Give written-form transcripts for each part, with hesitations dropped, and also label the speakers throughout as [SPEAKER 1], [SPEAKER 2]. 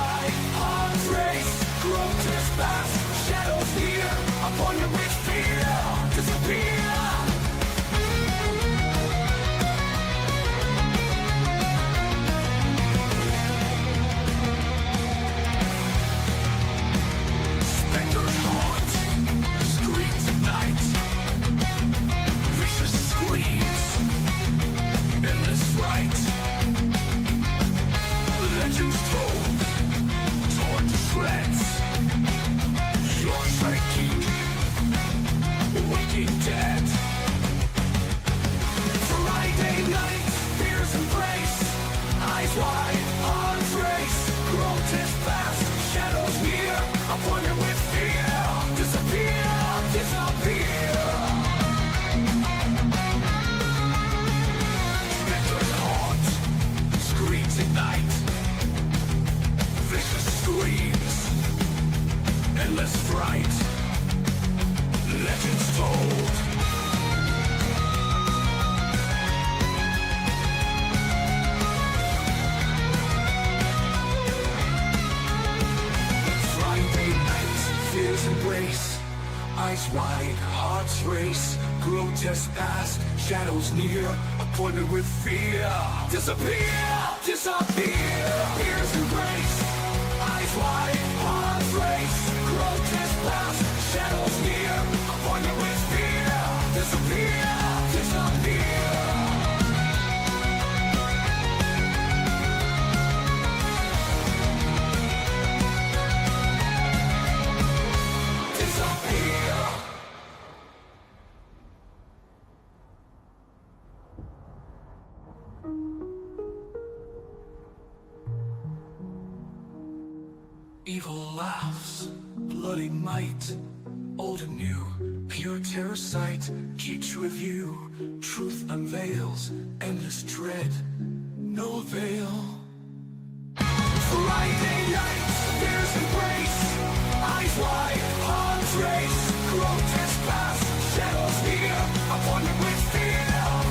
[SPEAKER 1] wide, arms race, grotesque past, shadows near, upon you with fear, disappear. Specters haunt, screams at night, vicious screams, endless fright. Legends told, torn to shreds. Your psyche, waking dead. Friday night, fears embrace. Eyes wide, arms race. Grotesque past, shadows near. Upon you with fear. Disappear, disappear. Specters haunt, screams ignite. Vicious screams, endless fright, legends told. Friday night, fears embrace, eyes wide, hearts race, grotesque past, shadows near, appointed with fear. Disappear, disappear, fears embrace. Eyes wide, hearts race, grotesque past, shadows near, upon you with fear. Disappear, disappear. Disappear. Evil laughs, bloody might, old and new, pure terror sight, keeps with you. Truth unveils, endless dread, no veil. Friday night, fears embrace, eyes wide, arms race, grotesque past, shadows near, upon you with fear.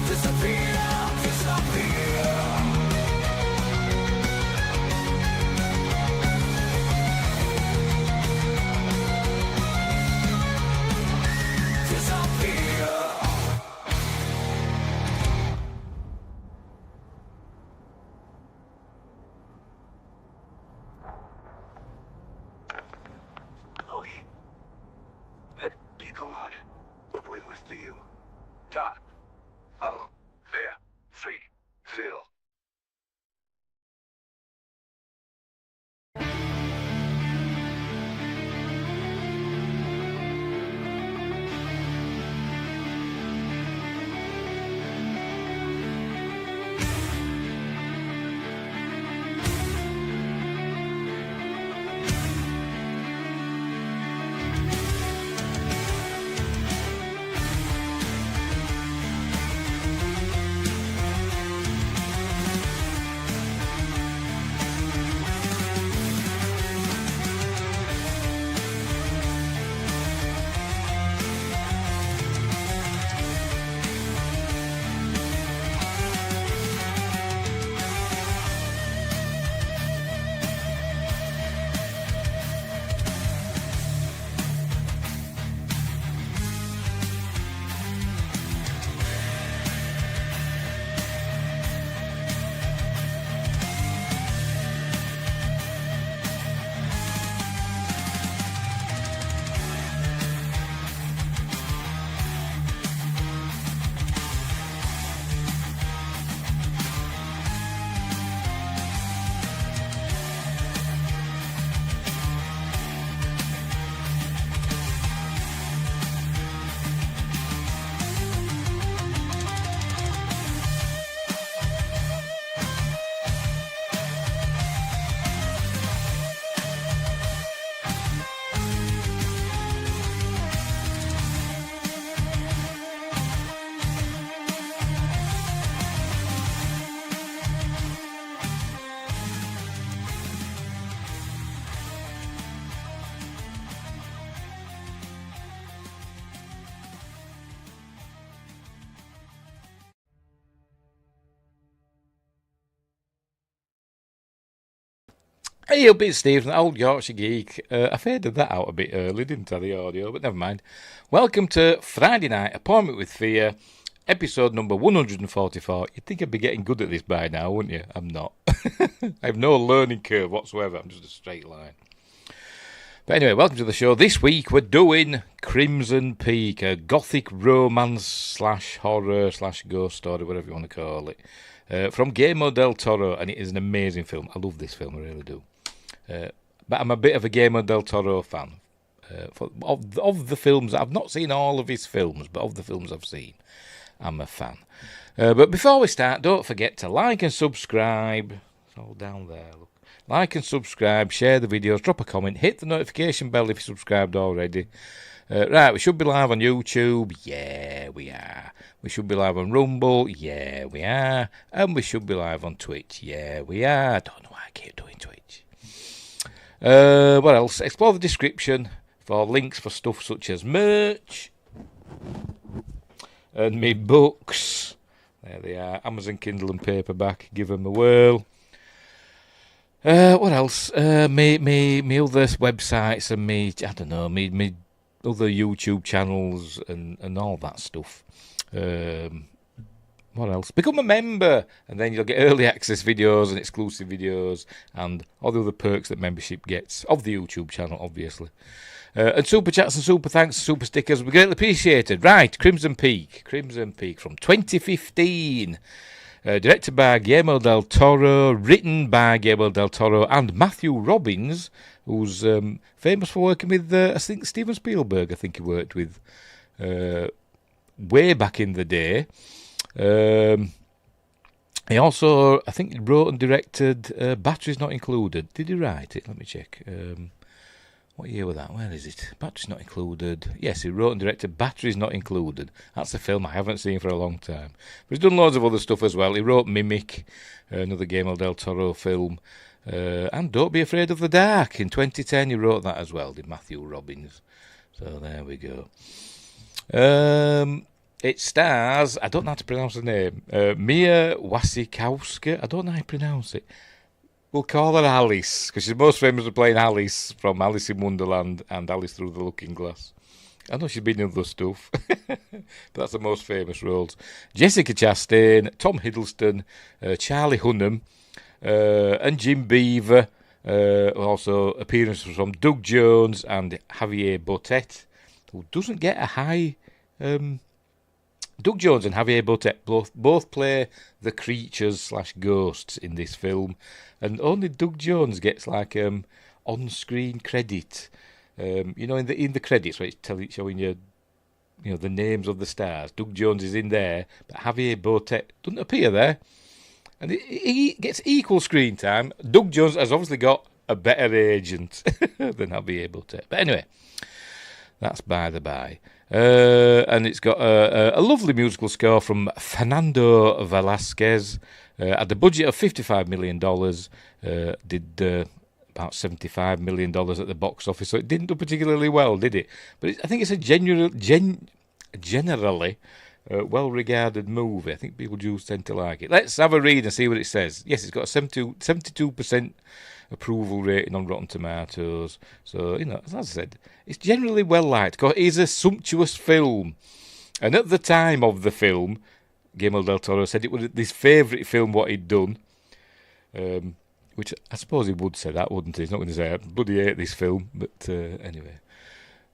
[SPEAKER 1] Disappear, disappear. Chloe, let me go.
[SPEAKER 2] Hey up, it's Steve from the Old Yorkshire Geek. I faded that out a bit early, didn't I, the audio, but never mind. Welcome to Friday Night Appointment with Fear, episode number 144. You'd think I'd be getting good at this by now, wouldn't you? I'm not. I have no learning curve whatsoever. I'm just a straight line. But anyway, welcome to the show. This week we're doing Crimson Peak, a gothic romance slash horror slash ghost story, whatever you want to call it, from Guillermo del Toro, and it is an amazing film. I love this film, I really do. But I'm a bit of a Guillermo del Toro fan. Of the films, I've not seen all of his films, but of the films I've seen, I'm a fan. But before we start, don't forget to like and subscribe. It's all down there, look. Like and subscribe, share the videos, drop a comment, hit the notification bell if you're subscribed already. Right, we should be live on YouTube. Yeah, we are. We should be live on Rumble. Yeah, we are. And we should be live on Twitch. Yeah, we are. I don't know why I keep doing Twitch. What else? Explore the description for links for stuff such as merch and me books. There they are. Amazon Kindle and paperback. Give them a whirl. What else? Me other websites and me other YouTube channels and all that stuff. What else? Become a member, and then you'll get early access videos and exclusive videos and all the other perks that membership gets of the YouTube channel, obviously. And super chats and super thanks and super stickers will be greatly appreciated. Right, Crimson Peak from 2015. Directed by Guillermo del Toro, written by Guillermo del Toro and Matthew Robbins, who's famous for working with, I think, Steven Spielberg, I think he worked with way back in the day. He also, I think, wrote and directed Batteries Not Included. Did he write it? Let me check. What year was that? Where is it? Batteries Not Included. Yes, he wrote and directed Batteries Not Included. That's a film I haven't seen for a long time. But he's done loads of other stuff as well. He wrote Mimic, another Guillermo del Toro film. And Don't Be Afraid of the Dark. In 2010 he wrote that as well, did Matthew Robbins. So there we go. It stars, I don't know how to pronounce the name, Mia Wasikowska. I don't know how to pronounce it. We'll call her Alice, because she's most famous for playing Alice from Alice in Wonderland and Alice Through the Looking Glass. I know she's been in other stuff, but that's the most famous roles. Jessica Chastain, Tom Hiddleston, Charlie Hunnam, and Jim Beaver. Also appearances from Doug Jones and Javier Botet, who doesn't get a high... Doug Jones and Javier Botet both play the creatures slash ghosts in this film, and only Doug Jones gets like on-screen credit. In the credits where it's showing you the names of the stars. Doug Jones is in there, but Javier Botet doesn't appear there, and he gets equal screen time. Doug Jones has obviously got a better agent than Javier Botet, but anyway, that's by the by. And it's got a lovely musical score from Fernando Velasquez. At the budget of $55 million, did about $75 million at the box office, so it didn't do particularly well, did it? But I think it's a generally well-regarded movie. I think people do tend to like it. Let's have a read and see what it says. Yes, it's got a 72% approval rating on Rotten Tomatoes. So, as I said, it's generally well liked. It is a sumptuous film. And at the time of the film, Guillermo del Toro said it was his favourite film what he'd done. Which I suppose he would say that, wouldn't he? He's not going to say, I bloody hate this film. But anyway.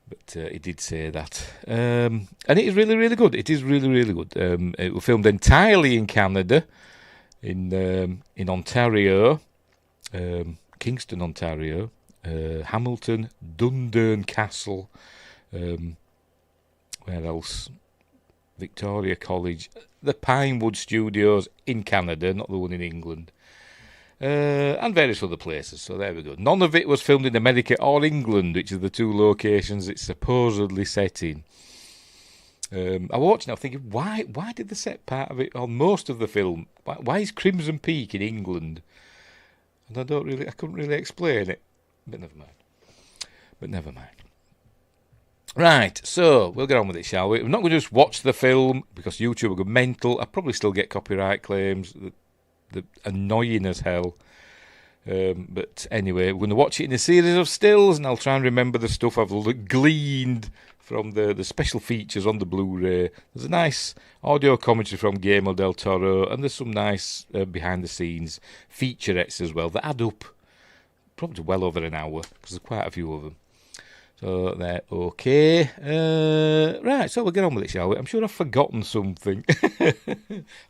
[SPEAKER 2] But he did say that. And it is really, really good. It is really, really good. It was filmed entirely in Canada, in Ontario. Kingston, Ontario, Hamilton, Dundurn Castle, where else? Victoria College, the Pinewood Studios in Canada, not the one in England, and various other places. So there we go. None of it was filmed in America or England, which are the two locations it's supposedly set in. I watched now thinking, why did they set part of it, or most of the film? Why is Crimson Peak in England? And I couldn't really explain it. But never mind. Right, so we'll get on with it, shall we? We're not going to just watch the film because YouTube will go mental. I'll probably still get copyright claims. They're annoying as hell. But anyway, we're going to watch it in a series of stills, and I'll try and remember the stuff I've gleaned from the special features on the Blu-ray. There's a nice audio commentary from Guillermo del Toro, and there's some nice behind-the-scenes featurettes as well that add up probably well over an hour, because there's quite a few of them. So they're okay. Right, so we'll get on with it, shall we? I'm sure I've forgotten something. I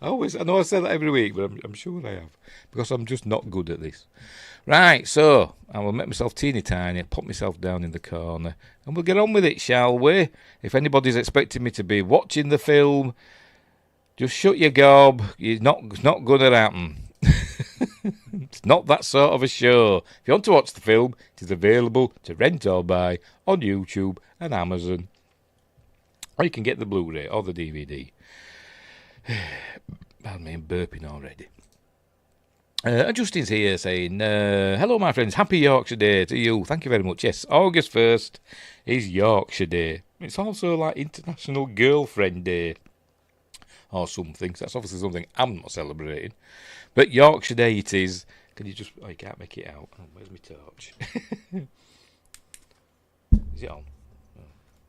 [SPEAKER 2] know I say that every week, but I'm sure I have, because I'm just not good at this. Right, so I will make myself teeny tiny, pop myself down in the corner, and we'll get on with it, shall we? If anybody's expecting me to be watching the film, just shut your gob. It's not going to happen. It's not that sort of a show. If you want to watch the film, it is available to rent or buy on YouTube and Amazon. Or you can get the Blu-ray or the DVD. Pardon me, I'm burping already. Justin's here saying, hello my friends, happy Yorkshire Day to you. Thank you very much. Yes, August 1st is Yorkshire Day. It's also like International Girlfriend Day or something. So that's obviously something I'm not celebrating. But Yorkshire Day it is. Can you just... Oh, you can't make it out. Oh, where's my torch? Is it on? Oh,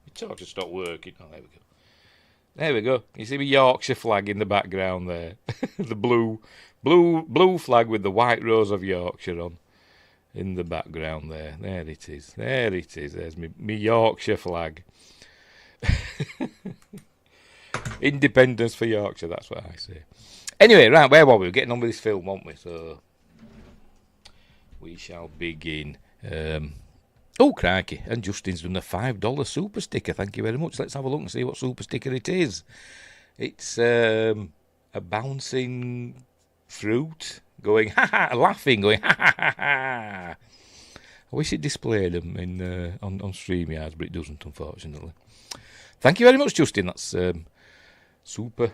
[SPEAKER 2] my torch has stopped working. Oh, there we go. There we go. You see the Yorkshire flag in the background there. The blue flag with the white rose of Yorkshire on in the background there. There it is. There it is. There's me Yorkshire flag. Independence for Yorkshire, that's what I say. Anyway, right, where were we? We're getting on with this film, weren't we? So we shall begin. Oh, crikey. And Justin's done a $5 super sticker. Thank you very much. Let's have a look and see what super sticker it is. It's a bouncing fruit going, ha-ha, laughing, going, ha-ha-ha-ha. I wish it displayed them on StreamYard, but it doesn't, unfortunately. Thank you very much, Justin. That's super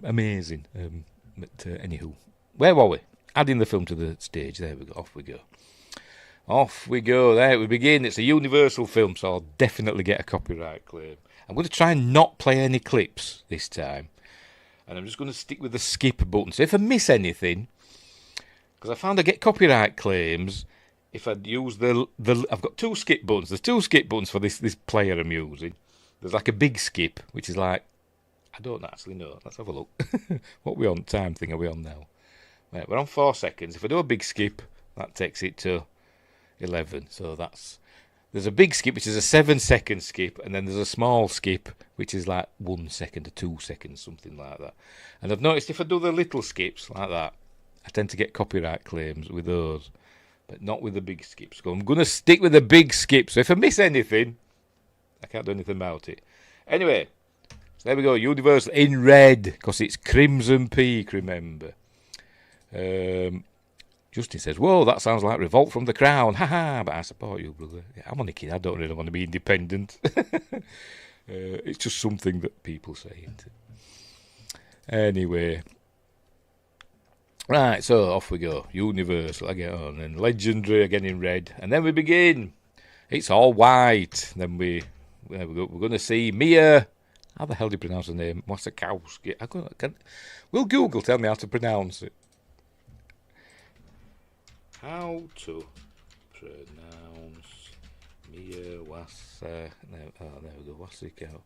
[SPEAKER 2] amazing. But anywho, where were we? Adding the film to the stage. There we go. Off we go. Off we go. There we begin. It's a Universal film, so I'll definitely get a copyright claim. I'm going to try and not play any clips this time, and I'm just going to stick with the skip button. So if I miss anything, because I found I get copyright claims if I use the I've got two skip buttons. There's two skip buttons for this player I'm using. There's like a big skip, which is like, I don't actually know. Let's have a look. What are we on? Time thing are we on now? Right, we're on 4 seconds. If I do a big skip, that takes it to 11. So there's a big skip, which is a 7-second skip, and then there's a small skip, which is like 1 second or 2 seconds, something like that. And I've noticed if I do the little skips like that, I tend to get copyright claims with those, but not with the big skips. So I'm going to stick with the big skip. So if I miss anything, I can't do anything about it. Anyway, so there we go. Universal in red, because it's Crimson Peak, remember. Justin says, whoa, that sounds like Revolt from the Crown. Ha-ha, but I support you, brother. Yeah, I'm only kidding. I don't really want to be independent. It's just something that people say, isn't it? Anyway. Right, so off we go. Universal, I get on. And Legendary, again in red. And then we begin. It's all white. Then we're going to see Mia. How the hell do you pronounce her name? Wasikowski. Will Google tell me how to pronounce it? How to pronounce Mia there we go. Wasikow.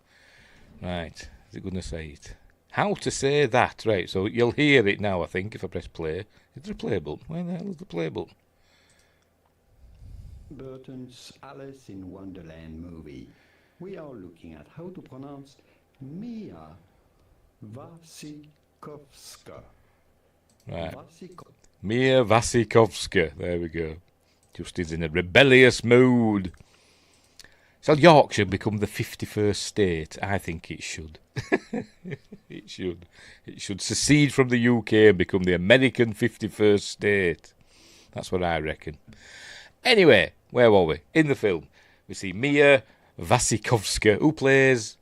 [SPEAKER 2] Right. Is it going to say it? How to say that. Right. So you'll hear it now, I think, if I press play. Is there a play button? Where the hell is the play button?
[SPEAKER 3] Burton's Alice in Wonderland movie. We are looking at how to pronounce Mia Wasikowska.
[SPEAKER 2] Right. Mia Wasikowska. There we go. Justin's in a rebellious mood. Shall Yorkshire become the 51st state? I think it should. It should. It should secede from the UK and become the American 51st state. That's what I reckon. Anyway, where were we? In the film, we see Mia Wasikowska, who plays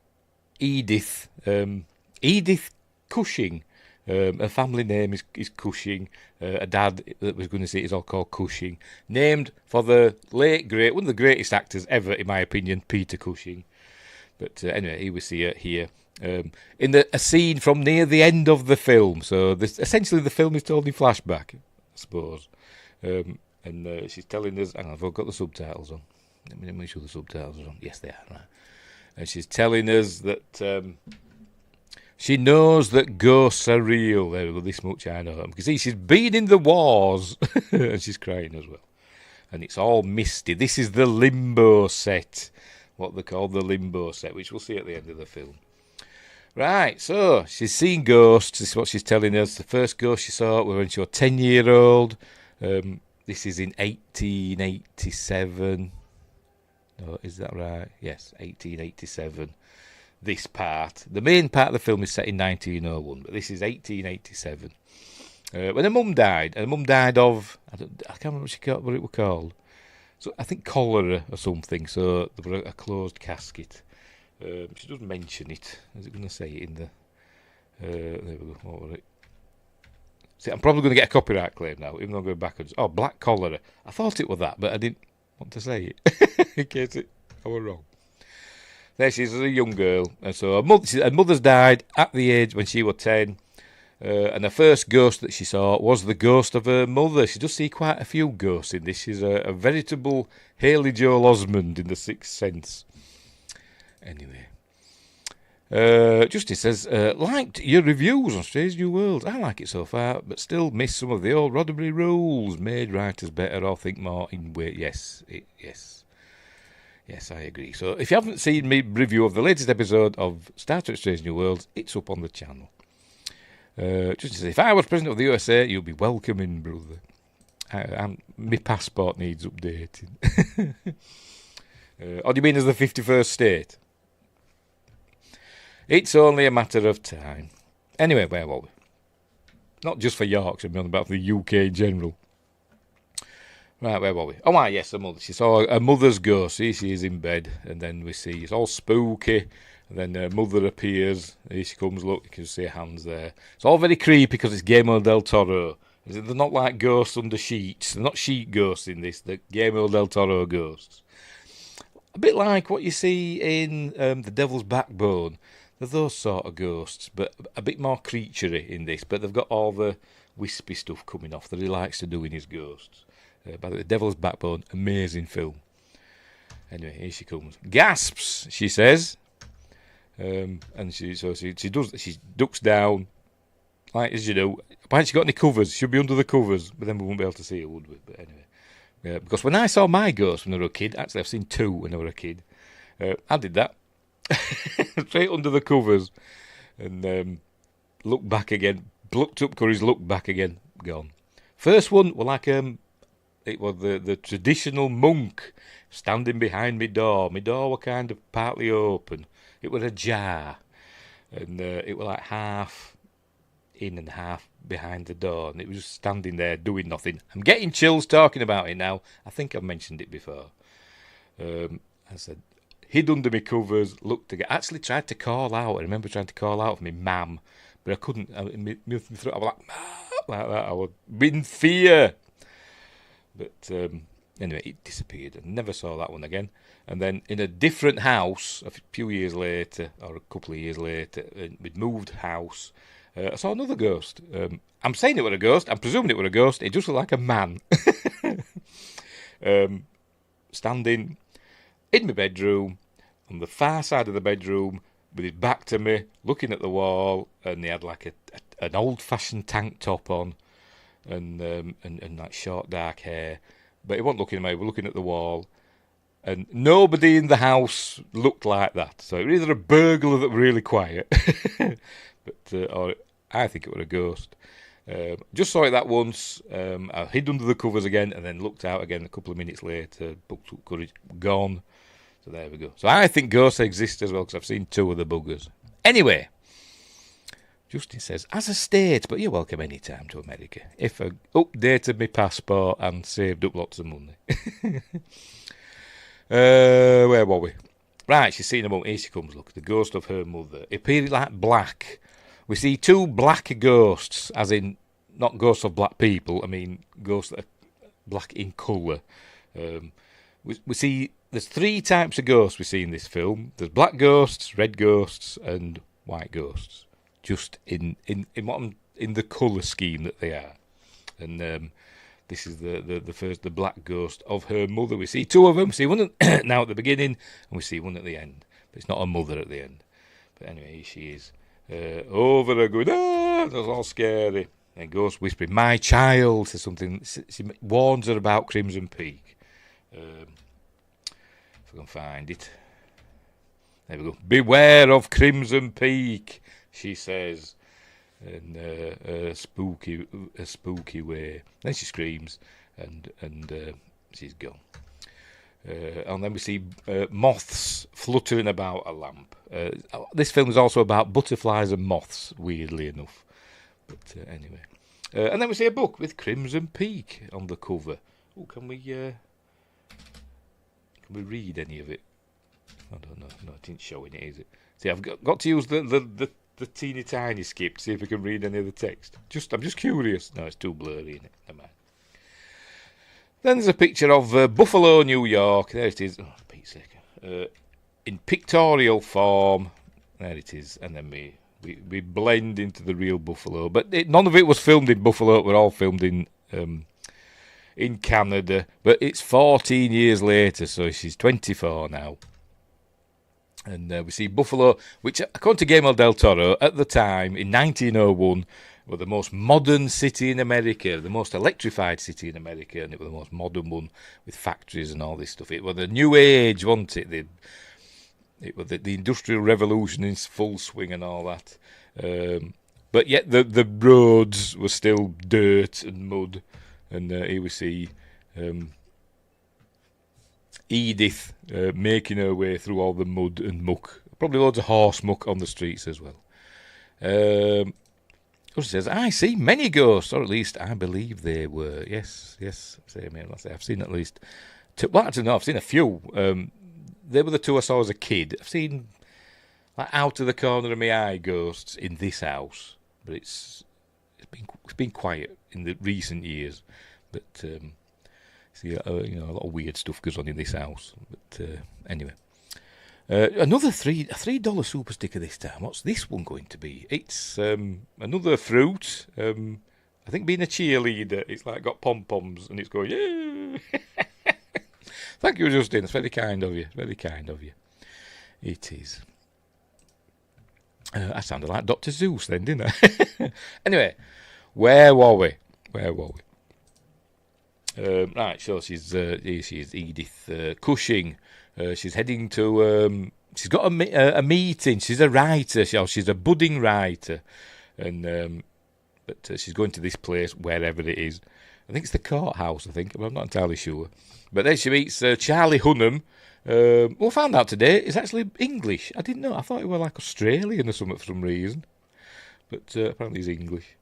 [SPEAKER 2] Edith. Edith Cushing. Her family name is Cushing. A dad that was going to say is all called Cushing. Named for the late great, one of the greatest actors ever, in my opinion, Peter Cushing. But anyway, here we see her here. In a scene from near the end of the film. So essentially the film is told in flashback, I suppose. And she's telling us, hang on, I've got the subtitles on. Let me make sure the subtitles are on. Yes, they are, right. And she's telling us that she knows that ghosts are real. There we go, this much I know. Because see, she's been in the wars, and she's crying as well. And it's all misty. This is the limbo set, what they call the limbo set, which we'll see at the end of the film. Right, so she's seen ghosts. This is what she's telling us. The first ghost she saw was when she was 10-year-old. This is in 1887. Oh, is that right? Yes, 1887. This part. The main part of the film is set in 1901, but this is 1887. When her mum died, and her mum died of, I can't remember what it was called. So I think cholera or something, so there was a closed casket. She doesn't mention it. Is it going to say it in the... there we go, what was it? See, I'm probably going to get a copyright claim now, even though I'm going backwards. Oh, black cholera. I thought it was that, but I didn't want to say it, in case I was wrong. There she is as a young girl, and so her mother's died at the age when she was 10, and the first ghost that she saw was the ghost of her mother. She does see quite a few ghosts in this. She's a veritable Haley Joel Osment in The Sixth Sense. Anyway. Justice says, liked your reviews on Strange New Worlds. I like it so far, but still miss some of the old Roddenberry rules. Made writers better or think more in weight. Yes, I agree. So if you haven't seen my review of the latest episode of Star Trek Strange New Worlds, it's up on the channel. Justice says, if I was president of the USA, you'd be welcoming, brother. My passport needs updating. Or do you mean as the 51st state? It's only a matter of time. Anyway, where were we? Not just for Yorkshire, but about the UK in general. Right, where were we? Oh, yes, her mother. She saw her mother's ghost. See, she is in bed, and then we see it's all spooky, and then her mother appears. Here she comes, look, you can see her hands there. It's all very creepy because it's Guillermo del Toro. They're not like ghosts under sheets. They're not sheet ghosts in this. They're Guillermo del Toro ghosts. A bit like what you see in The Devil's Backbone. They're those sort of ghosts, but a bit more creaturey in this. But they've got all the wispy stuff coming off that he likes to do in his ghosts. By the way, The Devil's Backbone, amazing film. Anyway, here she comes. Gasps, she says. And she ducks down, like as you do. Why hasn't she got any covers? She'll be under the covers, but then we won't be able to see her, would we? But anyway. Because when I saw my ghost when I was a kid, actually I've seen two when I was a kid, I did that. Straight under the covers, and looked back again, looked up courage, looked back again, gone. First one was like it was the traditional monk standing behind my door. My door was kind of partly open. It was ajar, and it was like half in and half behind the door, and it was just standing there doing nothing. I'm getting chills talking about it now. I think I've mentioned it before. I said, hid under my covers, looked again. Actually tried to call out. I remember trying to call out for me, ma'am, but I couldn't. I was like, like that. I was in fear. But anyway, it disappeared. I never saw that one again. And then in a different house, a few years later, or a couple of years later, we'd moved house. I saw another ghost. I'm saying it was a ghost. I'm presuming it was a ghost. It just looked like a man. Standing in my bedroom, on the far side of the bedroom, with his back to me, looking at the wall, and he had like an old-fashioned tank top on, and like short dark hair. But he wasn't looking at me, he was looking at the wall. And nobody in the house looked like that. So it was either a burglar that was really quiet, or I think it was a ghost. Just saw it that once. I hid under the covers again, and then looked out again a couple of minutes later. Booked up courage, gone. So there we go. So I think ghosts exist as well, because I've seen two of the buggers. Anyway, Justin says, as a state, but you're welcome any time to America. If I updated my passport and saved up lots of money. Where were we? Right, she's seen a moment. Here she comes, look. The ghost of her mother. It appeared like black. We see two black ghosts, as in, not ghosts of black people, I mean ghosts that are black in colour. We see, there's three types of ghosts we see in this film. There's black ghosts, red ghosts, and white ghosts. Just in the colour scheme that they are. And this is the black ghost of her mother. We see two of them. We see one now at the beginning, and we see one at the end. But it's not her mother at the end. But anyway, here she is. Over a good, that's all scary. And ghost whispering, "My child," says something. She warns her about Crimson Peak. If I can find it. There we go. "Beware of Crimson Peak," she says, in a spooky way. Then she screams, and she's gone. And then we see moths fluttering about a lamp. This film is also about butterflies and moths, weirdly enough. But anyway. And then we see a book with Crimson Peak on the cover. Oh, can we read any of it? I don't know. No, it ain't showing it, is it? See, I've got to use the teeny tiny skip to see if I can read any of the text. I'm just curious. No, it's too blurry, isn't it? Never mind. Then there's a picture of Buffalo, New York. There it is. Oh, Pete's sake. In pictorial form. There it is. And then we blend into the real Buffalo. But none of it was filmed in Buffalo. We're all filmed in Canada. But it's 14 years later, so she's 24 now. And we see Buffalo, which, according to Guillermo del Toro, at the time, in 1901, were the most modern city in America, the most electrified city in America, and it was the most modern one with factories and all this stuff. It was the new age, wasn't it? It was the Industrial Revolution in full swing and all that. But yet the roads were still dirt and mud. And here we see Edith making her way through all the mud and muck. Probably loads of horse muck on the streets as well. She says, "I see many ghosts, or at least I believe they were." Yes, same here. I've seen at least two. Well, actually, no, I've seen a few. They were the two I saw as a kid. I've seen, like, out of the corner of my eye, ghosts in this house, but it's been quiet in the recent years. But see, a lot of weird stuff goes on in this house. But anyway. Another $3 super sticker this time. What's this one going to be? It's another fruit. I think being a cheerleader, it's like got pom-poms and it's going, yeah. Thank you, Justin. It's very kind of you. Very kind of you. It is. I sounded like Dr. Zeus then, didn't I? Anyway, where were we? Right, so here she is, Edith Cushing. She's heading to. She's got a meeting. She's a writer. She's a budding writer, and but she's going to this place wherever it is. I think it's the courthouse. But I'm not entirely sure. But then she meets Charlie Hunnam. Who I found out today is actually English. I didn't know. I thought he was like Australian or something for some reason. But apparently he's English.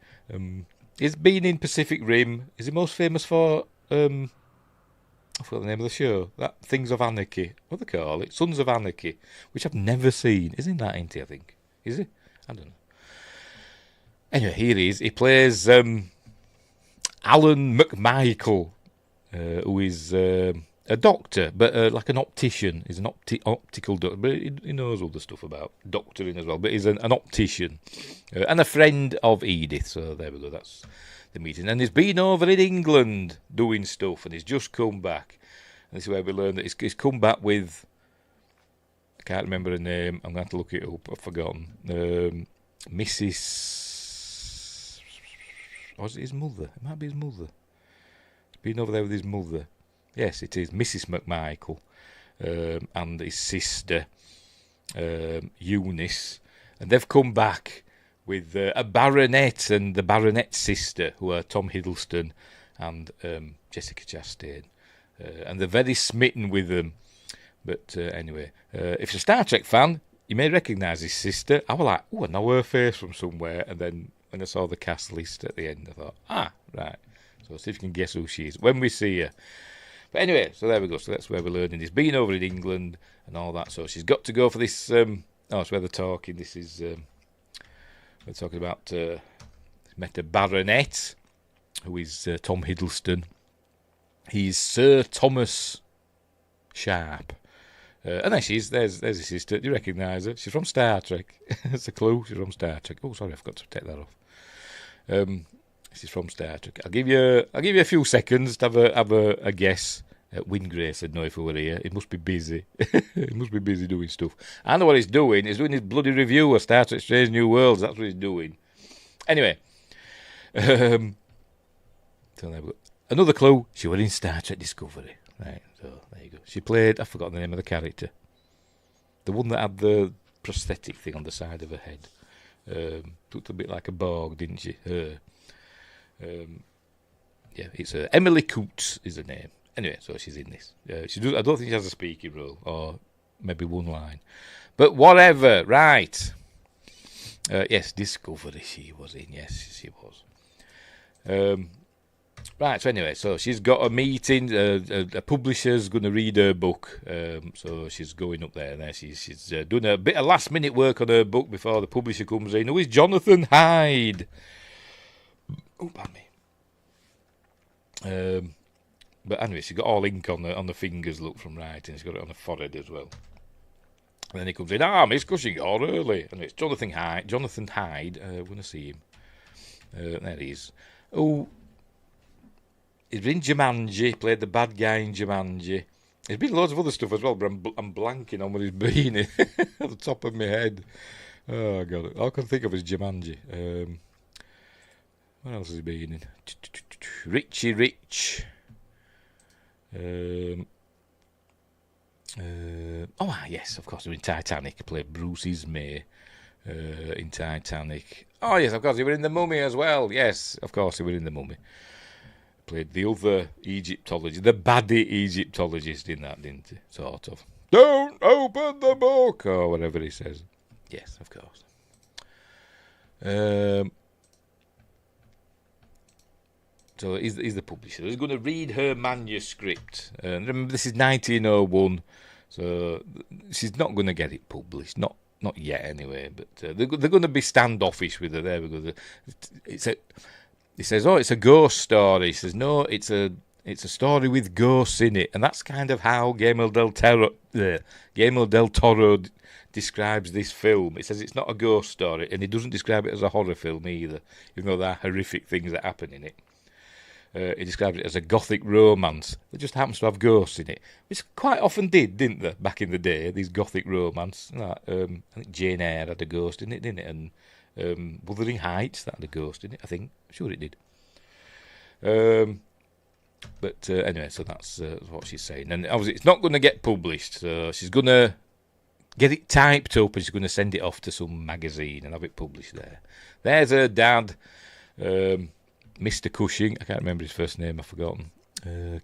[SPEAKER 2] He's been in Pacific Rim. Is he most famous for? I forgot the name of the show. That Things of Anarchy. What do they call it? Sons of Anarchy, which I've never seen. Isn't that into? I think. Is it? I don't know. Anyway, here he is. He plays Alan McMichael, who is a doctor, but like an optician. He's an optical doctor, but he knows all the stuff about doctoring as well. But he's an optician and a friend of Edith. So there we go. That's the meeting. And he's been over in England doing stuff, and he's just come back. And this is where we learn that he's come back with, I can't remember her name, I'm going to have to look it up, I've forgotten, Mrs. Or is it his mother? It might be his mother. He's been over there with his mother. Yes, it is, Mrs. McMichael, and his sister, Eunice. And they've come back with a baronet and the baronet's sister, who are Tom Hiddleston and Jessica Chastain. And they're very smitten with them. But anyway, if you're a Star Trek fan, you may recognise his sister. I was like, oh, I know her face from somewhere. And then when I saw the cast list at the end, I thought, right. So see if you can guess who she is when we see her. But anyway, so there we go. So that's where we're learning. He's been over in England and all that. So she's got to go for this. It's where they're talking. This is... we're talking about met a baronet, who is Tom Hiddleston. He's Sir Thomas Sharp. And there she is. There's his sister. Do you recognise her? She's from Star Trek. That's a clue. She's from Star Trek. Oh, sorry, I forgot to take that off. This is from Star Trek. I'll give you a few seconds to have a guess. Wingray said, no, if we were here, he must be busy. He must be busy doing stuff. I know what he's doing. He's doing his bloody review of Star Trek Strange New Worlds. That's what he's doing. Anyway. Another clue, she was in Star Trek Discovery. Right, so there you go. She played, I've forgotten the name of the character. The one that had the prosthetic thing on the side of her head. Looked a bit like a Borg, didn't she? Yeah, it's Emily Coots is her name. Anyway, so she's in this. I don't think she has a speaking role, or maybe one line. But whatever, right. Yes, Discovery she was in, yes, she was. Right, so anyway, so she's got a meeting, a publisher's going to read her book, so she's going up there, and she's doing a bit of last-minute work on her book before the publisher comes in, who is Jonathan Hyde. Oh, pardon me. But anyway, she's got all ink on the fingers, look, from writing. She's got it on the forehead as well. And then he comes in, Miss Cushing, you're early. And it's Jonathan Hyde. I want to see him. There he is. Oh, he's been in Jumanji, played the bad guy in Jumanji. He's been loads of other stuff as well, but I'm blanking on what he's been in at the top of my head. Oh, God. All I can think of is Jumanji. What else has he been in? Richie Rich. Yes, of course, he was in Titanic. He played Bruce Ismay in Titanic. Oh, yes, of course, he was in The Mummy as well. Yes, of course, he was in The Mummy. Played the other Egyptologist, the baddie Egyptologist in that, didn't he? Sort of. Don't open the book, or whatever he says. Yes, of course. So he's the publisher. He's going to read her manuscript. And remember, this is 1901, so she's not going to get it published. Not yet, anyway. But they're going to be standoffish with her. There we go. He says, "Oh, it's a ghost story." He says, "No, it's a story with ghosts in it," and that's kind of how Guillermo del Toro describes this film. It says it's not a ghost story, and he doesn't describe it as a horror film either, even though there are horrific things that happen in it. He describes it as a gothic romance that just happens to have ghosts in it, which quite often didn't they, back in the day, these gothic romance. I think Jane Eyre had a ghost in it, didn't it? And Wuthering Heights, that had a ghost in it, I think. Sure it did. But anyway, so that's what she's saying. And obviously it's not going to get published, so she's going to get it typed up and she's going to send it off to some magazine and have it published there. There's her dad, Mr. Cushing. I can't remember his first name, I've forgotten.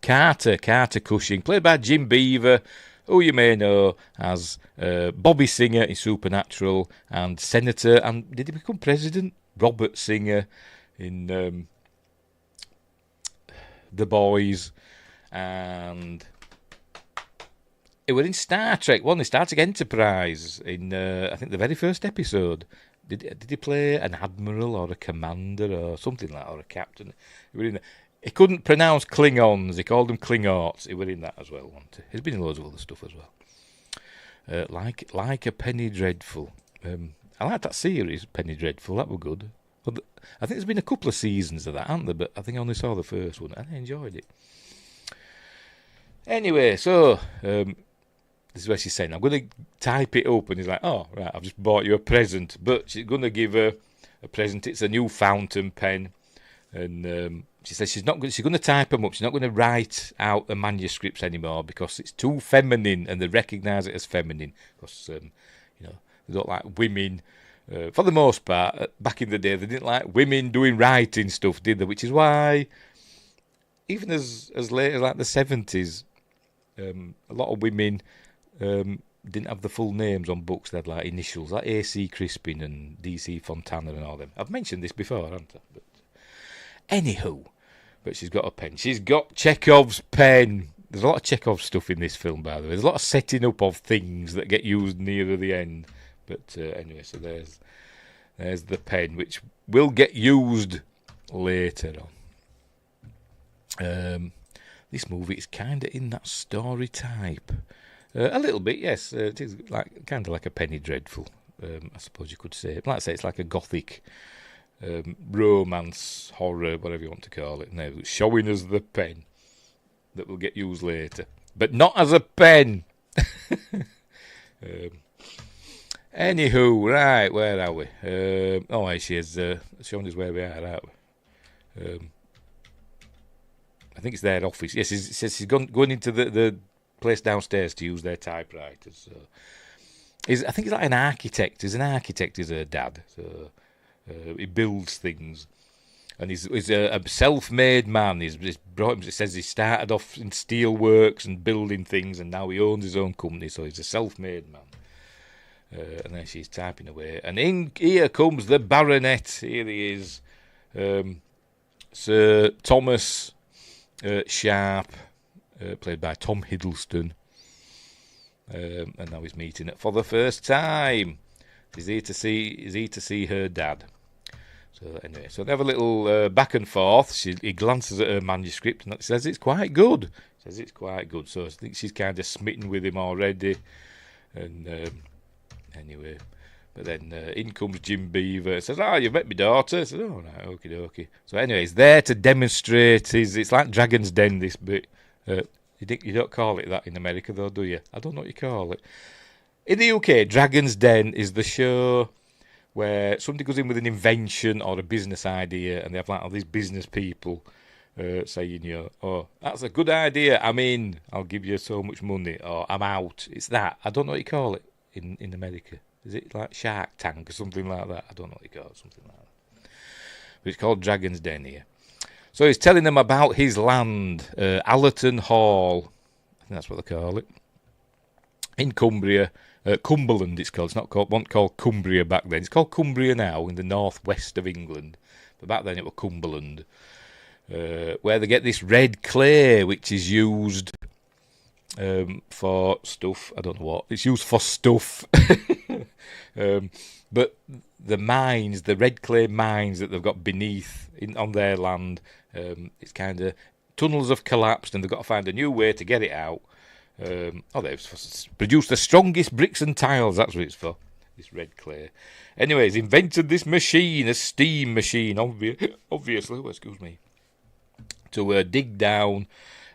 [SPEAKER 2] Carter Cushing, played by Jim Beaver, who you may know as Bobby Singer in Supernatural, and Senator, and did he become president? Robert Singer in The Boys, and it was in Star Trek, wasn't it? Star Trek Enterprise, in I think the very first episode. Did he play an admiral or a commander or something like that, or a captain? He couldn't pronounce Klingons. He called them Klingorts. He was in that as well, wasn't he? He's been in loads of other stuff as well. Like a Penny Dreadful. I like that series, Penny Dreadful. That was good. But I think there's been a couple of seasons of that, haven't there? But I think I only saw the first one, and I enjoyed it. Anyway, so this is what she's saying. I'm going to type it up, and he's like, "Oh, right, I've just bought you a present." But she's going to give her a present. It's a new fountain pen, and she says she's going to type them up. She's not going to write out the manuscripts anymore because it's too feminine, and they recognise it as feminine because they don't like women. For the most part, back in the day, they didn't like women doing writing stuff, did they? Which is why, even as late as like the 70s, a lot of women didn't have the full names on books. They had like initials, like A.C. Crispin and D.C. Fontana and all them. I've mentioned this before, haven't I? But anywho, but she's got a pen. She's got Chekhov's pen. There's a lot of Chekhov stuff in this film, by the way. There's a lot of setting up of things that get used nearer the end. But anyway, so there's the pen, which will get used later on. This movie is kind of in that story type. A little bit, yes. It is kind of like a Penny Dreadful, I suppose you could say. Like I say, it's like a gothic romance, horror, whatever you want to call it. Now, it's showing us the pen that will get used later, but not as a pen. Anywho, right, where are we? Oh, she is showing us where we are, aren't we? I think it's their office. Yes, it says she's going into the place downstairs to use their typewriters. So, I think he's like an architect. He's an architect, is her dad. So he builds things. And he's a self-made man. He's brought him. It says he started off in steel works and building things, and now he owns his own company. So he's a self-made man. And then she's typing away. And in here comes the baronet. Here he is, Sir Thomas Sharp, played by Tom Hiddleston. And now he's meeting it for the first time. He's here to see her dad. So anyway, so they have a little back and forth. He glances at her manuscript and says it's quite good. So I think she's kind of smitten with him already. And anyway, but then in comes Jim Beaver. Says, you've met my daughter. I said, oh, right, okie dokie. So anyway, he's there to demonstrate it's like Dragon's Den, this bit. You don't call it that in America, though, do you? I don't know what you call it. In the UK, Dragon's Den is the show where somebody goes in with an invention or a business idea, and they have like all these business people saying, oh, that's a good idea, I'm in, I'll give you so much money, or I'm out. It's that. I don't know what you call it in America. Is it like Shark Tank or something like that? I don't know what you call it, something like that. But it's called Dragon's Den here. So he's telling them about his land, Allerton Hall. I think that's what they call it. In Cumbria. Cumberland it's called. It's not called Cumbria back then. It's called Cumbria now in the northwest of England. But back then it was Cumberland. Where they get this red clay, which is used for stuff. I don't know what. It's used for stuff. But the red clay mines that they've got beneath on their land, it's kind of tunnels have collapsed and they've got to find a new way to get it out. They've produced the strongest bricks and tiles. That's what it's for, this red clay. Anyways, invented this machine, a steam machine, obviously, excuse me, to dig down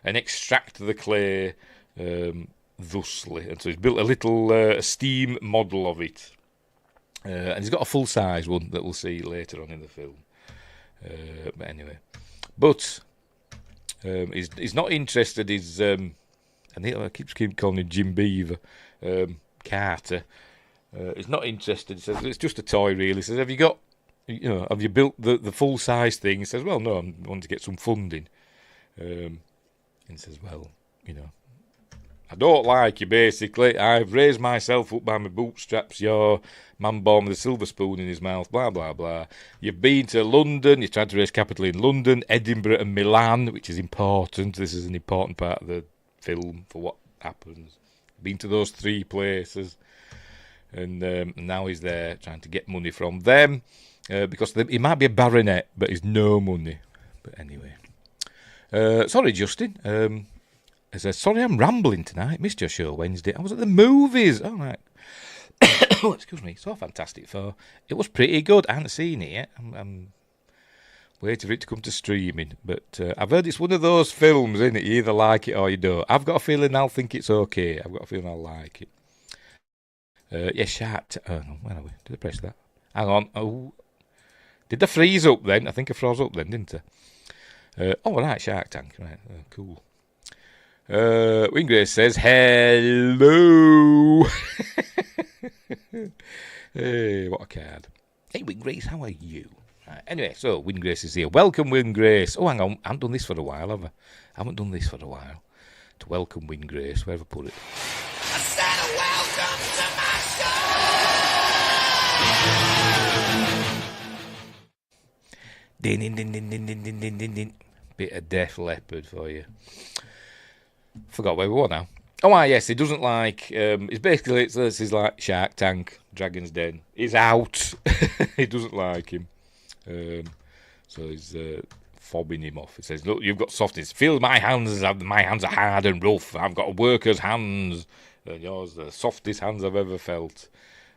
[SPEAKER 2] and extract the clay thusly. And so he's built a little steam model of it. And he's got a full-size one that we'll see later on in the film. But anyway. But he's not interested, and I keep calling him Jim Beaver, Carter. He's not interested. He says, it's just a toy, really. He says, have you built the full-size thing? He says, well, no, I want to get some funding. And he says, well, I don't like you, basically. I've raised myself up by my bootstraps. You're man born with a silver spoon in his mouth, blah, blah, blah. You've been to London. You tried to raise capital in London, Edinburgh and Milan, which is important. This is an important part of the film for what happens. Been to those three places. And now he's there trying to get money from them. Because he might be a baronet, but he's no money. But anyway. Sorry, Justin. I said, sorry, I'm rambling tonight. Missed your show Wednesday. I was at the movies. Oh, right. Oh, excuse me. So Fantastic Four. It was pretty good. I haven't seen it yet. I'm waiting for it to come to streaming. But I've heard it's one of those films, isn't it? You either like it or you don't. I've got a feeling I'll think it's okay. I've got a feeling I'll like it. Yeah, Shark. Oh, no, where are we? Did I press that? Hang on. Oh, did I freeze up then? I think I froze up then, didn't I? Right, Shark Tank. Right, cool. Winggrace says, hello. Hey, what a card. Hey, Winggrace, how are you? Right, anyway, so Winggrace is here. Welcome, Winggrace. Oh, hang on. I haven't done this for a while, have I? I haven't done this for a while. To welcome Winggrace, where have I put it?
[SPEAKER 1] I said welcome to my show.
[SPEAKER 2] Din, din, din, din, din, din, din, din, din. Bit of Def Leppard for you. Forgot where we were now. Oh, yes, he doesn't like... it's basically, this is like Shark Tank, Dragon's Den. He's out. He doesn't like him. So he's fobbing him off. He says, look, you've got softness. Feel my hands are hard and rough. I've got a worker's hands. And yours are the softest hands I've ever felt.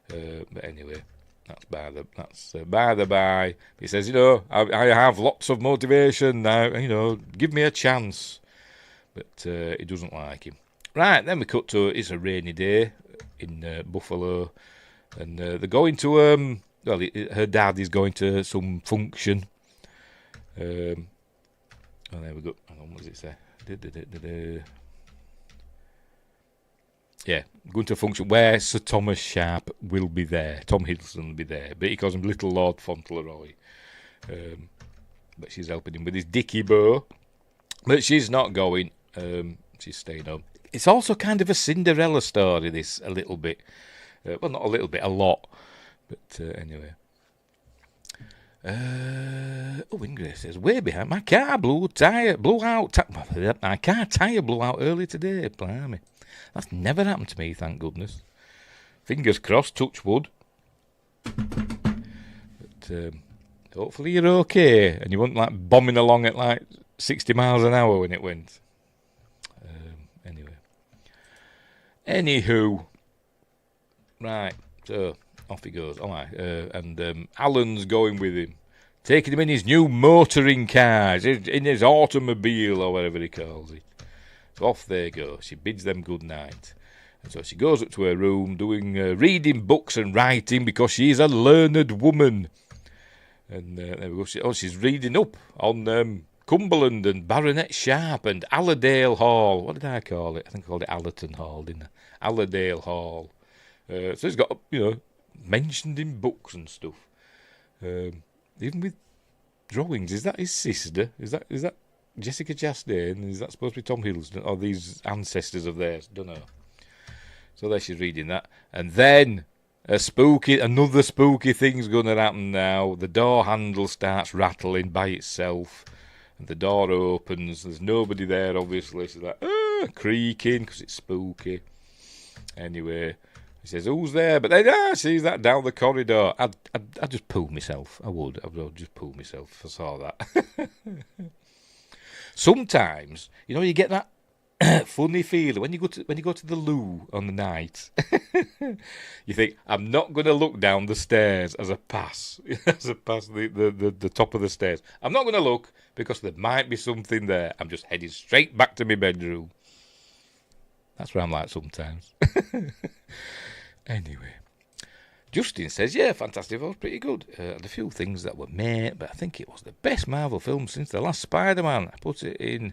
[SPEAKER 2] But anyway, That's by the by. He says, I have lots of motivation now. Give me a chance. But he doesn't like him. Right, then we cut to it's a rainy day in Buffalo, and they're going to her dad is going to some function. There we go. Hang on, what does it say? Yeah, going to a function where Sir Thomas Sharp will be there. Tom Hiddleston will be there, but he calls him Little Lord Fauntleroy. But she's helping him with his dicky bow. But she's not going. She's staying home. It's also kind of a Cinderella story, this, a little bit. Well, not a little bit, a lot. But anyway. Ingrid says, way behind. My car blew out. My car tyre blew out early today. Blimey. That's never happened to me, thank goodness. Fingers crossed, touch wood. But hopefully you're okay. And you weren't like bombing along at like 60 miles an hour when it went. Anyway. Anywho. Right, so off he goes. All right. And Alan's going with him. Taking him in his new motoring car. In his automobile or whatever he calls it. So off they go. She bids them good night. And so she goes up to her room doing reading books and writing because she's a learned woman. And there we go. She's reading up on Cumberland and Baronet Sharp and Allerdale Hall. What did I call it? I think I called it Allerton Hall, didn't I? Allerdale Hall. So he's got, mentioned in books and stuff. Even with drawings. Is that his sister? Is that Jessica Chastain? Is that supposed to be Tom Hiddleston? Or these ancestors of theirs? Don't know. So there she's reading that. And then another spooky thing's going to happen now. The door handle starts rattling by itself. And the door opens. There's nobody there, obviously. She's like, creaking because it's spooky. Anyway, he says, who's there? But then, sees that down the corridor. I'd just poo myself. I would just poo myself if I saw that. Sometimes, you get that funny feeling when you go to the loo on the night. You think, I'm not going to look down the stairs as I pass the top of the stairs. I'm not going to look because there might be something there. I'm just heading straight back to my bedroom. That's what I'm like sometimes. Anyway. Justin says, yeah, Fantastic Four was pretty good. And a few things that were made, but I think it was the best Marvel film since the last Spider-Man. I put it in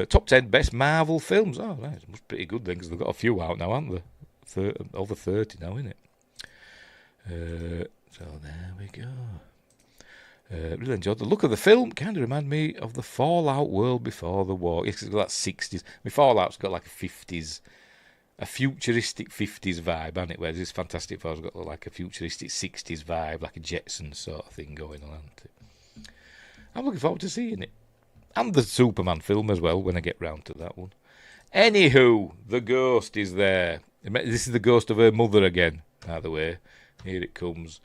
[SPEAKER 2] top 10 best Marvel films. Oh, right, it was pretty good then, because they've got a few out now, haven't they? Over 30 now, isn't it? So there we go. Really enjoyed the look of the film. Kind of reminded me of the Fallout world before the war. It's got that 60s. Fallout's got like a futuristic 50s vibe, hasn't it? Whereas this Fantastic Four's got like a futuristic 60s vibe, like a Jetsons sort of thing going on, hasn't it? I'm looking forward to seeing it. And the Superman film as well, when I get round to that one. Anywho, the ghost is there. This is the ghost of her mother again, by the way. Here it comes.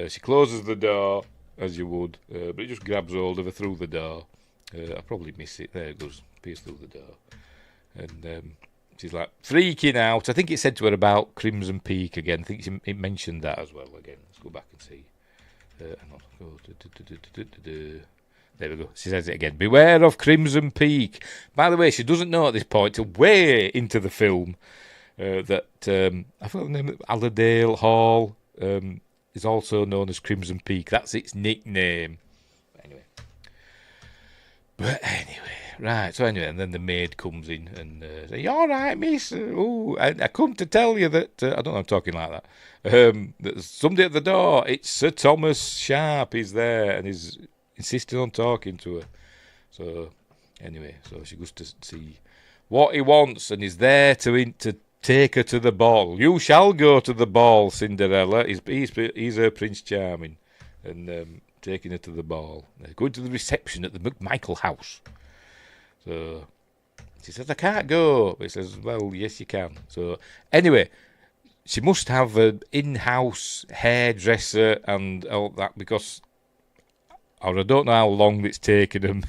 [SPEAKER 2] She closes the door, as you would, but it just grabs hold of her through the door. I probably miss it. There it goes, pierced through the door. And she's like freaking out. I think it said to her about Crimson Peak again. I think it mentioned that as well again. Let's go back and see. Hang on. There we go. She says it again. Beware of Crimson Peak. By the way, she doesn't know at this point, till way into the film, that I forgot the name. Allerdale Hall is also known as Crimson Peak. That's its nickname. But anyway, right. So anyway, and then the maid comes in and says, "You all right, miss? Oh, I come to tell you that I don't know. I'm talking like that. There's somebody at the door. It's Sir Thomas Sharp. He's there and he's insisting on talking to her. So anyway, so she goes to see what he wants, and he's there to take her to the ball. You shall go to the ball, Cinderella. He's her Prince Charming, and taking her to the ball. They're going to the reception at the McMichael house. So she says, I can't go. But he says, well, yes, you can. So anyway, she must have an in-house hairdresser and all that because, or I don't know how long it's taken them.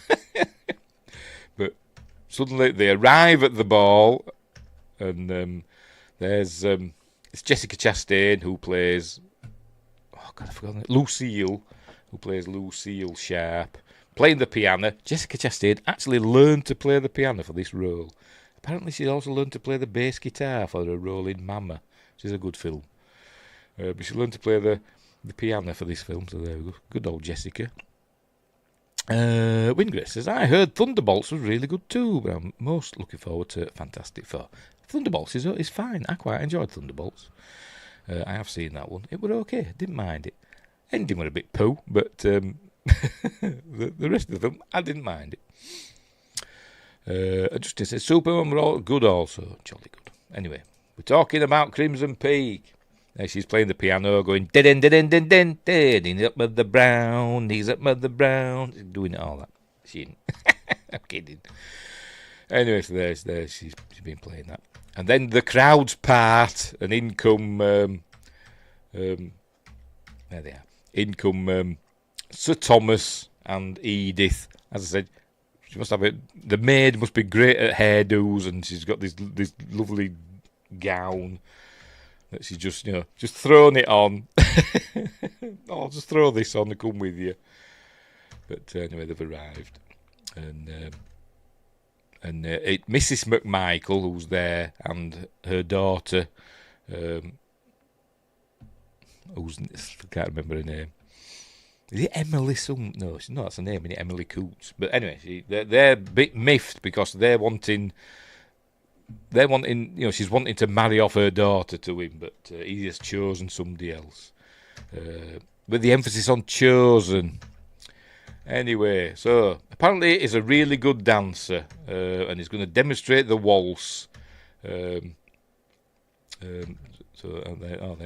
[SPEAKER 2] But suddenly they arrive at the ball, and there's it's Jessica Chastain who plays oh God, I forgot Lucille, who plays Lucille Sharp, playing the piano. Jessica Chastain actually learned to play the piano for this role. Apparently, she also learned to play the bass guitar for her role in Mama, which is a good film. But she learned to play the piano for this film, so there we go. Good old Jessica. Wingate says, I heard Thunderbolts was really good too, but I'm most looking forward to Fantastic Four. Thunderbolts is fine. I quite enjoyed Thunderbolts. I have seen that one. It were okay. Didn't mind it. Ending were a bit poo, but the rest of the film, I didn't mind it. Just to say, Superman were all good also. Jolly good. Anyway, we're talking about Crimson Peak. There she's playing the piano, going din din din din din. He's up with the brown. He's up with the brown. Doing all that. She ain't. I'm kidding. Anyway, so there she's been playing that, and then the crowds part, and in come there they are. In come Sir Thomas and Edith. As I said, she must have it. The maid must be great at hairdos, and she's got this lovely gown. That she's just, just thrown it on. I'll just throw this on and come with you. But anyway, they've arrived. And Mrs. McMichael, who's there, and her daughter, I can't remember her name. Is it Emily some? No, she's not. That's her name, isn't it? Emily Coots. But anyway, they're a bit miffed because they're wanting, she's wanting to marry off her daughter to him, but he has chosen somebody else. With the emphasis on chosen. Anyway, so apparently he's a really good dancer, and he's going to demonstrate the waltz. There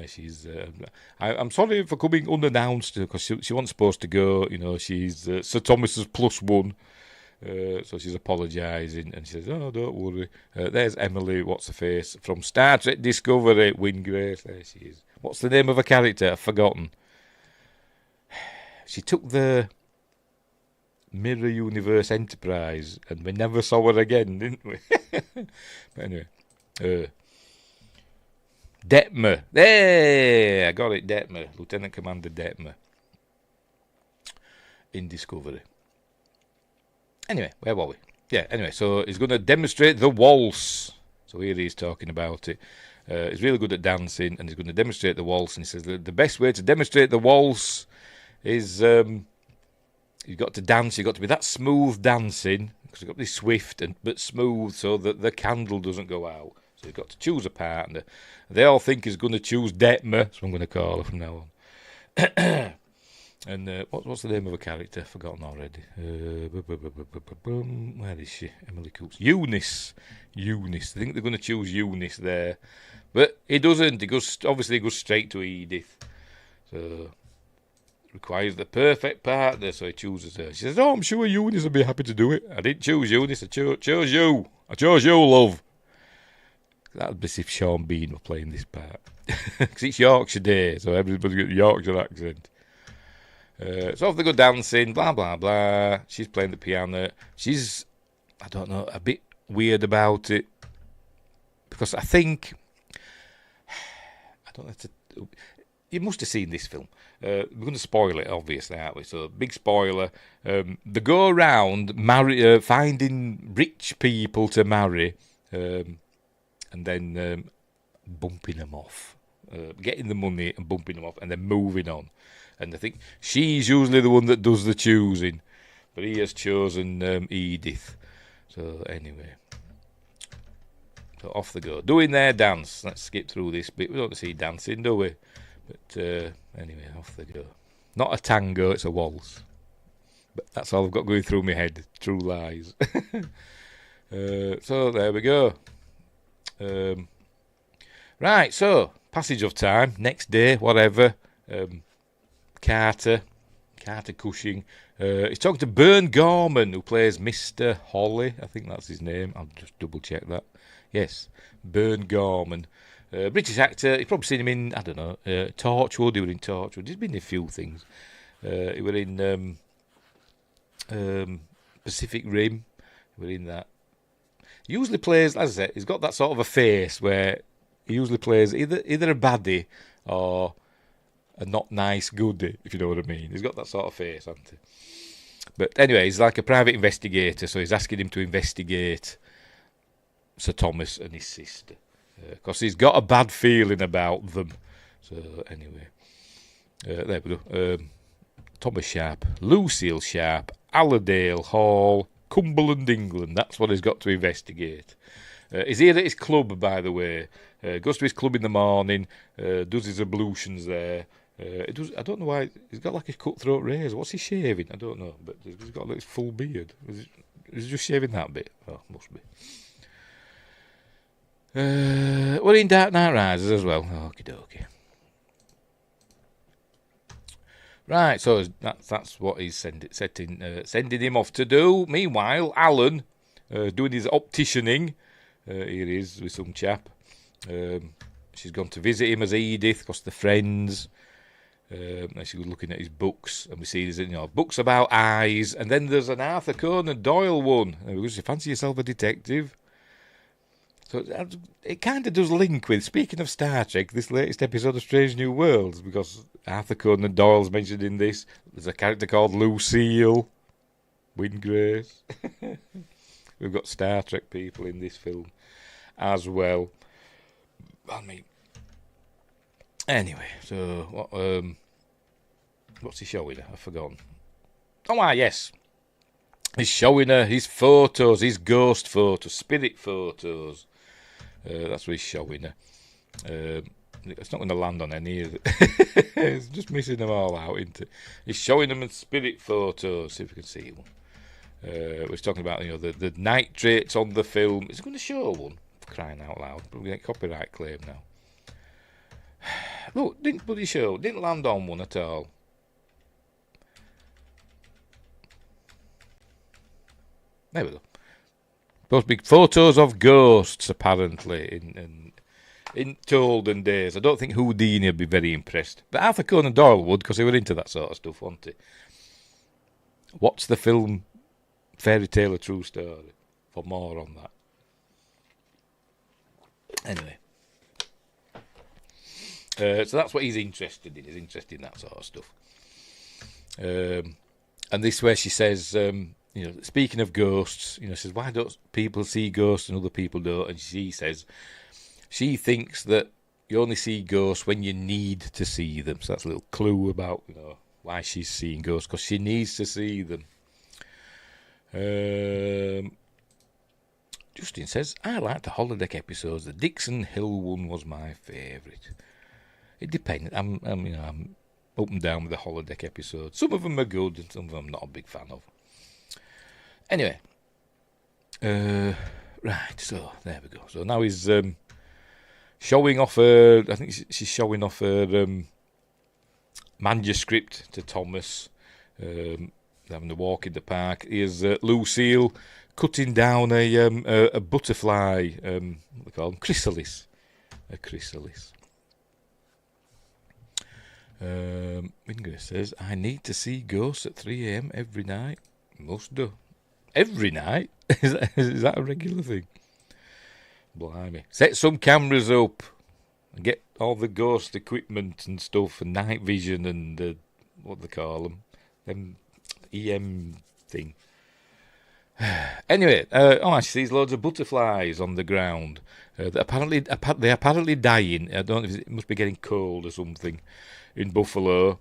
[SPEAKER 2] she is. I'm sorry for coming unannounced because she wasn't supposed to go. She's Sir Thomas's +1. So she's apologising, and she says, "Oh, don't worry." There's Emily, what's her face, from Star Trek Discovery, Wingrace. There she is. What's the name of her character? I've forgotten. She took the Mirror Universe Enterprise, and we never saw her again, didn't we? But anyway, Detmer. There, I got it. Detmer, Lieutenant Commander Detmer, in Discovery. Anyway, where were we? Yeah, anyway, so he's going to demonstrate the waltz. So here he's talking about it. He's really good at dancing, and he's going to demonstrate the waltz. And he says the best way to demonstrate the waltz is you've got to dance. You've got to be that smooth dancing, because you've got to be swift but smooth so that the candle doesn't go out. So you've got to choose a partner. They all think he's going to choose Detmer, so I'm going to call her from now on. And what's the name of a character? Forgotten already. Where is she? Emily Coots. Eunice. I think they're going to choose Eunice there, but he doesn't. He goes straight to Edith. So requires the perfect partner. So he chooses her. She says, "Oh, I'm sure Eunice will be happy to do it. I didn't choose Eunice. I chose you. I chose you, love." That'd be if Sean Bean were playing this part, because it's Yorkshire Day, so everybody's got a Yorkshire accent. So off they go dancing, blah, blah, blah. She's playing the piano. She's, I don't know, a bit weird about it. Because I think, I don't know, you must have seen this film. We're going to spoil it, obviously, aren't we? So, big spoiler. They go around finding rich people to marry, and then bumping them off. Getting the money and bumping them off, and then moving on. And I think she's usually the one that does the choosing, but he has chosen Edith. So anyway, so off they go, doing their dance. Let's skip through this bit. We don't see dancing, do we? But anyway, off they go. Not a tango, it's a waltz. But that's all I've got going through my head. True lies. So there we go. Right, so passage of time, next day, whatever. Carter Cushing. He's talking to Bern Gorman, who plays Mr. Holly. I think that's his name. I'll just double check that. Yes, Bern Gorman. British actor. You've probably seen him in, I don't know, Torchwood. He was in Torchwood. He's been in a few things. He was in Pacific Rim. He was in that. He usually plays, as I said, he's got that sort of a face where he usually plays either a baddie or a not nice goodie, if you know what I mean. He's got that sort of face, hasn't he? But anyway, he's like a private investigator, so he's asking him to investigate Sir Thomas and his sister, because he's got a bad feeling about them. So anyway, there we go. Thomas Sharp, Lucille Sharp, Allerdale Hall, Cumberland, England. That's what he's got to investigate. He's here at his club, by the way. Goes to his club in the morning, does his ablutions there. I don't know why. He's got like a cutthroat razor. What's he shaving? I don't know, but he's got like his full beard. Is he just shaving that bit? Oh, must be. We're in Dark Knight Rises as well. Okie dokie. Right, so that's what he's sending him off to do. Meanwhile, Alan, doing his opticianing. Here he is with some chap. She's gone to visit him as Edith, because they're friends. And she's looking at his books, and we see there's books about eyes, and then there's an Arthur Conan Doyle one. Because you fancy yourself a detective. So it kind of does link with, speaking of Star Trek, this latest episode of Strange New Worlds, because Arthur Conan Doyle's mentioned in this. There's a character called Lucille Windgrace. We've got Star Trek people in this film as well. I mean, anyway, so what's he showing her? I've forgotten. Oh, yes. He's showing her his photos, his ghost photos, spirit photos. That's what he's showing her. It's not going to land on any, is it? It's just missing them all out, isn't it? He's showing them spirit photos. See if we can see one. We're talking about the nitrates on the film. Is it going to show one? For crying out loud. But we get copyright claim now. Look, didn't bloody show. Didn't land on one at all. There we go. Those big photos of ghosts, apparently, in olden days. I don't think Houdini would be very impressed. But Arthur Conan Doyle would, because he were into that sort of stuff, wasn't he? What's the film Fairy Tale, A True Story? For more on that. Anyway. So that's what he's interested in. He's interested in that sort of stuff. And this where she says... speaking of ghosts, says, why don't people see ghosts and other people don't? And she says, she thinks that you only see ghosts when you need to see them. So that's a little clue about, why she's seeing ghosts, because she needs to see them. Justin says, I like the holodeck episodes. The Dixon Hill one was my favourite. It depends. I'm up and down with the holodeck episodes. Some of them are good, and some of them I'm not a big fan of. Anyway, right, so there we go. So now he's showing off her, I think she's showing off her manuscript to Thomas, having a walk in the park. Here's Lucille cutting down a butterfly, what do they call them? Chrysalis. A chrysalis. Wingate says, I need to see ghosts at 3 a.m. every night. Must do. Every night? Is that a regular thing? Blimey. Set some cameras up and get all the ghost equipment and stuff and night vision and what they call them EM thing. Anyway, she sees loads of butterflies on the ground. They're apparently dying. I don't know if it must be getting cold or something in Buffalo.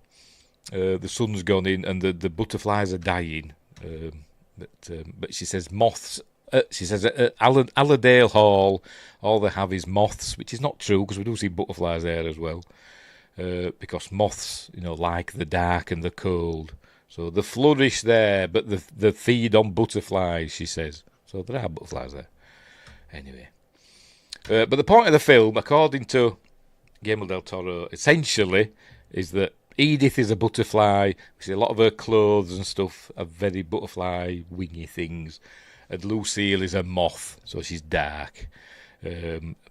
[SPEAKER 2] The sun's gone in and the butterflies are dying. But she says moths. She says at Allerdale Hall, all they have is moths, which is not true because we do see butterflies there as well. Because moths, like the dark and the cold, so they flourish there, but they feed on butterflies. She says so. There are butterflies there. Anyway, but the point of the film, according to Guillermo del Toro, essentially is that Edith is a butterfly. We see a lot of her clothes and stuff are very butterfly wingy things. And Lucille is a moth, so she's dark.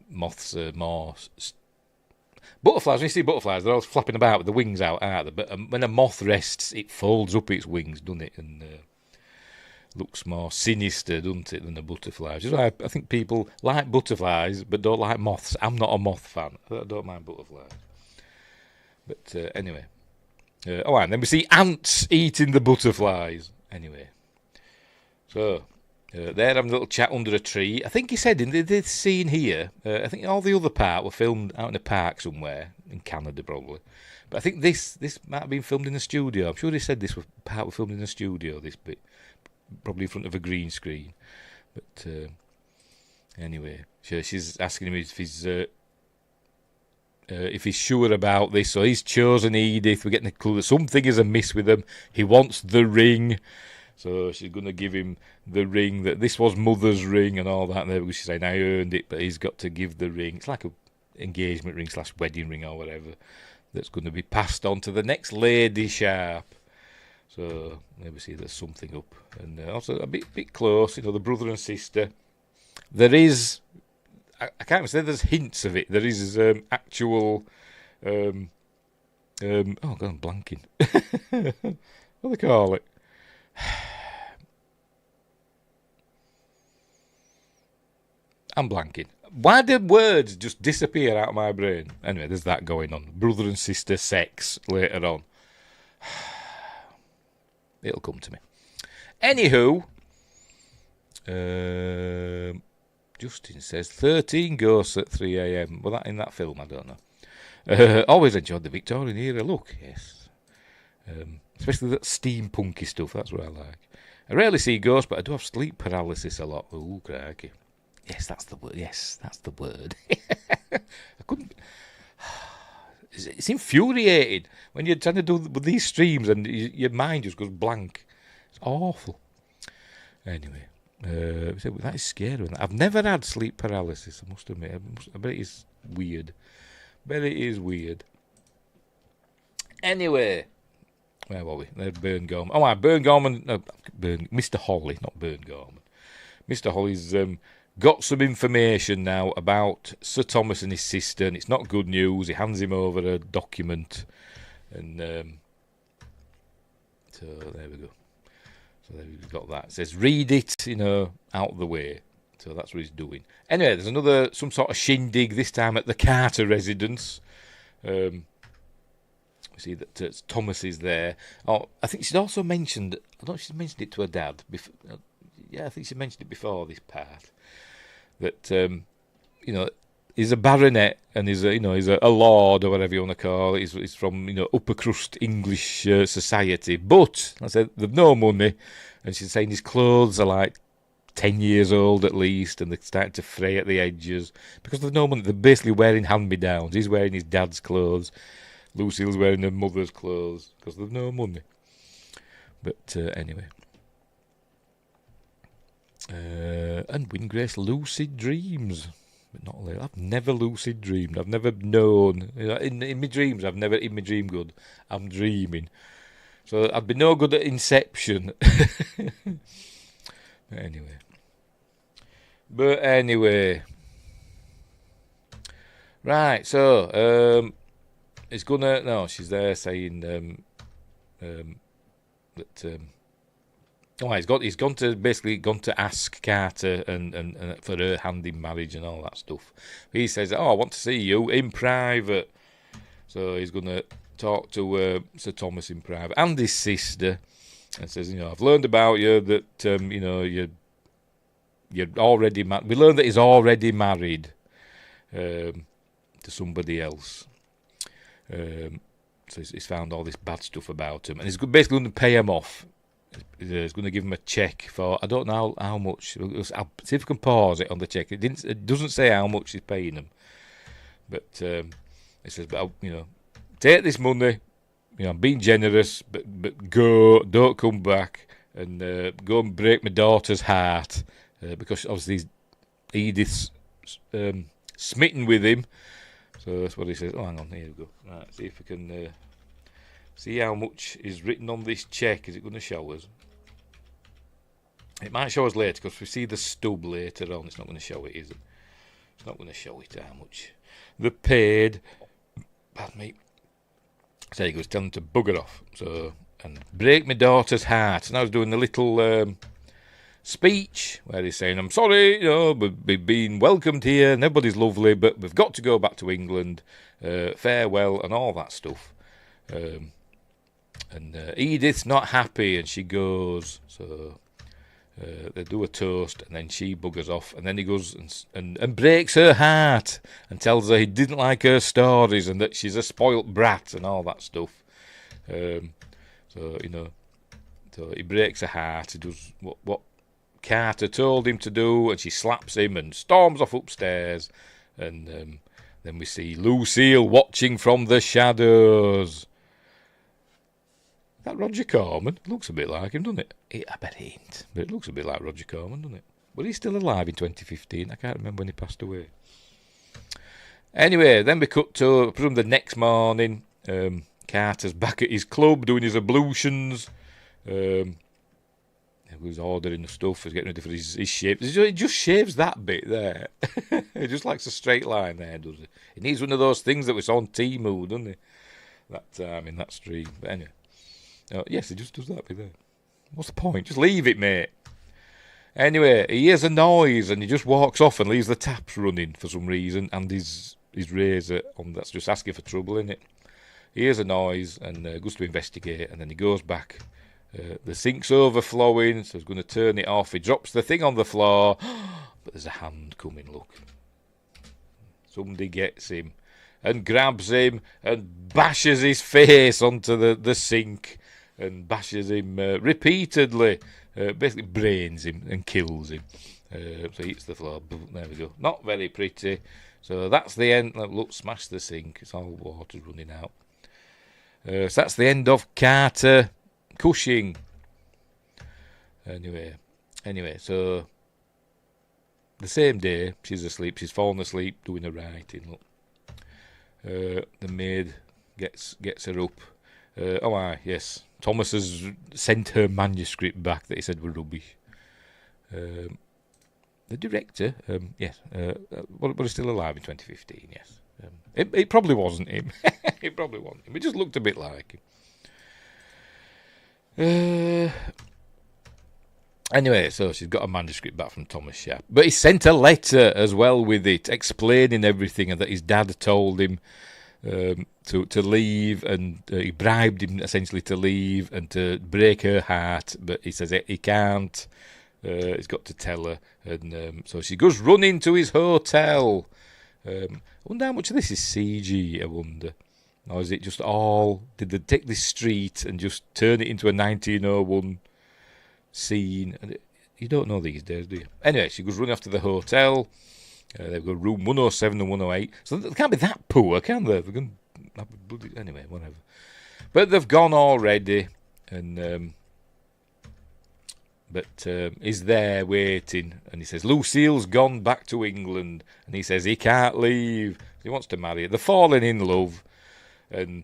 [SPEAKER 2] Moths are more... Butterflies, when you see butterflies, they're always flapping about with the wings out, aren't they? But when a moth rests, it folds up its wings, doesn't it? And looks more sinister, doesn't it, than a butterfly. Which is why I think people like butterflies, but don't like moths. I'm not a moth fan. I don't mind butterflies. But anyway. And then we see ants eating the butterflies. Anyway. So, they're having a little chat under a tree. I think he said in this scene here, I think all the other part were filmed out in a park somewhere, in Canada probably. But I think this might have been filmed in a studio. I'm sure he said this part was filmed in a studio, this bit. Probably in front of a green screen. But anyway, she's asking him if he's sure about this. So he's chosen Edith. We're getting a clue that something is amiss with him. He wants the ring. So she's going to give him the ring. That this was Mother's ring and all that. And she's saying, I earned it, but he's got to give the ring. It's like a engagement ring / wedding ring or whatever. That's going to be passed on to the next Lady Sharp. So there we see there's something up. And also a bit close, the brother and sister. There is... I can't even say there's hints of it. There is actual... oh, God, I'm blanking. What do they call it? I'm blanking. Why did words just disappear out of my brain? Anyway, there's that going on. Brother and sister sex later on. It'll come to me. Anywho, Justin says 13 ghosts at 3 a.m. Was that in that film? I don't know. Always enjoyed the Victorian era look, yes. Especially that steampunky stuff, that's what I like. I rarely see ghosts, but I do have sleep paralysis a lot. Ooh, crikey. Yes, that's the word. Yes, that's the word. I couldn't... It's infuriating when you're trying to do with these streams and your mind just goes blank. It's awful. Anyway, that is scary. I've never had sleep paralysis, I must admit. I bet it is weird. Anyway, where were we? There's Burn Gorman. Oh, Burn Gorman. Mr. Holly, not Burn Gorman. Mr. Holly's got some information now about Sir Thomas and his sister, and it's not good news. He hands him over a document, and so there we go. So there we've got that. It says, read it, out of the way. So that's what he's doing. Anyway, there's some sort of shindig, this time at the Carter residence. We see that Thomas is there. Oh, I think she's also mentioned, I don't know if she's mentioned it to her dad. I think she mentioned it before this part. That, he's a baronet and he's a lord or whatever you want to call it. He's from, upper crust English society. But, I said, they've no money. And she's saying his clothes are like 10 years old at least, and they're starting to fray at the edges. Because they've no money, they're basically wearing hand-me-downs. He's wearing his dad's clothes. Lucille's wearing her mother's clothes. Because they've no money. But, anyway. And Wingrace lucid dreams, but not late. I've never lucid dreamed. I've never known. In my dreams, I've never in my dream good. I'm dreaming, so I'd be no good at Inception. But anyway, right. So it's gonna. No, she's there saying that. He's gone to ask Carter and for her hand in marriage and all that stuff. He says, I want to see you in private. So he's going to talk to Sir Thomas in private and his sister, and says, I've learned about you that you're already married. We learned that he's already married to somebody else. So he's found all this bad stuff about him, and he's basically going to pay him off. He's going to give him a cheque for, I don't know how much. I'll see if we can pause it on the cheque. It doesn't say how much he's paying him, but it says, take this money. I'm being generous, but go, don't come back, and go and break my daughter's heart, because obviously Edith's smitten with him. So that's what he says. Oh, hang on, here we go. Right, see if we can. See how much is written on this cheque. Is it going to show us? It might show us later, because we see the stub later on. It's not going to show it, is it? It's not going to show it how much they paid. Pardon me. So he goes, tell them to bugger off. So, and break my daughter's heart. And I was doing the little speech where he's saying, I'm sorry, we've been welcomed here and everybody's lovely, but we've got to go back to England, farewell and all that stuff. And Edith's not happy and she goes, so they do a toast and then she buggers off, and then he goes and breaks her heart and tells her he didn't like her stories and that she's a spoilt brat and all that stuff. So he breaks her heart. He does what Carter told him to do, and she slaps him and storms off upstairs. And then we see Lucille watching from the shadows. That Roger Corman looks a bit like him, doesn't it? I bet he ain't, but it looks a bit like Roger Corman, doesn't it? But he's still alive in 2015. I can't remember when he passed away. Anyway, then we cut to, I presume, the next morning. Carter's back at his club doing his ablutions. He was ordering the stuff. He's getting ready for his shape. He just shaves that bit there. He just likes a straight line there, does he? He needs one of those things that was on Temu, doesn't he? That time in that stream. But anyway. Yes, he just does that bit there. What's the point? Just leave it, mate. Anyway, he hears a noise and he just walks off and leaves the taps running for some reason, and his razor on that's just asking for trouble, innit? He hears a noise and goes to investigate, and then he goes back. The sink's overflowing, so he's going to turn it off. He drops the thing on the floor, but there's a hand coming, look. Somebody gets him and grabs him and bashes his face onto the sink and bashes him repeatedly, basically brains him and kills him. So he hits the floor. There we go. Not very pretty. So that's the end. Look, smash the sink. It's all water running out. So that's the end of Carter Cushing. Anyway, so the same day, she's asleep. She's fallen asleep doing her writing. Look, the maid gets her up. Yes, Thomas has sent her manuscript back that he said were rubbish. The director, yes, but he's still alive in 2015. Yes, it probably wasn't him. It probably wasn't him. It just looked a bit like him. Anyway, so she's got a manuscript back from Thomas Sharp. But he sent a letter as well with it, explaining everything, and that his dad told him to leave, and he bribed him essentially to leave and to break her heart. But he says he can't. He's got to tell her. And so she goes running to his hotel. I wonder how much of this is CG, I wonder. Or is it just all... Did they take this street and just turn it into a 1901 scene? And you don't know these days, do you? Anyway, she goes running off to the hotel. They've got room 107 and 108. So they can't be that poor, can they? They're going to have a bloody... Anyway, whatever. But they've gone already. And... But he's there waiting, and he says, Lucille's gone back to England. And he says he can't leave. He wants to marry her. They're falling in love. And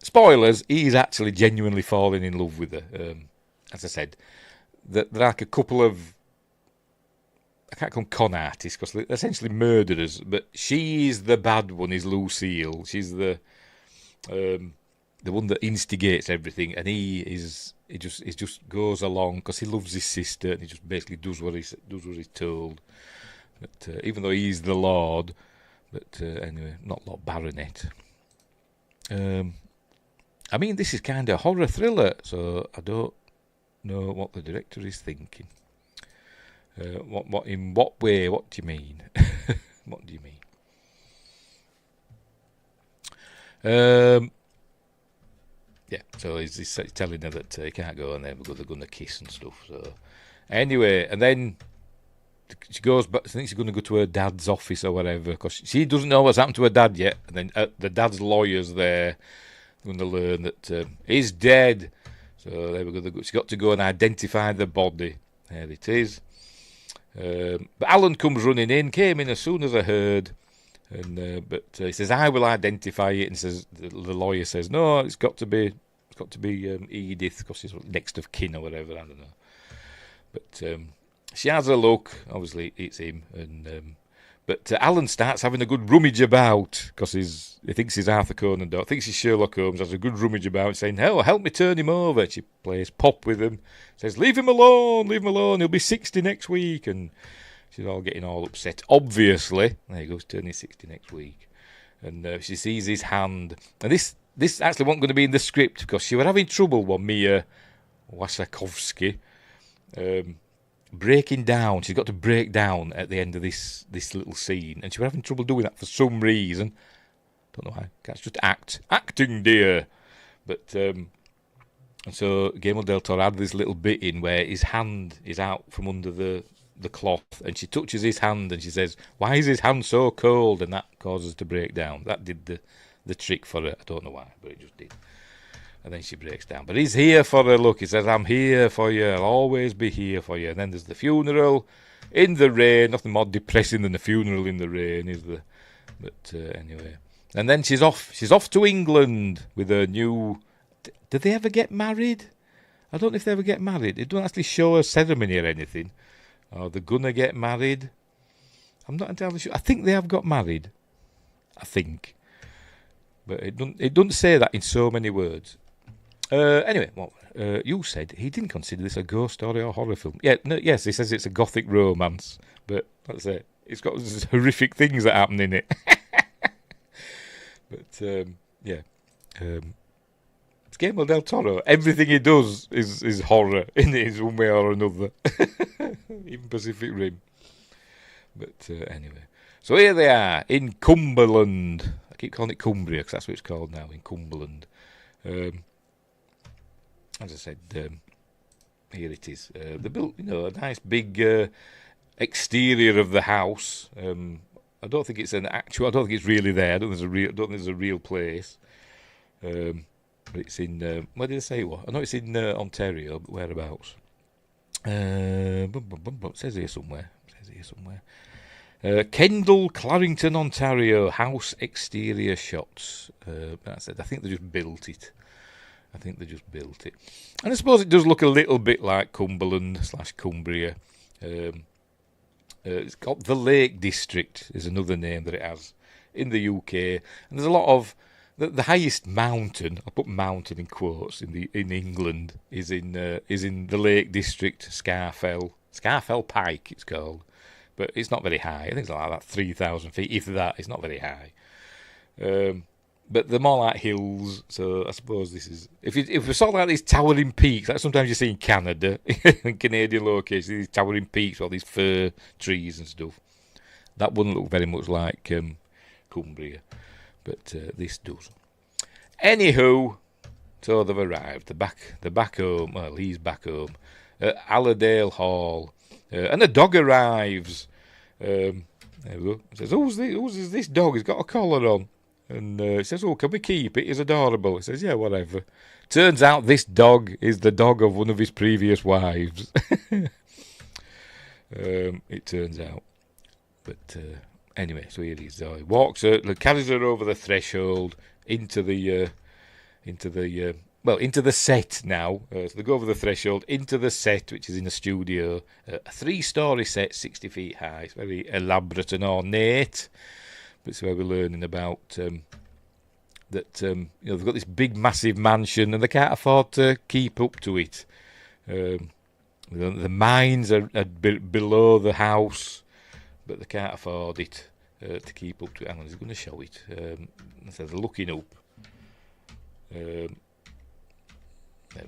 [SPEAKER 2] spoilers, he's actually genuinely falling in love with her. As I said, they're like a couple of, I can't call them con artists, because they're essentially murderers. But she's the bad one, is Lucille. She's the one that instigates everything, and he just goes along because he loves his sister, and he just basically does what he's told. But even though he's the Lord, but anyway, not Lord Baronet. I mean, this is kind of a horror thriller, so I don't know what the director is thinking. What in what way? What do you mean? What do you mean? Yeah, so he's telling her that he can't go, and then they're going to kiss and stuff. So anyway, and then she goes back. I think she's going to go to her dad's office or whatever, because she doesn't know what's happened to her dad yet. And then the dad's lawyer's there, going to learn that he's dead. So they were going to go. She's got to go and identify the body. There it is. But Alan comes running in. Came in as soon as I heard. And but he says, I will identify it, and says the lawyer says, no, it's got to be Edith, because she's next of kin or whatever, I don't know. But she has a look, obviously it's him, and But Alan starts having a good rummage about because he thinks he's Arthur Conan Doyle, thinks he's Sherlock Holmes, has a good rummage about, saying, "Hell, help me turn him over." She plays pop with him, says, leave him alone, he'll be 60 next week." And she's all getting all upset. Obviously, there he goes, turning 60 next week. And she sees his hand. And this actually wasn't going to be in the script because she were having trouble with Mia Wasikowska breaking down. She's got to break down at the end of this little scene, and she was having trouble doing that for some reason. Don't know why. Can't just acting, dear. But and so Guillermo del Toro had this little bit in where his hand is out from under the cloth, and she touches his hand, and she says, "Why is his hand so cold?" And that causes her to break down. That did the trick for her. I don't know why, but it just did. And then she breaks down. But he's here for her. Look, he says, "I'm here for you. I'll always be here for you." And then there's the funeral in the rain. Nothing more depressing than the funeral in the rain, is there? But anyway. And then she's off to England with her new... Did they ever get married? I don't know if they ever get married. It don't actually show a ceremony or anything. Or they're going to get married. I'm not entirely sure. I think they have got married. I think. But it doesn't say that in so many words. Anyway, you said he didn't consider this a ghost story or horror film. Yeah, no, yes, he says it's a gothic romance, but that's it. It's got horrific things that happen in it. But yeah, it's Guillermo del Toro. Everything he does is horror in his one way or another, even Pacific Rim. But anyway, so here they are in Cumberland. I keep calling it Cumbria because that's what it's called now, in Cumberland. As I said, here it is. They built, a nice big exterior of the house. I don't think it's an actual. I don't think it's really there. I don't think there's a real place. But it's in. Where did I say it was? I know it's in Ontario, but whereabouts? It says here somewhere. Kendall, Clarington, Ontario. House exterior shots. That's it. I think they just built it. And I suppose it does look a little bit like Cumberland / Cumbria. It's got the Lake District is another name that it has in the UK. And there's a lot of... The highest mountain, I'll put mountain in quotes, in England, is in the Lake District, Scafell Pike it's called. But it's not very high. I think it's like that 3,000 feet. If that, it's not very high. But they're more like hills, so I suppose this is... If we saw like these towering peaks, like sometimes you see in Canada, in Canadian locations, these towering peaks, all these fir trees and stuff, that wouldn't look very much like Cumbria, but this does. Anywho, so they've arrived. They're back home. Well, he's back home at Allerdale Hall, and a dog arrives. There we go. It says, "Who's this dog? He's got a collar on." And he says, "Oh, can we keep it? He's adorable." He says, "Yeah, whatever." Turns out this dog is the dog of one of his previous wives. It turns out. But anyway, so here he is. He walks her, carries her over the threshold into the set now. So they go over the threshold into the set, which is in a studio, a 3-story set, 60 feet high. It's very elaborate and ornate. It's where we're learning about that they've got this big, massive mansion and they can't afford to keep up to it. The mines are below the house, but they can't afford it to keep up to it. Hang on, he's going to show it. So they're looking up.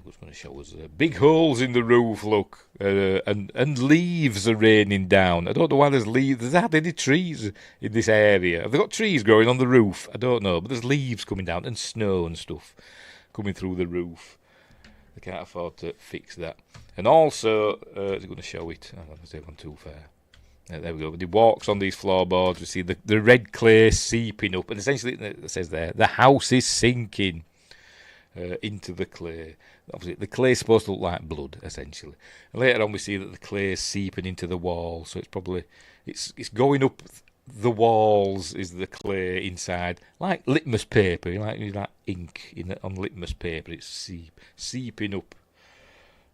[SPEAKER 2] What's going to show us big holes in the roof, look, and leaves are raining down. I don't know why there's leaves. There's hardly any trees in this area. Have they got trees growing on the roof? I don't know, but there's leaves coming down and snow and stuff coming through the roof. They can't afford to fix that. And also, is it going to show it? I don't know if I've gone too far. There we go. When he walks on these floorboards, we see the red clay seeping up, and essentially it says there, the house is sinking into the clay. Obviously, the clay is supposed to look like blood, essentially. And later on, we see that the clay is seeping into the wall, so it's probably it's going up the walls. Is the clay inside, like litmus paper, like ink on litmus paper? It's seeping up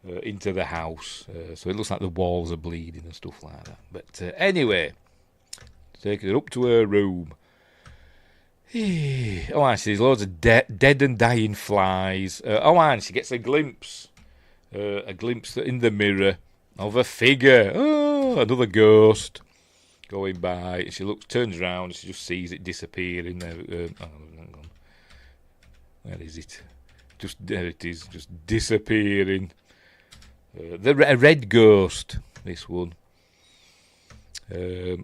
[SPEAKER 2] into the house, so it looks like the walls are bleeding and stuff like that. But anyway, taking her up to her room. Oh, and there's loads of dead and dying flies. And she gets a glimpse in the mirror of a figure. Oh, another ghost going by. And she turns around, and she just sees it disappearing. Hang on. Where is it? There it is, just disappearing. A red ghost. This one. The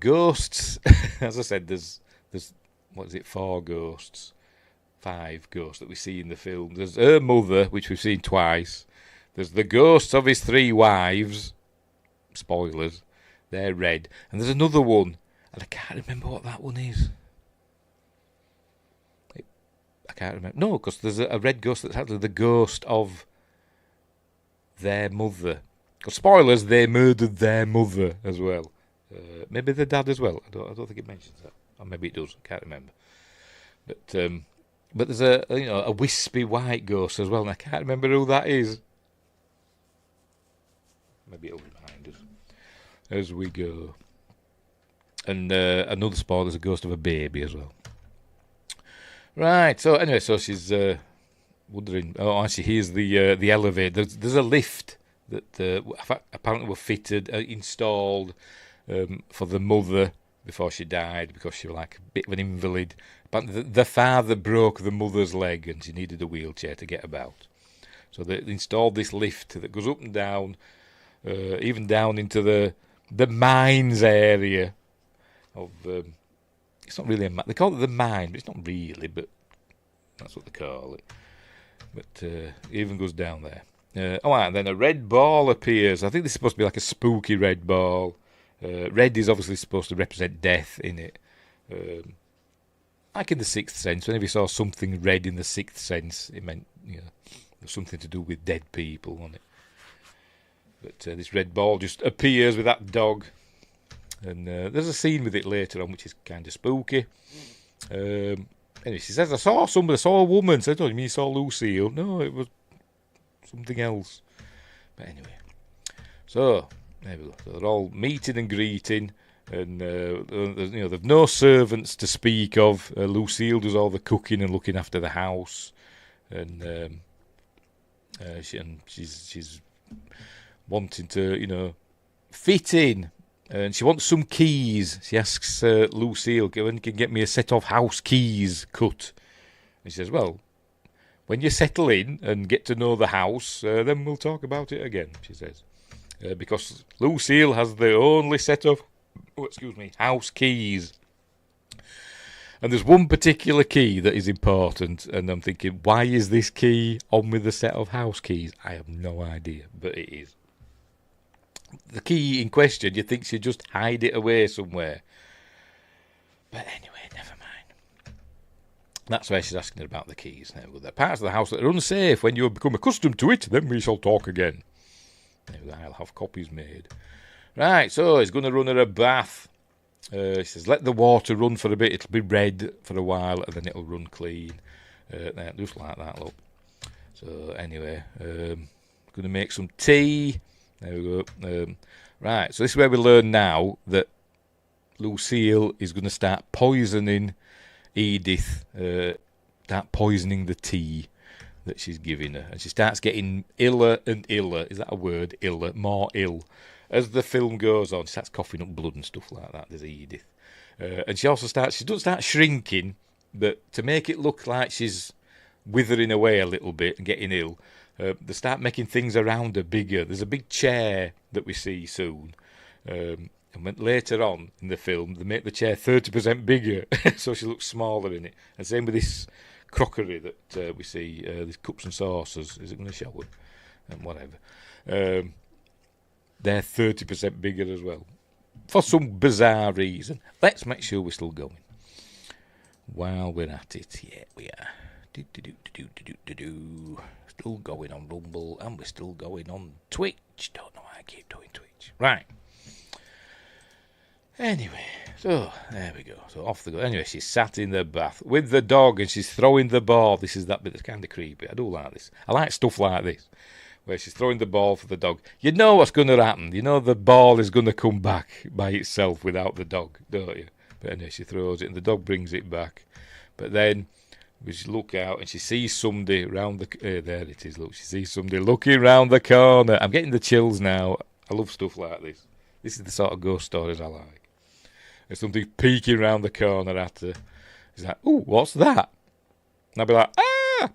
[SPEAKER 2] ghosts. As I said, there's what is it? 4 ghosts, 5 ghosts that we see in the film. There's her mother, which we've seen twice. There's the ghosts of his 3 wives. Spoilers. They're red. And there's another one, and I can't remember what that one is. I can't remember. No, because there's a red ghost that's actually the ghost of their mother. Because spoilers, they murdered their mother as well. Maybe the dad as well. I don't think it mentions that. Or maybe it does. I can't remember. But there's a wispy white ghost as well, and I can't remember who that is. Maybe it'll remind us as we go. And another spoiler is a ghost of a baby as well. Right. So anyway, so she's wondering. Oh, and she hears the elevator. There's a lift that apparently were fitted, installed for the mother before she died, because she was like a bit of an invalid. But the father broke the mother's leg, and she needed a wheelchair to get about. So they installed this lift that goes up and down, even down into the mines area of. It's not really they call it the mine, but it's not really. But that's what they call it. But it even goes down there. And then a red ball appears. I think this is supposed to be like a spooky red ball. Red is obviously supposed to represent death in it. Like in The Sixth Sense, whenever you saw something red in The Sixth Sense, it meant there's something to do with dead people on it. But this red ball just appears with that dog. And there's a scene with it later on which is kind of spooky. Anyway, she says, I saw a woman. So I told you, you saw Lucille. No, it was something else. But anyway. So, there we go. So they're all meeting and greeting. And, they've no servants to speak of. Lucille does all the cooking and looking after the house. And she's wanting to, fit in. And she wants some keys. She asks Lucille, when you can get me a set of house keys cut? And she says, well, when you settle in and get to know the house, then we'll talk about it again, she says. Because Lucille has the only set of, house keys. And there's one particular key that is important, and I'm thinking, why is this key on with the set of house keys? I have no idea, but it is. The key in question, you think she'd just hide it away somewhere. But anyway, never mind. That's why she's asking her about the keys. There are parts of the house that are unsafe. When you become accustomed to it, then we shall talk again. I'll have copies made. Right, so he's going to run her a bath. She says, let the water run for a bit. It'll be red for a while, and then it'll run clean. Just like that, look. So anyway, going to make some tea. There we go. Right, so this is where we learn now that Lucille is going to start poisoning Edith, start poisoning the tea that she's giving her. And she starts getting iller and iller. Is that a word? Iller, more ill. As the film goes on, she starts coughing up blood and stuff like that. There's Edith. And she doesn't start shrinking, but to make it look like she's withering away a little bit and getting ill, they start making things around her bigger. There's a big chair that we see soon. And later on in the film, they make the chair 30% bigger, so she looks smaller in it. And same with this crockery that we see, these cups and saucers. Is it going to show it? And whatever. They're 30% bigger as well. For some bizarre reason. Let's make sure we're still going. While we're at it, yeah, we are. Still going on Rumble, and we're still going on Twitch. Don't know why I keep doing Twitch. Right. Anyway, so there we go. So off they go. Anyway, she's sat in the bath with the dog, and she's throwing the ball. This is that bit that's kind of creepy. I do like this. I like stuff like this, where she's throwing the ball for the dog. You know what's going to happen. You know the ball is going to come back by itself without the dog, don't you? But anyway, she throws it and the dog brings it back. But then we just look out and she sees somebody round the... there it is, look. She sees somebody looking round the corner. I'm getting the chills now. I love stuff like this. This is the sort of ghost stories I like. There's something peeking round the corner at her. She's like, ooh, what's that? And I'll be like, ah!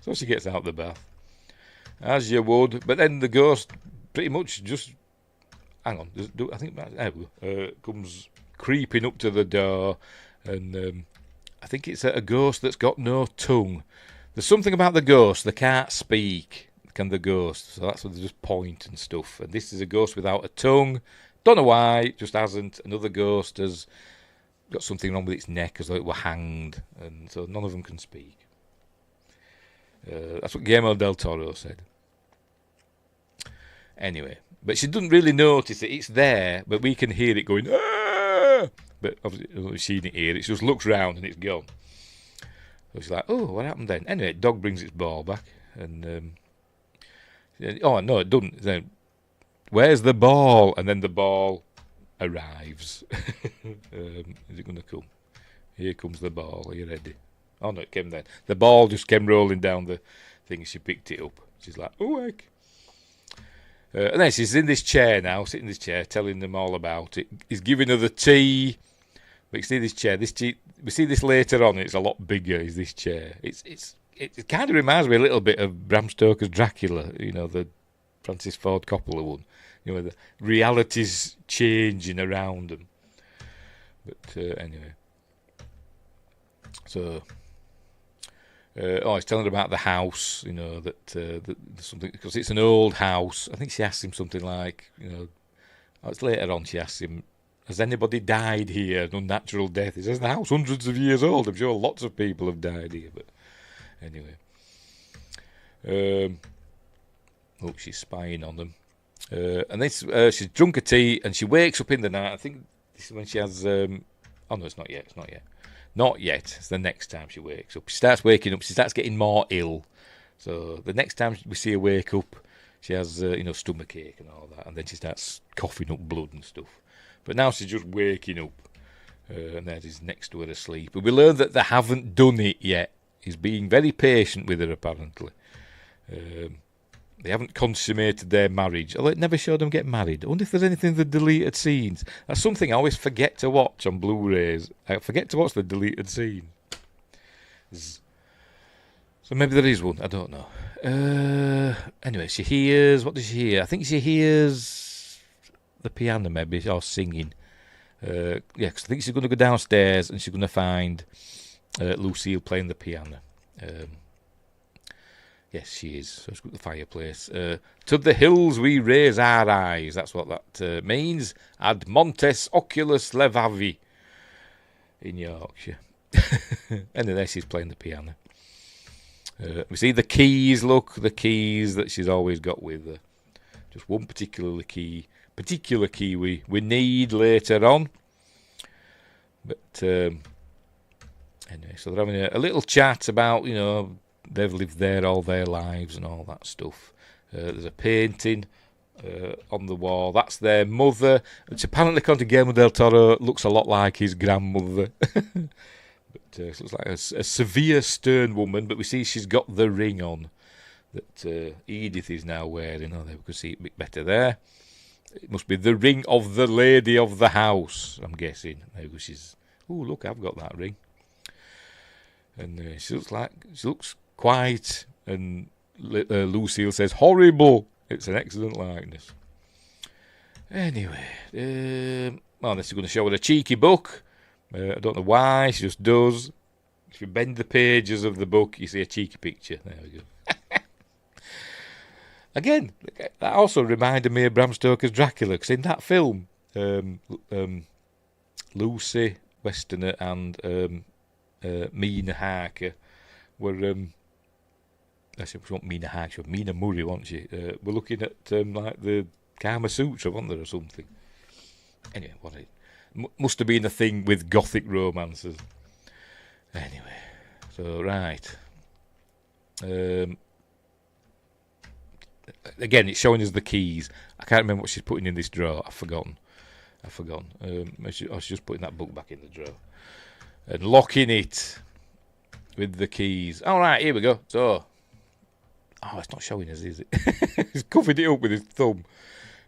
[SPEAKER 2] So she gets out the bath. As you would. But then the ghost pretty much just... Hang on. I think comes creeping up to the door. And I think it's a ghost that's got no tongue. There's something about the ghost. They can't speak, can the ghost? So that's why they just point and stuff. And this is a ghost without a tongue. Don't know why. It just hasn't. Another ghost has got something wrong with its neck as though it were hanged. And so none of them can speak. That's what Guillermo del Toro said. Anyway, but she doesn't really notice it. It's there, but we can hear it going, ah! But obviously she didn't hear it. She just looks round and it's gone. So she's like, oh, what happened then? Anyway, dog brings its ball back. And, oh, no, it doesn't. Then, where's the ball? And then the ball arrives. Is it going to come? Here comes the ball. Are you ready? Oh, no, it came then. The ball just came rolling down the thing. She picked it up. She's like, oh, heck. And then she's in this chair now, sitting in this chair, telling them all about it. He's giving her the tea. But you see this chair. We see this later on. It's a lot bigger. Is this chair? It kind of reminds me a little bit of Bram Stoker's Dracula. You know, the Francis Ford Coppola one. You know, the reality's changing around them. But anyway, so. He's telling her about the house, you know, that something, because it's an old house. I think she asked him something like, you know, it's later on she asks him, has anybody died here, an unnatural death? He says, the house hundreds of years old. I'm sure lots of people have died here, but anyway. Look, she's spying on them. And then she's drunk a tea and she wakes up in the night. I think this is when she has, oh no, it's not yet. Not yet. It's the next time she wakes up. She starts waking up. She starts getting more ill. So the next time we see her wake up, she has, stomachache and all that. And then she starts coughing up blood and stuff. But now she's just waking up. And then he's next to her asleep. But we learn that they haven't done it yet. He's being very patient with her, apparently. They haven't consummated their marriage. Although it never showed them get married. I wonder if there's anything in the deleted scenes. That's something I always forget to watch on Blu-rays. I forget to watch the deleted scene. So maybe there is one. I don't know. Anyway, she hears... What does she hear? I think she hears the piano maybe, or singing. Because I think she's going to go downstairs and she's going to find Lucille playing the piano. Yes, she is. So it's got the fireplace. To the hills we raise our eyes. That's what that means. Ad montes oculus levavi. In Yorkshire. And then she's playing the piano. We see the keys, look. The keys that she's always got with her. Just one particular key we need later on. But anyway, so they're having a little chat about, they've lived there all their lives and all that stuff. There's a painting on the wall. That's their mother, which apparently, according to Guillermo del Toro, looks a lot like his grandmother. But it looks like a severe, stern woman, but we see she's got the ring on that Edith is now wearing. Oh, there we could see it a bit better there. It must be the ring of the lady of the house, I'm guessing. There she's... Oh, look, I've got that ring. And she looks quiet, and Lucille says, horrible. It's an excellent likeness. Anyway, then she's going to show her a cheeky book. I don't know why, she just does. If you bend the pages of the book, you see a cheeky picture. There we go. Again, that also reminded me of Bram Stoker's Dracula, because in that film, Lucy Westerner and Mina Harker were... Actually, she wasn't Mina Harker, she was Mina Murray, wasn't she? We're looking at like the Kama Sutra, wasn't there, or something? Anyway, must have been a thing with gothic romances. Anyway, so right. again, it's showing us the keys. I can't remember what she's putting in this drawer. I've forgotten. She's just putting that book back in the drawer and locking it with the keys. All right, here we go. So, it's not showing us, is it? He's covered it up with his thumb.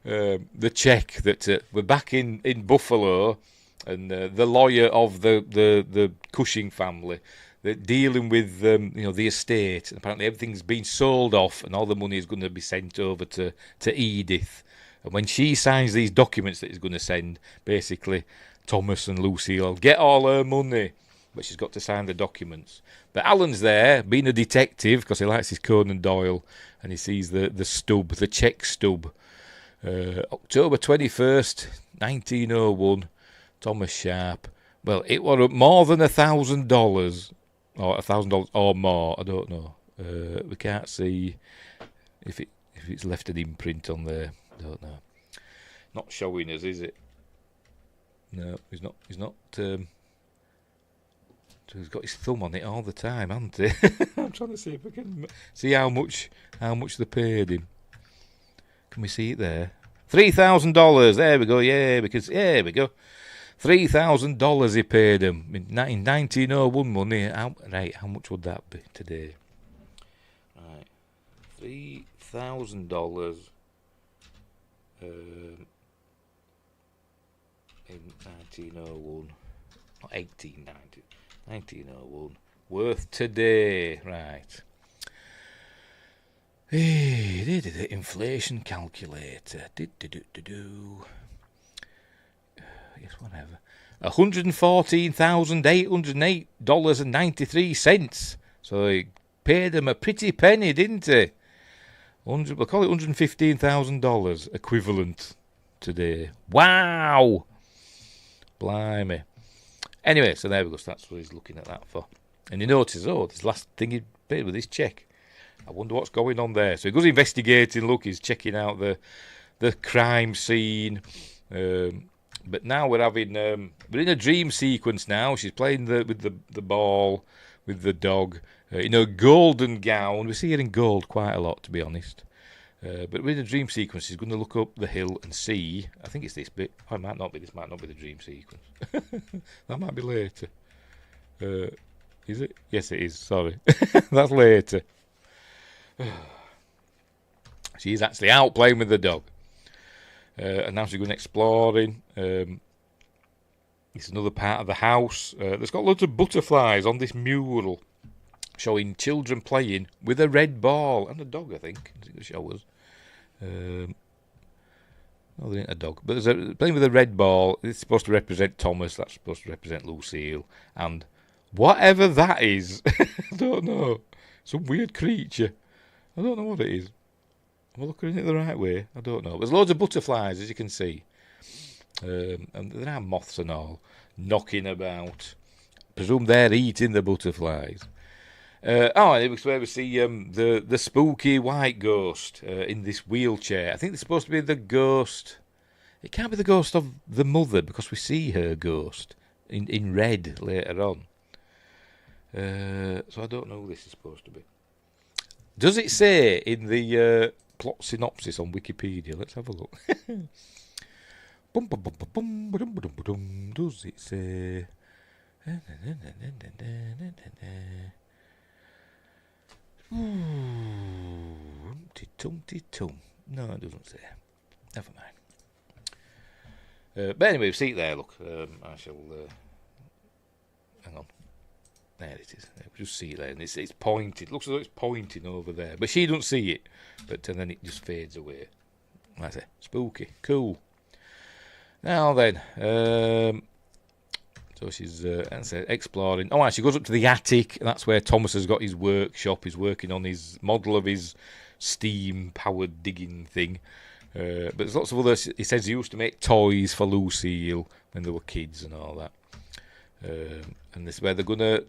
[SPEAKER 2] The check that we're back in Buffalo, and the lawyer of the Cushing family, they're dealing with the estate. And apparently everything's been sold off, and all the money is going to be sent over to Edith. And when she signs these documents that he's going to send, basically Thomas and Lucille will get all her money, but she's got to sign the documents. But Alan's there, being a detective, because he likes his Conan Doyle, and he sees the stub, the check stub. October 21st, 1901, Thomas Sharp. Well, it was more than $1,000, or $1,000 or more. I don't know. We can't see if it's left an imprint on there. I don't know. Not showing us, is it? No, he's not. So he's got his thumb on it all the time, hasn't he? I'm trying to see if we can see how much they paid him. Can we see it there? $3,000. There we go. Yeah, because there we go. $3,000 he paid him in 1901 money. How much would that be today? Right, $3,000 in 1901, not 1890, 1901. Worth today, right? Inflation calculator. Yes, whatever. $114,808.93. So he paid them a pretty penny, didn't he? We'll call it $115,000 equivalent today. Wow! Blimey. Anyway, so there we go. So that's what he's looking at that for. And he notices, this last thing he paid with his check. I wonder what's going on there. So he goes investigating. Look, he's checking out the crime scene. But now we're in a dream sequence now. She's playing with the ball with the dog in a golden gown. We see her in gold quite a lot, to be honest. But we're in a dream sequence. She's going to look up the hill and see. I think it's this bit. Oh, it might not be. This might not be the dream sequence. That might be later. Is it? Yes, it is. Sorry, that's later. She's actually out playing with the dog. And now she's going exploring. It's another part of the house. There's got loads of butterflies on this mural showing children playing with a red ball. And a dog, I think. It's going to show us. No, there ain't a dog. But there's playing with a red ball. It's supposed to represent Thomas. That's supposed to represent Lucille. And whatever that is, I don't know. Some weird creature. I don't know what it is. Am I looking at it the right way? I don't know. There's loads of butterflies, as you can see. And there are moths and all knocking about. Presume they're eating the butterflies. It's where we see the spooky white ghost in this wheelchair. I think it's supposed to be the ghost. It can't be the ghost of the mother, because we see her ghost in red later on. So I don't know who this is supposed to be. Does it say in the plot synopsis on Wikipedia? Let's have a look. Does it say? Tum. No, it doesn't say. Never mind. But anyway, see it there. Look, I shall. Hang on. There it is. We just see it there, and it's pointed. It looks as though it's pointing over there, but she doesn't see it. But and then it just fades away. That's it. Spooky, cool. Now then, so she's exploring. Oh, she goes up to the attic, and that's where Thomas has got his workshop. He's working on his model of his steam-powered digging thing. But there's lots of other. He says he used to make toys for Lucille when they were kids and all that. And this is where they're gonna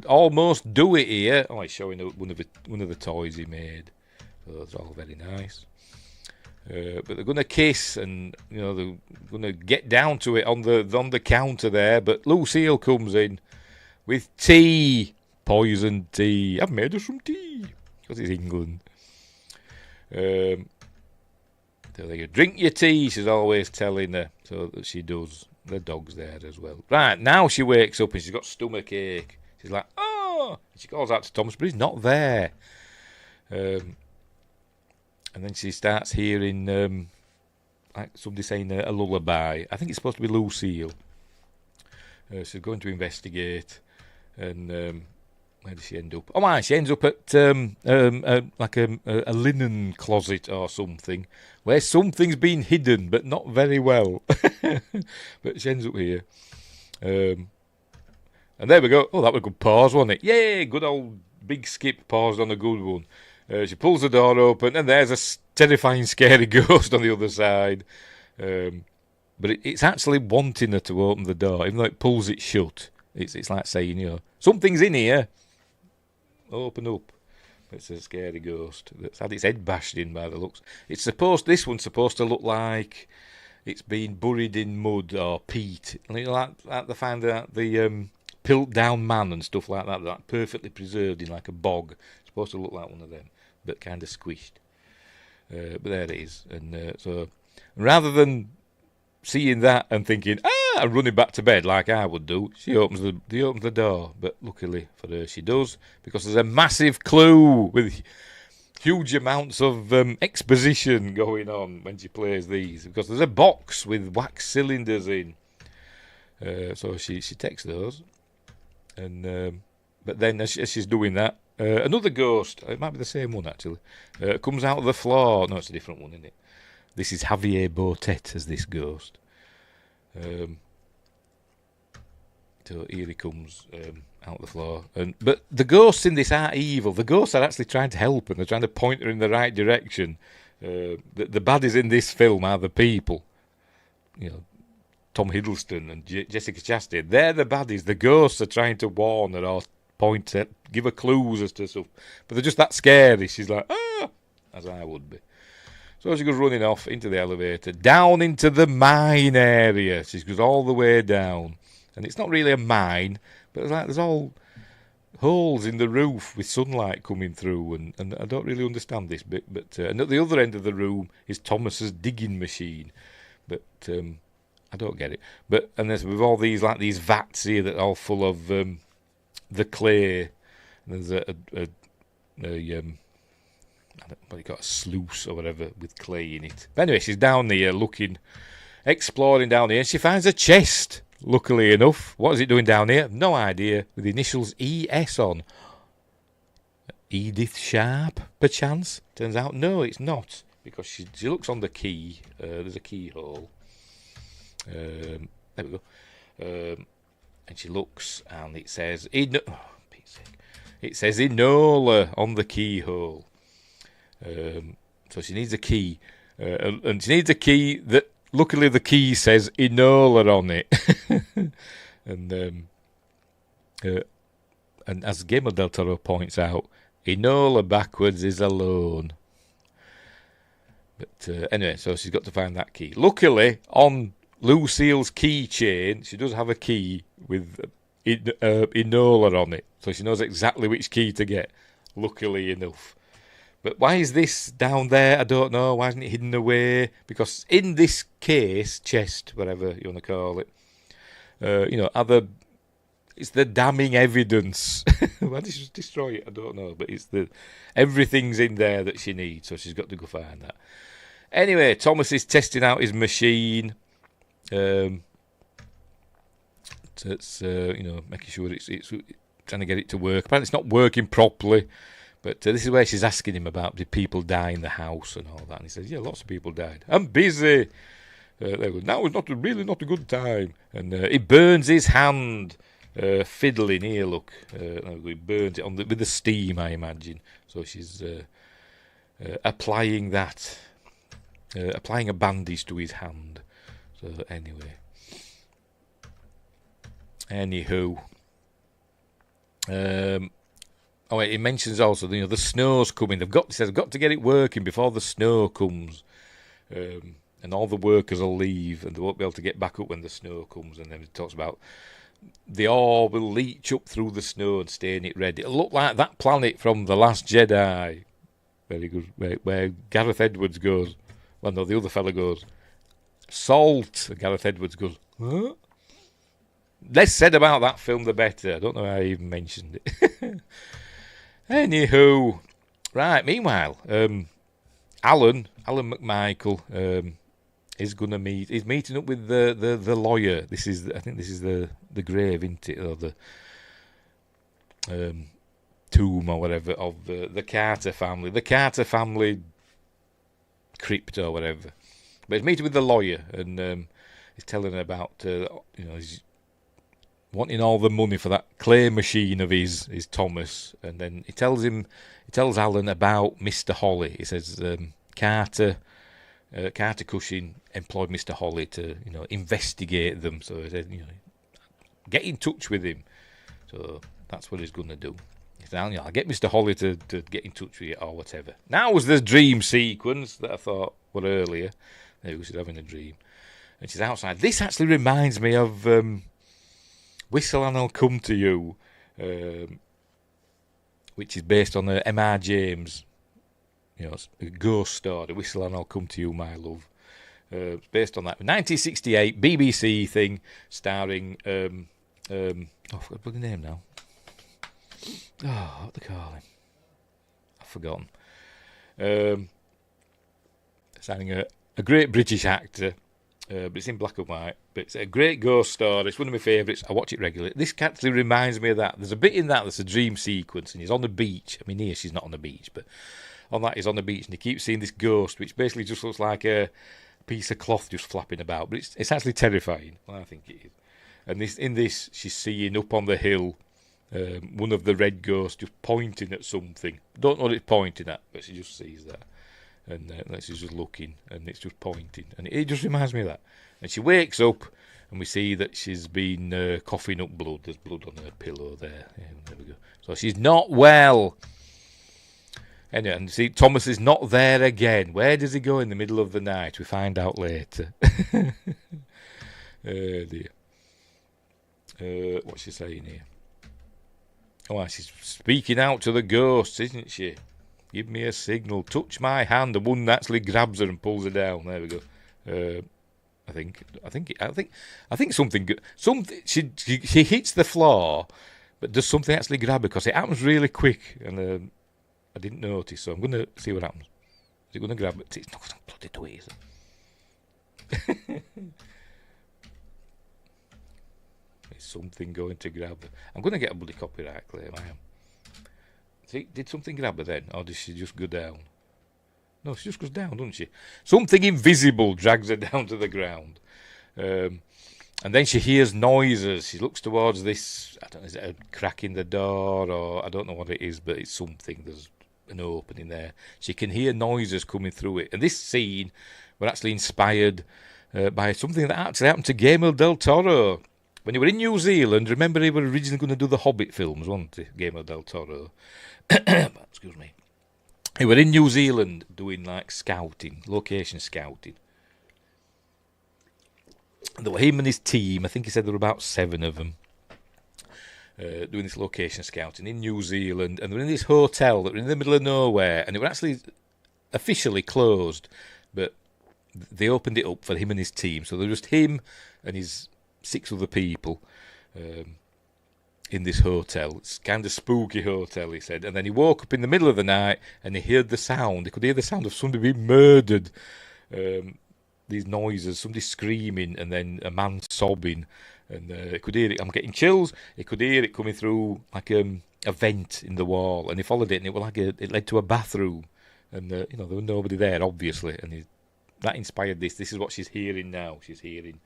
[SPEAKER 2] almost do it here. Oh, he's showing one of the toys he made. So those are all very nice. But they're gonna kiss, and they're gonna get down to it on the counter there. But Lucille comes in with tea, poison tea. I've made us some tea because it's England. So there you go. Drink your tea, she's always telling her. So that she does. The dog's there as well. Right, now she wakes up and she's got stomach ache. She's like, oh! And she calls out to Thomas, but he's not there. And then she starts hearing like somebody saying a lullaby. I think it's supposed to be Lucille. She's going to investigate. And where does she end up? Oh, my, she ends up at like a linen closet or something, where something's been hidden, but not very well. But she ends up here. And there we go. Oh, that was a good pause, wasn't it? Yay, good old big skip, paused on a good one. She pulls the door open, and there's a terrifying, scary ghost on the other side. But it's actually wanting her to open the door, even though it pulls it shut. It's like saying, you know, something's in here. Open up. It's a scary ghost that's had its head bashed in by the looks. This one's supposed to look like it's been buried in mud or peat. You know, like they find out the pilt down man and stuff like that perfectly preserved in like a bog. It's supposed to look like one of them, but kind of squished. But there it is. And so rather than seeing that and thinking, and running back to bed like I would do, she opens the door. But luckily for her, she does, because there's a massive clue with huge amounts of exposition going on when she plays these, because there's a box with wax cylinders in. So she takes those, and but then as she's doing that, another ghost, it might be the same one actually, comes out of the floor. No, it's a different one, isn't it? This is Javier Botet as this ghost. So here he comes out the floor. But the ghosts in this aren't evil. The ghosts are actually trying to help, and they're trying to point her in the right direction. The baddies in this film are the people. You know, Tom Hiddleston and Jessica Chastain. They're the baddies. The ghosts are trying to warn her or point her, give her clues as to stuff. But they're just that scary. She's like, as I would be. So she goes running off into the elevator, down into the mine area. She goes all the way down. And it's not really a mine, but there's all holes in the roof with sunlight coming through. And I don't really understand this bit. But and at the other end of the room is Thomas's digging machine. But I don't get it. And there's with all these vats here that are all full of the clay. And there's but you got a sluice or whatever with clay in it. But anyway, she's down there exploring down here, and she finds a chest, luckily enough. What is it doing down here? No idea. With the initials ES on. Edith Sharp, perchance? Turns out, no, it's not. Because she looks on the key. There's a keyhole. There we go. And she looks, and it says, it says Enola on the keyhole. So she needs a key, and she needs a key that, luckily, the key says Enola on it. And as Guillermo del Toro points out, Enola backwards is alone. But anyway, so she's got to find that key. Luckily, on Lucille's keychain, she does have a key with Enola on it, so she knows exactly which key to get, luckily enough. But why is this down there? I don't know. Why isn't it hidden away? Because in this case, chest, whatever you want to call it, it's the damning evidence. Why did she destroy it? I don't know. But everything's in there that she needs, so she's got to go find that. Anyway, Thomas is testing out his machine. It's making sure it's trying to get it to work. Apparently, it's not working properly. But this is where she's asking him about, did people die in the house and all that? And he says, yeah, lots of people died. I'm busy. Now is not a good time. And he burns his hand fiddling. Here, look. He burns it with the steam, I imagine. So she's applying that. Applying a bandage to his hand. So Anywho. It mentions also, the snow's coming. He says, I've got to get it working before the snow comes. And all the workers will leave, and they won't be able to get back up when the snow comes. And then it talks about the ore will leach up through the snow and stay in it red. It'll look like that planet from The Last Jedi. Very good. Where Gareth Edwards goes, well, no, the other fella goes, salt. And Gareth Edwards goes, huh? Less said about that film, the better. I don't know how I even mentioned it. Anywho, right. Meanwhile, Alan McMichael is gonna meet. He's meeting up with the lawyer. I think this is the grave, isn't it, or the tomb or whatever of the Carter family. The Carter family crypt or whatever. But he's meeting with the lawyer, and he's telling her about he's wanting all the money for that clay machine of his Thomas, and then he tells Alan about Mr. Holly. He says Carter Cushing employed Mr. Holly to investigate them, so he said get in touch with him. So that's what he's going to do. He said, I'll get Mr. Holly to get in touch with you or whatever. Now was the dream sequence that I thought were earlier. Maybe she's having a dream, and she's outside. This actually reminds me of Whistle and I'll Come to You, which is based on M.R. James, it's a ghost story. Whistle and I'll Come to You, my love. It's based on that 1968 BBC thing, starring I forgot the name now. Oh, what do they call him? I've forgotten. Starring a great British actor. But it's in black and white. But it's a great ghost story. It's one of my favourites. I watch it regularly. This actually reminds me of that. There's a bit in that that's a dream sequence, and he's on the beach. I mean, here she's not on the beach, but on that he's on the beach, and he keeps seeing this ghost, which basically just looks like a piece of cloth just flapping about. But it's actually terrifying. Well, I think it is. And in this, she's seeing up on the hill one of the red ghosts just pointing at something. Don't know what it's pointing at, but she just sees that. And she's just looking, and it's just pointing. And it just reminds me of that. And she wakes up, and we see that she's been coughing up blood. There's blood on her pillow there. Yeah, there we go. So she's not well. Anyway, and see, Thomas is not there again. Where does he go in the middle of the night? We find out later. Oh, dear. What's she saying here? Oh, she's speaking out to the ghosts, isn't she? Give me a signal. Touch my hand. The one actually grabs her and pulls her down. There we go. I think something good. She hits the floor, but does something actually grab her? Because it happens really quick, and I didn't notice. So I'm going to see what happens. Is it going to grab her? It's not going to bloody do it, is it? Is something going to grab her? I'm going to get a bloody copyright claim. I am. See, did something grab her then, or did she just go down? No, she just goes down, doesn't she? Something invisible drags her down to the ground. And then she hears noises. She looks towards this, I don't know, is it a crack in the door, or I don't know what it is, but it's something. There's an opening there. She can hear noises coming through it. And this scene was actually inspired by something that actually happened to Guillermo del Toro. When he was in New Zealand, remember he was originally going to do the Hobbit films, wasn't he, Guillermo del Toro? Excuse me. He was in New Zealand doing like scouting, location scouting. There were him and his team. I think he said there were about 7 of them doing this location scouting in New Zealand, and they were in this hotel that were in the middle of nowhere, and it was actually officially closed, but they opened it up for him and his team. So there was just him and his 6 other people in this hotel. It's kind of spooky hotel, he said. And then he woke up in the middle of the night and he heard the sound. He could hear the sound of somebody being murdered. These noises, somebody screaming, and then a man sobbing. And he could hear it. I'm getting chills. He could hear it coming through like a vent in the wall. And he followed it, and it was like it led to a bathroom. And there was nobody there, obviously. And that inspired this. This is what she's hearing now. She's hearing.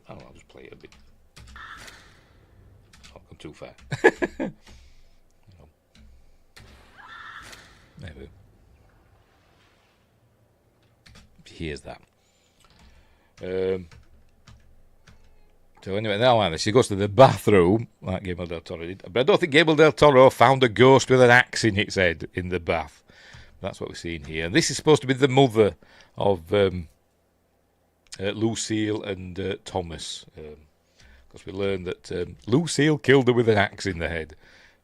[SPEAKER 2] I'll just play it a bit. Not gone too far. Maybe. She hears that. So anyway, now she goes to the bathroom, like Guillermo del Toro did. But I don't think Guillermo del Toro found a ghost with an axe in its head in the bath. That's what we're seeing here. And this is supposed to be the mother of Lucille and Thomas. Because we learned that Lucille killed her with an axe in the head.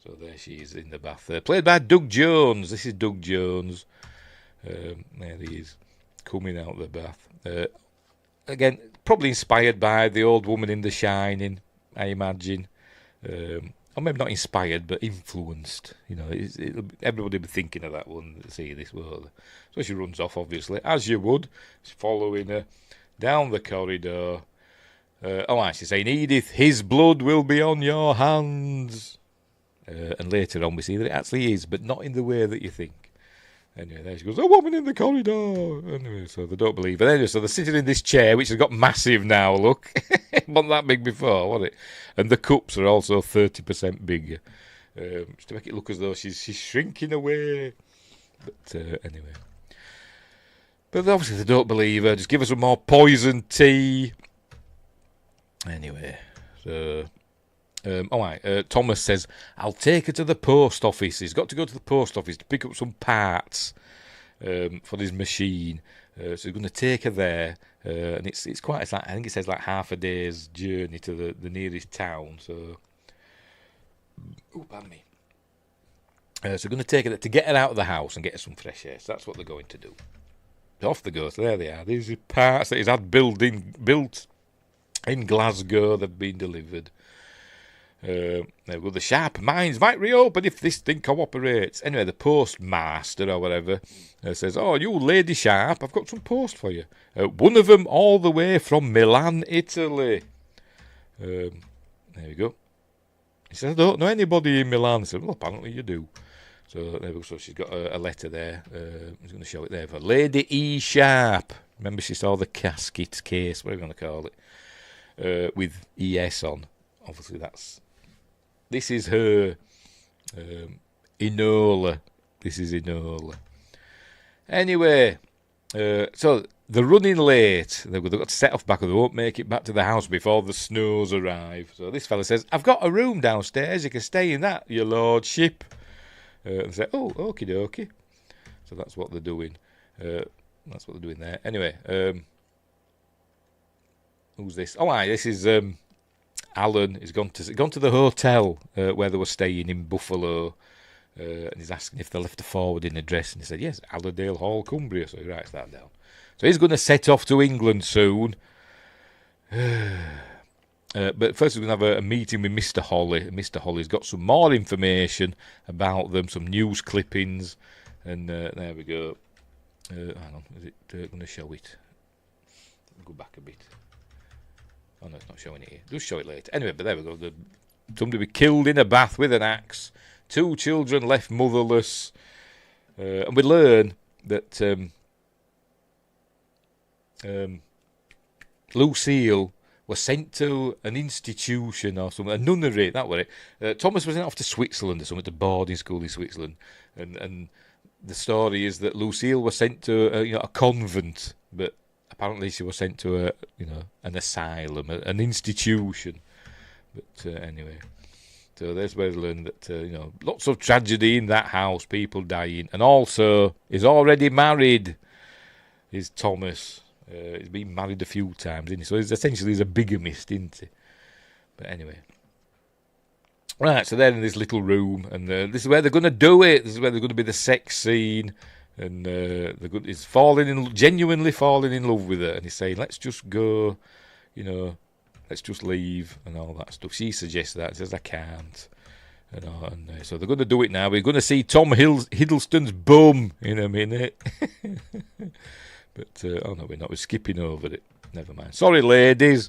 [SPEAKER 2] So there she is in the bath. Played by Doug Jones. This is Doug Jones. There he is, coming out of the bath. Again, probably inspired by the old woman in The Shining, I imagine. Or maybe not inspired, but influenced. You know, everybody will be thinking of that one, see this world. So she runs off, obviously, as you would. She's following her down the corridor. She's saying, Edith, his blood will be on your hands. And later on we see that it actually is, but not in the way that you think. Anyway, there she goes, a woman in the corridor. Anyway, so they don't believe it. Anyway, so they're sitting in this chair, which has got massive now, look. It wasn't that big before, was it? And the cups are also 30% bigger. Just to make it look as though she's shrinking away. But anyway. But obviously they don't believe her. Just give her some more poison tea. Anyway, so... Thomas says, I'll take her to the post office. He's got to go to the post office to pick up some parts for his machine. So he's going to take her there. And it's quite, I think it says like half a day's journey to the nearest town. So, pardon me. So we're going to take her there to get her out of the house and get her some fresh air. So that's what they're going to do. Off they go. So there they are. These are parts that he's had built in Glasgow. They've been delivered. There we go. The sharp minds might reopen if this thing cooperates. Anyway, the postmaster or whatever says, "Oh, you Lady Sharp, I've got some post for you. One of them all the way from Milan, Italy." There we go. He says, "I don't know anybody in Milan." I said, "Well, apparently you do." So there we go. So she's got a letter there. I'm going to show it there for Lady E. Sharp. Remember, she saw the casket case, whatever you want to call it, with ES on. Obviously, this is her Enola. This is Enola. Anyway, so they're running late. They've got to set off back, or they won't make it back to the house before the snows arrive. So this fella says, "I've got a room downstairs. You can stay in that, your lordship." And they say, "Oh, okie dokie." So that's what they're doing. That's what they're doing there. Anyway, who's this? This is Alan. He's gone to the hotel where they were staying in Buffalo, and he's asking if they left a forwarding address, and he said, "Yes, Allerdale Hall, Cumbria." So he writes that down. So he's going to set off to England soon. But first we're going to have a meeting with Mr. Holly. Mr. Holly's got some more information about them, some news clippings, and there we go. Hang on, is it going to show it? Go back a bit. Oh no, it's not showing it here. Just show it later. Anyway, but there we go. Somebody be killed in a bath with an axe. 2 children left motherless. And we learn that Lucille was sent to an institution or something, a nunnery, that was it. Thomas was sent off to Switzerland or something, to boarding school in Switzerland. And the story is that Lucille was sent to a convent, but apparently she was sent to an asylum, an institution. But anyway, so there's where we learn that lots of tragedy in that house, people dying, and also he's already married. Is Thomas? He's been married a few times, isn't he? So he's a bigamist, isn't he? But anyway. Right, so they're in this little room, and this is where they're going to do it. This is where they're going to be the sex scene, and he's genuinely falling in love with her, and he's saying, "Let's just go, let's just leave," and all that stuff. She suggests that. She says, "I can't." So they're going to do it now. We're going to see Tom Hiddleston's bum in a minute. But, no, we're not. We're skipping over it. Never mind. Sorry, ladies.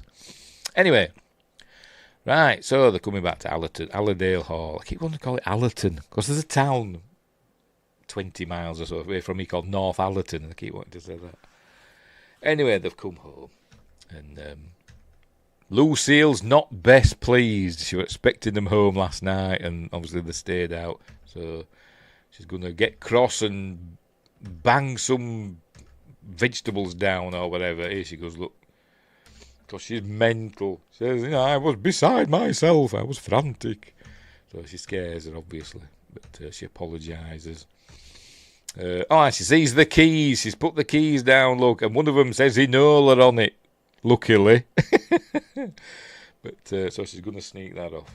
[SPEAKER 2] Anyway. Right, so they're coming back to Allerdale Hall. I keep wanting to call it Allerton, because there's a town 20 miles or so away from me called North Allerton, and I keep wanting to say that. Anyway, they've come home, and Lucille's not best pleased. She was expecting them home last night, and obviously they stayed out. So she's going to get cross and bang some vegetables down or whatever. Here she goes, look. Because she's mental. She says, I was beside myself. I was frantic. So she scares her, obviously. But she apologises. She sees the keys. She's put the keys down, look. And one of them says Enola on it. Luckily. But so she's going to sneak that off.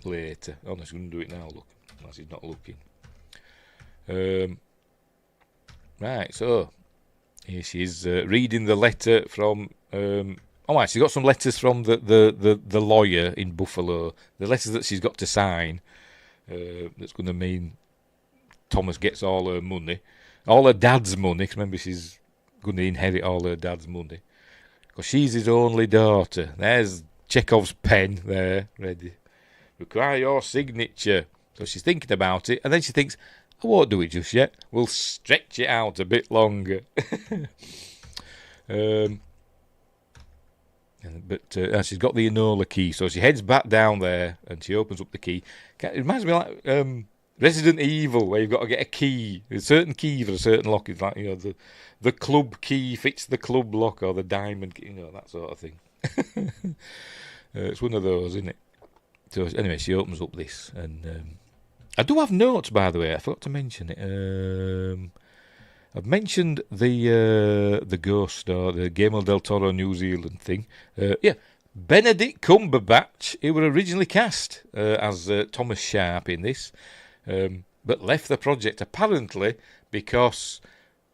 [SPEAKER 2] later. Oh, no, she's going to do it now, look. Unless he's not looking. Right, so here she is reading the letter from... she's got some letters from the lawyer in Buffalo. The letters that she's got to sign. That's going to mean Thomas gets all her money. All her dad's money, because remember she's going to inherit all her dad's money. Because she's his only daughter. There's Chekhov's pen there, ready. Require your signature. So she's thinking about it, and then she thinks, I won't do it just yet. We'll stretch it out a bit longer. But she's got the Enola key, so she heads back down there, and she opens up the key. It reminds me like Resident Evil, where you've got to get a key. A certain key for a certain lock. It's like, the club key fits the club lock, or the diamond key, that sort of thing. It's one of those, isn't it? So anyway, she opens up this, and I do have notes, by the way. I forgot to mention it. I've mentioned the ghost store, the Guillermo del Toro New Zealand thing. Benedict Cumberbatch, he was originally cast as Thomas Sharp in this, but left the project apparently because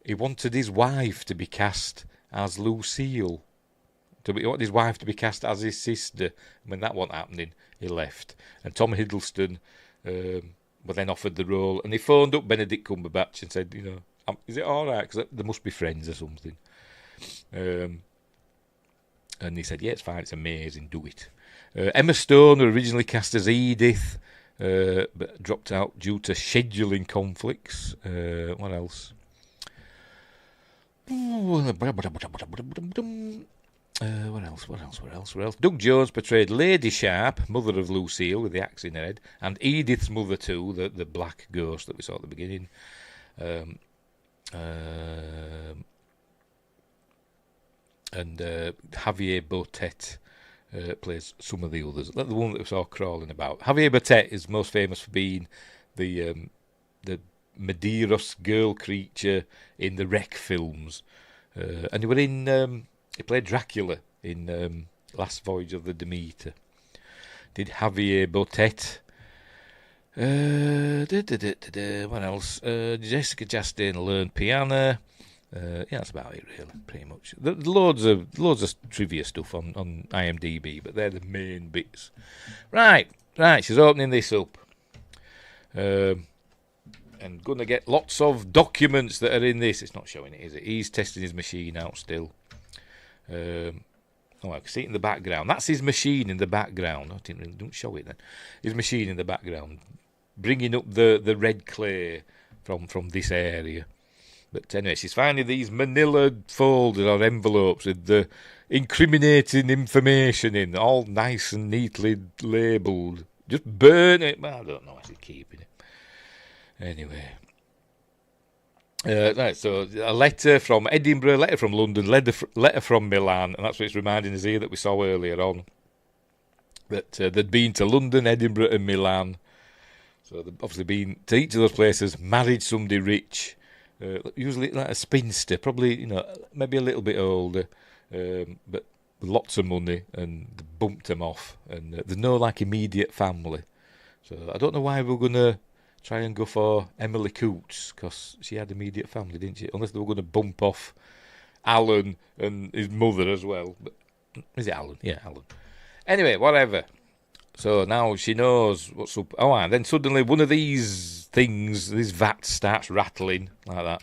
[SPEAKER 2] he wanted his wife to be cast as Lucille. He wanted his wife to be cast as his sister. When that wasn't happening, he left. And Tom Hiddleston was then offered the role, and he phoned up Benedict Cumberbatch and said, is it all right? Because they must be friends or something. And he said, yeah, it's fine, it's amazing, do it. Emma Stone was originally cast as Edith, but dropped out due to scheduling conflicts. What else? What else? Doug Jones portrayed Lady Sharp, mother of Lucille, with the axe in her head, and Edith's mother too, the black ghost that we saw at the beginning. And Javier Botet plays some of the others. Like the one that we saw crawling about. Javier Botet is most famous for being the Medeiros girl creature in the Wreck films, and he played Dracula in Last Voyage of the Demeter. Did Javier Botet. What else? Jessica Chastain learned piano. That's about it, really, pretty much. There's loads of trivia stuff on IMDb, but they're the main bits. Right, she's opening this up. And going to get lots of documents that are in this. It's not showing it, is it? He's testing his machine out still. I can see it in the background. That's his machine in the background. Don't show it then. His machine in the background, bringing up the red clay from this area. But anyway, she's finding these manila folders or envelopes with the incriminating information in, all nice and neatly labelled. Just burn it. I don't know why she's keeping it. Anyway. Right, so a letter from Edinburgh, letter from London, letter from Milan, and that's what it's reminding us here that we saw earlier on. That they'd been to London, Edinburgh and Milan. So they've obviously been to each of those places, married somebody rich, usually like a spinster, probably, maybe a little bit older, but lots of money, and they bumped them off. And there's no immediate family. So I don't know why we're going to try and go for Emily Coots, because she had immediate family, didn't she? Unless they were going to bump off Alan and his mother as well. But is it Alan? Yeah, Alan. Anyway, whatever. So now she knows what's up. And then suddenly one of these things, this vat starts rattling like that.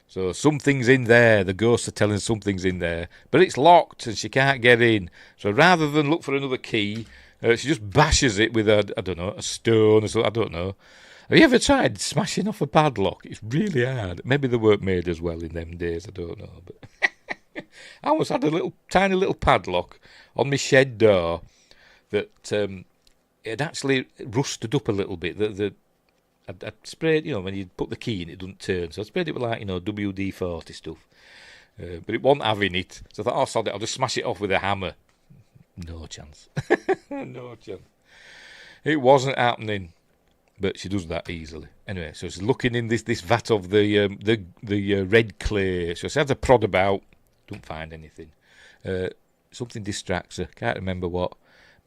[SPEAKER 2] So something's in there. The ghosts are telling something's in there. But it's locked and she can't get in. So rather than look for another key, she just bashes it with a stone or something. I don't know. Have you ever tried smashing off a padlock? It's really hard. Maybe they weren't made as well in them days. I don't know. But I almost had a tiny little padlock on my shed door that it actually rusted up a little bit. I sprayed, when you put the key in, it doesn't turn. So I sprayed it with WD-40 stuff. But it wasn't having it. So I thought, sod it, I'll just smash it off with a hammer. No chance. No chance. It wasn't happening. But she does that easily. Anyway, so she's looking in this vat of the red clay. So she has a prod about. Don't find anything. Something distracts her. Can't remember what.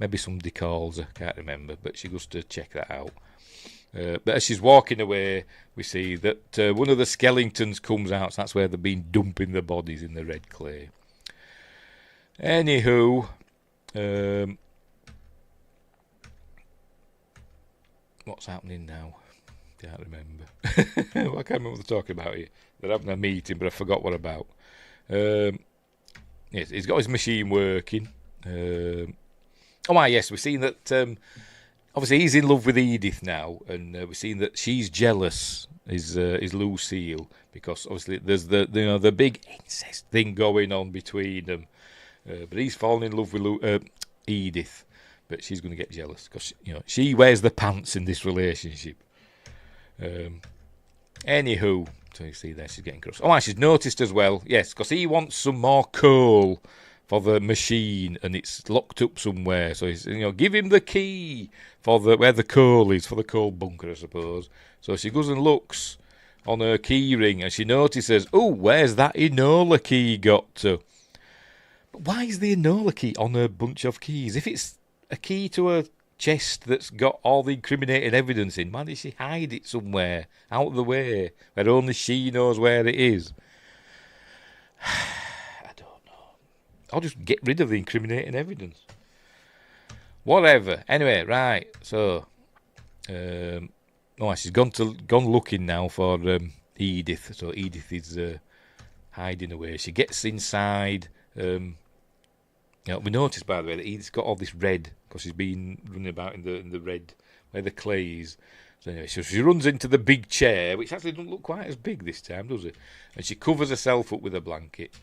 [SPEAKER 2] maybe somebody calls her, can't remember, but she goes to check that out. But as she's walking away, we see that one of the skeletons comes out, so that's where they've been dumping the bodies in the red clay. Anywho, what's happening now? Can't remember. Well, I can't remember what they're talking about here. They're having a meeting, but I forgot what about. Yes, he's got his machine working. Yes, we've seen that. Obviously, he's in love with Edith now, and we've seen that she's jealous. Is Lucille, because obviously there's the big incest thing going on between them. But he's fallen in love with Edith, but she's going to get jealous because she wears the pants in this relationship. Anywho, so you see there she's getting cross. She's noticed as well, yes, because he wants some more coal for the machine, and it's locked up somewhere. So he's, give him the key for where the coal is, for the coal bunker, I suppose. So she goes and looks on her key ring, and she notices, where's that Enola key got to? But why is the Enola key on a bunch of keys? If it's a key to a chest that's got all the incriminating evidence in, why did she hide it somewhere out of the way where only she knows where it is? I don't know. I'll just get rid of the incriminating evidence. Whatever. Anyway, right. So, she's gone looking now for Edith. So Edith is hiding away. She gets inside. We noticed, by the way, that Edith's got all this red because she's been running about in the red where the clay is. So anyway, so she runs into the big chair, which actually doesn't look quite as big this time, does it? And she covers herself up with a blanket.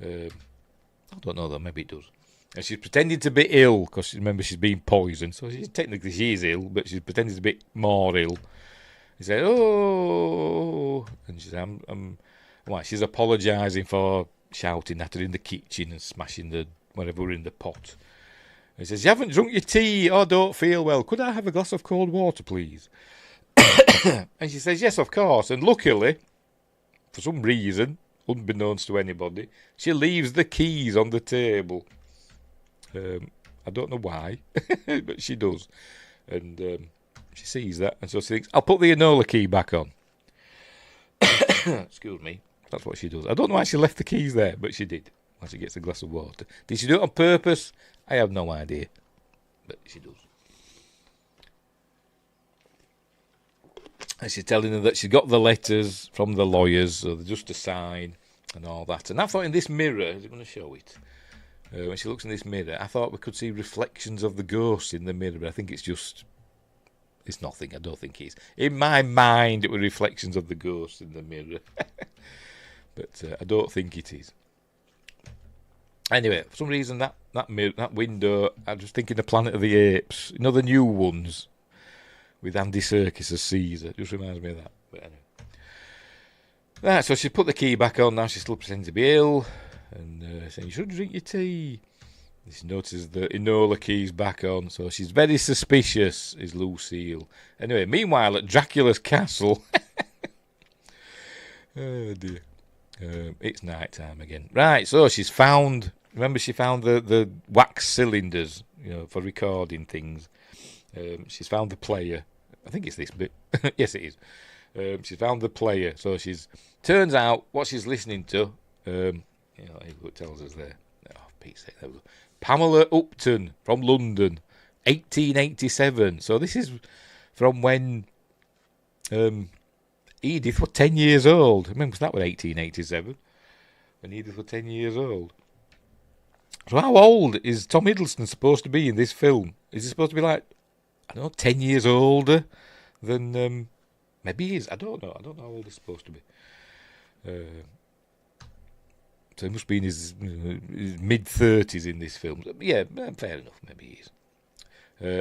[SPEAKER 2] I don't know though, maybe it does. And she's pretending to be ill because remember she's been poisoned. So technically she's ill, but she's pretending to be more ill. He said, "Oh," and she said, she's apologising for shouting at her in the kitchen and smashing the whatever in the pot. He says, "You haven't drunk your tea or don't feel well. Could I have a glass of cold water, please?" And she says, "Yes, of course." And luckily, for some reason, unbeknownst to anybody, she leaves the keys on the table. I don't know why, but she does. And she sees that, and so she thinks, "I'll put the Enola key back on." Excuse me. That's what she does. I don't know why she left the keys there, but she did. Once she gets a glass of water. Did she do it on purpose? I have no idea. But she does. And she's telling her that she got the letters from the lawyers, so they're just a sign and all that. And I thought in this mirror, is it going to show it? When she looks in this mirror, I thought we could see reflections of the ghosts in the mirror, but I think it's nothing. I don't think it is. In my mind, it were reflections of the ghosts in the mirror. But I don't think it is. Anyway, for some reason, that mirror, that window, I'm just thinking of Planet of the Apes. The new ones with Andy Serkis as Caesar. It just reminds me of that. But anyway. Right, so she put the key back on. Now she's still pretending to be ill. And saying, "You should drink your tea." She notices the Enola key's back on. So she's very suspicious, is Lucille. Anyway, meanwhile, at Dracula's castle. Oh, dear. It's night time again. Right, so she's found... Remember she found the wax cylinders, for recording things. She's found the player. I think it's this bit. Yes, it is. She's found the player. So turns out what she's listening to... it tells us there. Oh, Pete's sake, there we go. Pamela Upton from London, 1887. So this is from when... Edith was 10 years old. Remember, that was 1887. When Edith was 10 years old. So how old is Tom Hiddleston supposed to be in this film? Is he supposed to be like, 10 years older than... maybe he is. I don't know. I don't know how old he's supposed to be. So he must be in his mid-30s in this film. Yeah, fair enough. Maybe he is.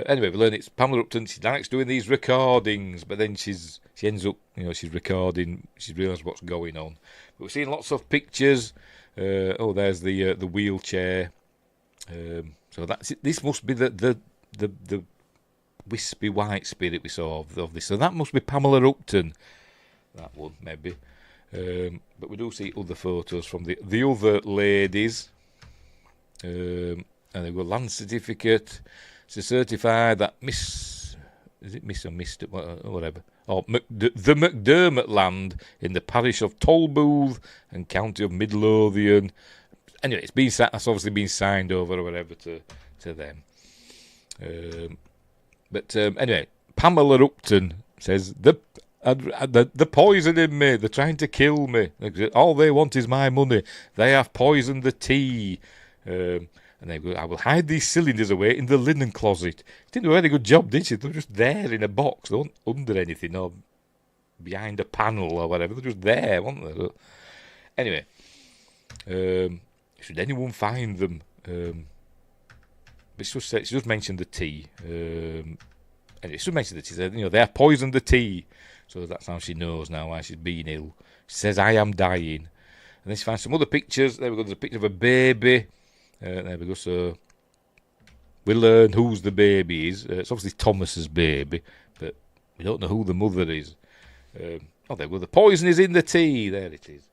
[SPEAKER 2] Anyway, we learn it's Pamela Upton. She likes doing these recordings, but then she ends up, she's recording. She's realised what's going on. But we're seeing lots of pictures. There's the wheelchair. So this must be the wispy white spirit we saw of this. So that must be Pamela Upton. That one maybe. But we do see other photos from the other ladies. And they've got land certificate. to certify that Miss or Mr. whatever, or the McDermott land in the parish of Tolbooth and county of Midlothian. Anyway, that's obviously been signed over or whatever to them. But anyway, Pamela Upton says they're poisoning me. They're trying to kill me. All they want is my money. They have poisoned the tea. And they go, I will hide these cylinders away in the linen closet. Didn't do a very good job, did she? They were just there in a box. They weren't under anything or behind a panel or whatever. They're just there, weren't they? Anyway, should anyone find them? But she just mentioned the tea. Anyway, she just mentioned the tea. She said, they have poisoned the tea. So that's how she knows now why she's been ill. She says, I am dying. And then she finds some other pictures. There we go. There's a picture of a baby. There we go. So we learn whose the baby is. It's obviously Thomas's baby, but we don't know who the mother is. There we go. The poison is in the tea. There it is.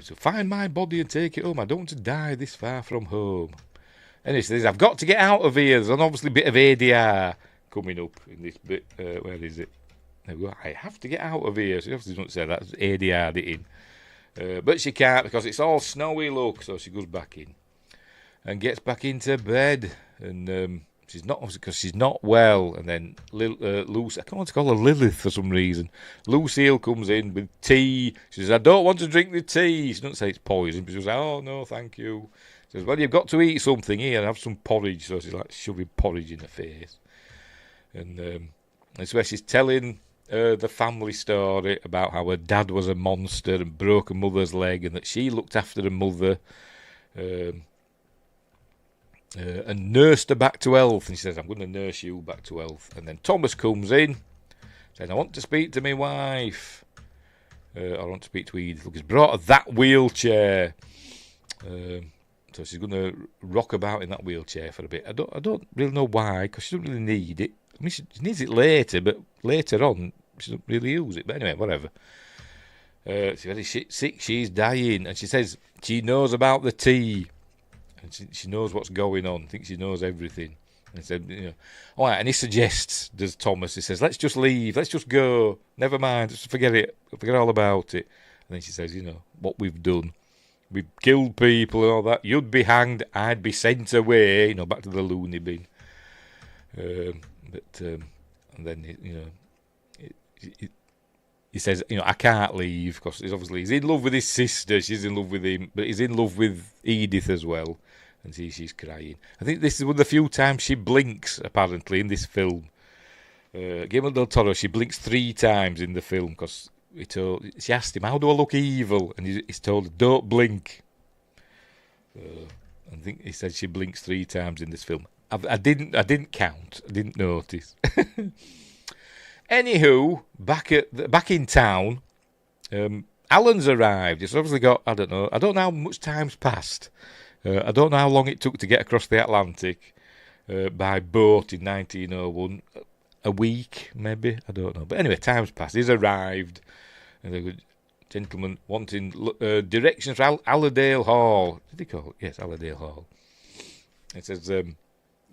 [SPEAKER 2] So find my body and take it home. I don't want to die this far from home. And it says, I've got to get out of here. There's an obviously bit of ADR coming up in this bit. Where is it? There we go. I have to get out of here. She obviously doesn't say that. ADR'd it in. But she can't because it's all snowy, look. So she goes back in and gets back into bed. And she's not, obviously, because she's not well. And then Lucy, I can't want to call her Lilith for some reason. Lucille comes in with tea. She says, I don't want to drink the tea. She doesn't say it's poison. But she says, oh, no, thank you. She says, well, you've got to eat something here and have some porridge. So she's like shoving porridge in her face. And it's where she's telling the family story about how her dad was a monster and broke her mother's leg, and that she looked after her mother and nursed her back to health. And she says, I'm going to nurse you back to health. And then Thomas comes in, saying, I want to speak to my wife. I want to speak to Edith. Look, he's brought her that wheelchair. So she's going to rock about in that wheelchair for a bit. I don't really know why, because she doesn't really need it. I mean, she needs it later, but later on, she doesn't really use it. But anyway, whatever. She's very sick. She's dying. And she says she knows about the tea. And she knows what's going on. Thinks she knows everything. And said, all right. And he suggests, does Thomas, he says, let's just leave. Let's just go. Never mind. Just forget it. Forget all about it. And then she says, what we've done. We've killed people and all that. You'd be hanged. I'd be sent away. Back to the loony bin. And then he says, I can't leave because he's in love with his sister. She's in love with him, but he's in love with Edith as well. And she's crying. I think this is one of the few times she blinks, apparently, in this film. Guillermo del Toro, she blinks 3 times in the film because she asked him, how do I look evil? And he's told, don't blink. I think he said she blinks 3 times in this film. I didn't count. I didn't notice. Anywho, back in town, Alan's arrived. It's obviously got, I don't know how much time's passed. I don't know how long it took to get across the Atlantic by boat in 1901. A week, maybe? I don't know. But anyway, time's passed. He's arrived. And the gentleman wanting directions for Allerdale Hall. Did he call it? Yes, Allerdale Hall. It says,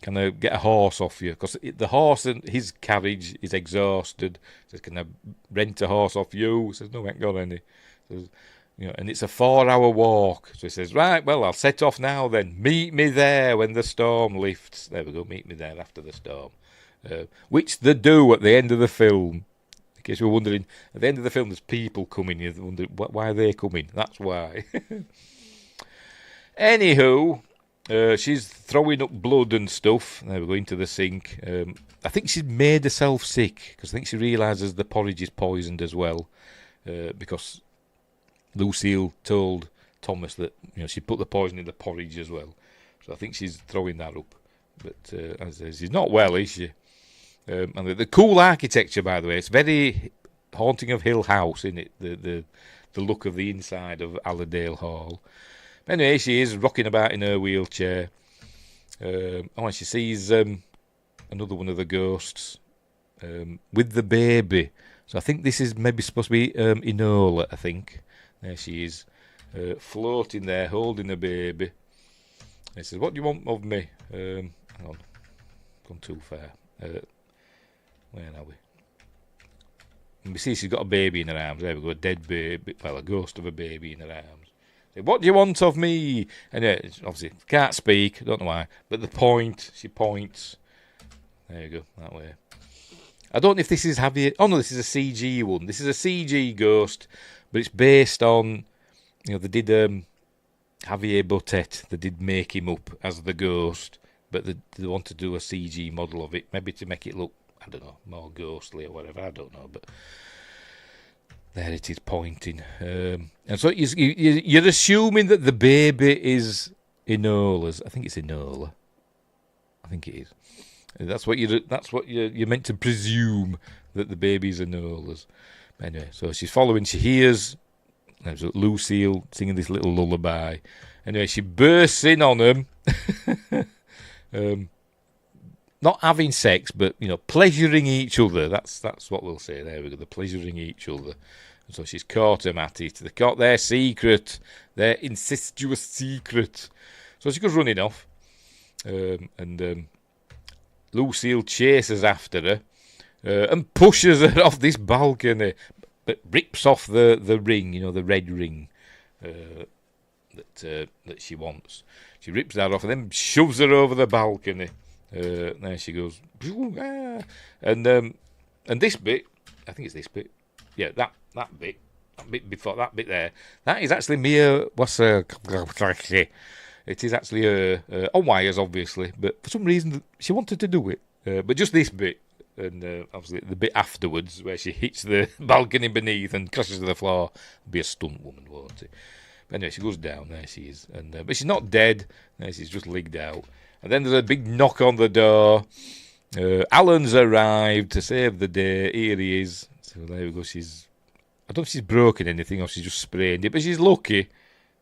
[SPEAKER 2] can I get a horse off you? Because the horse and his carriage is exhausted. He says, can I rent a horse off you? He says, no, I ain't got any. He says, and it's a 4-hour walk. So he says, right, well, I'll set off now then. Meet me there when the storm lifts. There we go, meet me there after the storm. Which they do at the end of the film. In case you're wondering, at the end of the film there's people coming. You wonder, why are they coming? That's why. Anywho, she's throwing up blood and stuff. There we go, into the sink. I think she's made herself sick, because I think she realises the porridge is poisoned as well. Because Lucille told Thomas that she put the poison in the porridge as well. So I think she's throwing that up. But as I say, she's not well, is she? And the cool architecture, by the way, it's very Haunting of Hill House, isn't it? The look of the inside of Allerdale Hall. Anyway, she is rocking about in her wheelchair. And she sees another one of the ghosts with the baby. So I think this is maybe supposed to be Enola, I think. There she is, floating there, holding the baby. And he says, what do you want of me? hang on, gone too far. Where are we? And we see she's got a baby in her arms. There we go, a dead baby, well, a ghost of a baby in her arms. Say, what do you want of me? And obviously, can't speak, don't know why, but she points. There you go, that way. I don't know if this is Javier. Oh no, this is a CG one. This is a CG ghost, but it's based on, they did Javier Botet. They did make him up as the ghost, but they want to do a CG model of it, maybe to make it look, I don't know, more ghostly or whatever. I don't know, but there it is pointing. And so you're assuming that the baby is Enola's. I think it's Enola. I think it is. That's what you're meant to presume, that the baby's Enola's. Anyway, so she's following. She hears Lucille singing this little lullaby. Anyway, she bursts in on them. Not having sex, but pleasuring each other. That's what we'll say. There we go. They're pleasuring each other. And so she's caught them at it. They caught their secret, their incestuous secret. So she goes running off, and Lucille chases after her and pushes her off this balcony, but rips off the ring, the red ring that she wants. She rips that off and then shoves her over the balcony. There she goes, and this bit, I think it's this bit, yeah, that bit before that bit there, that is actually Mia. It is actually on wires, obviously, but for some reason she wanted to do it. But just this bit, and obviously the bit afterwards where she hits the balcony beneath and crashes to the floor, will be a stunt woman, won't it? But anyway, she goes down. There she is, and but she's not dead. She's just ligged out. And then there's a big knock on the door. Alan's arrived to save the day. Here he is. So there we go. I don't know if she's broken anything or she's just sprained it, but she's lucky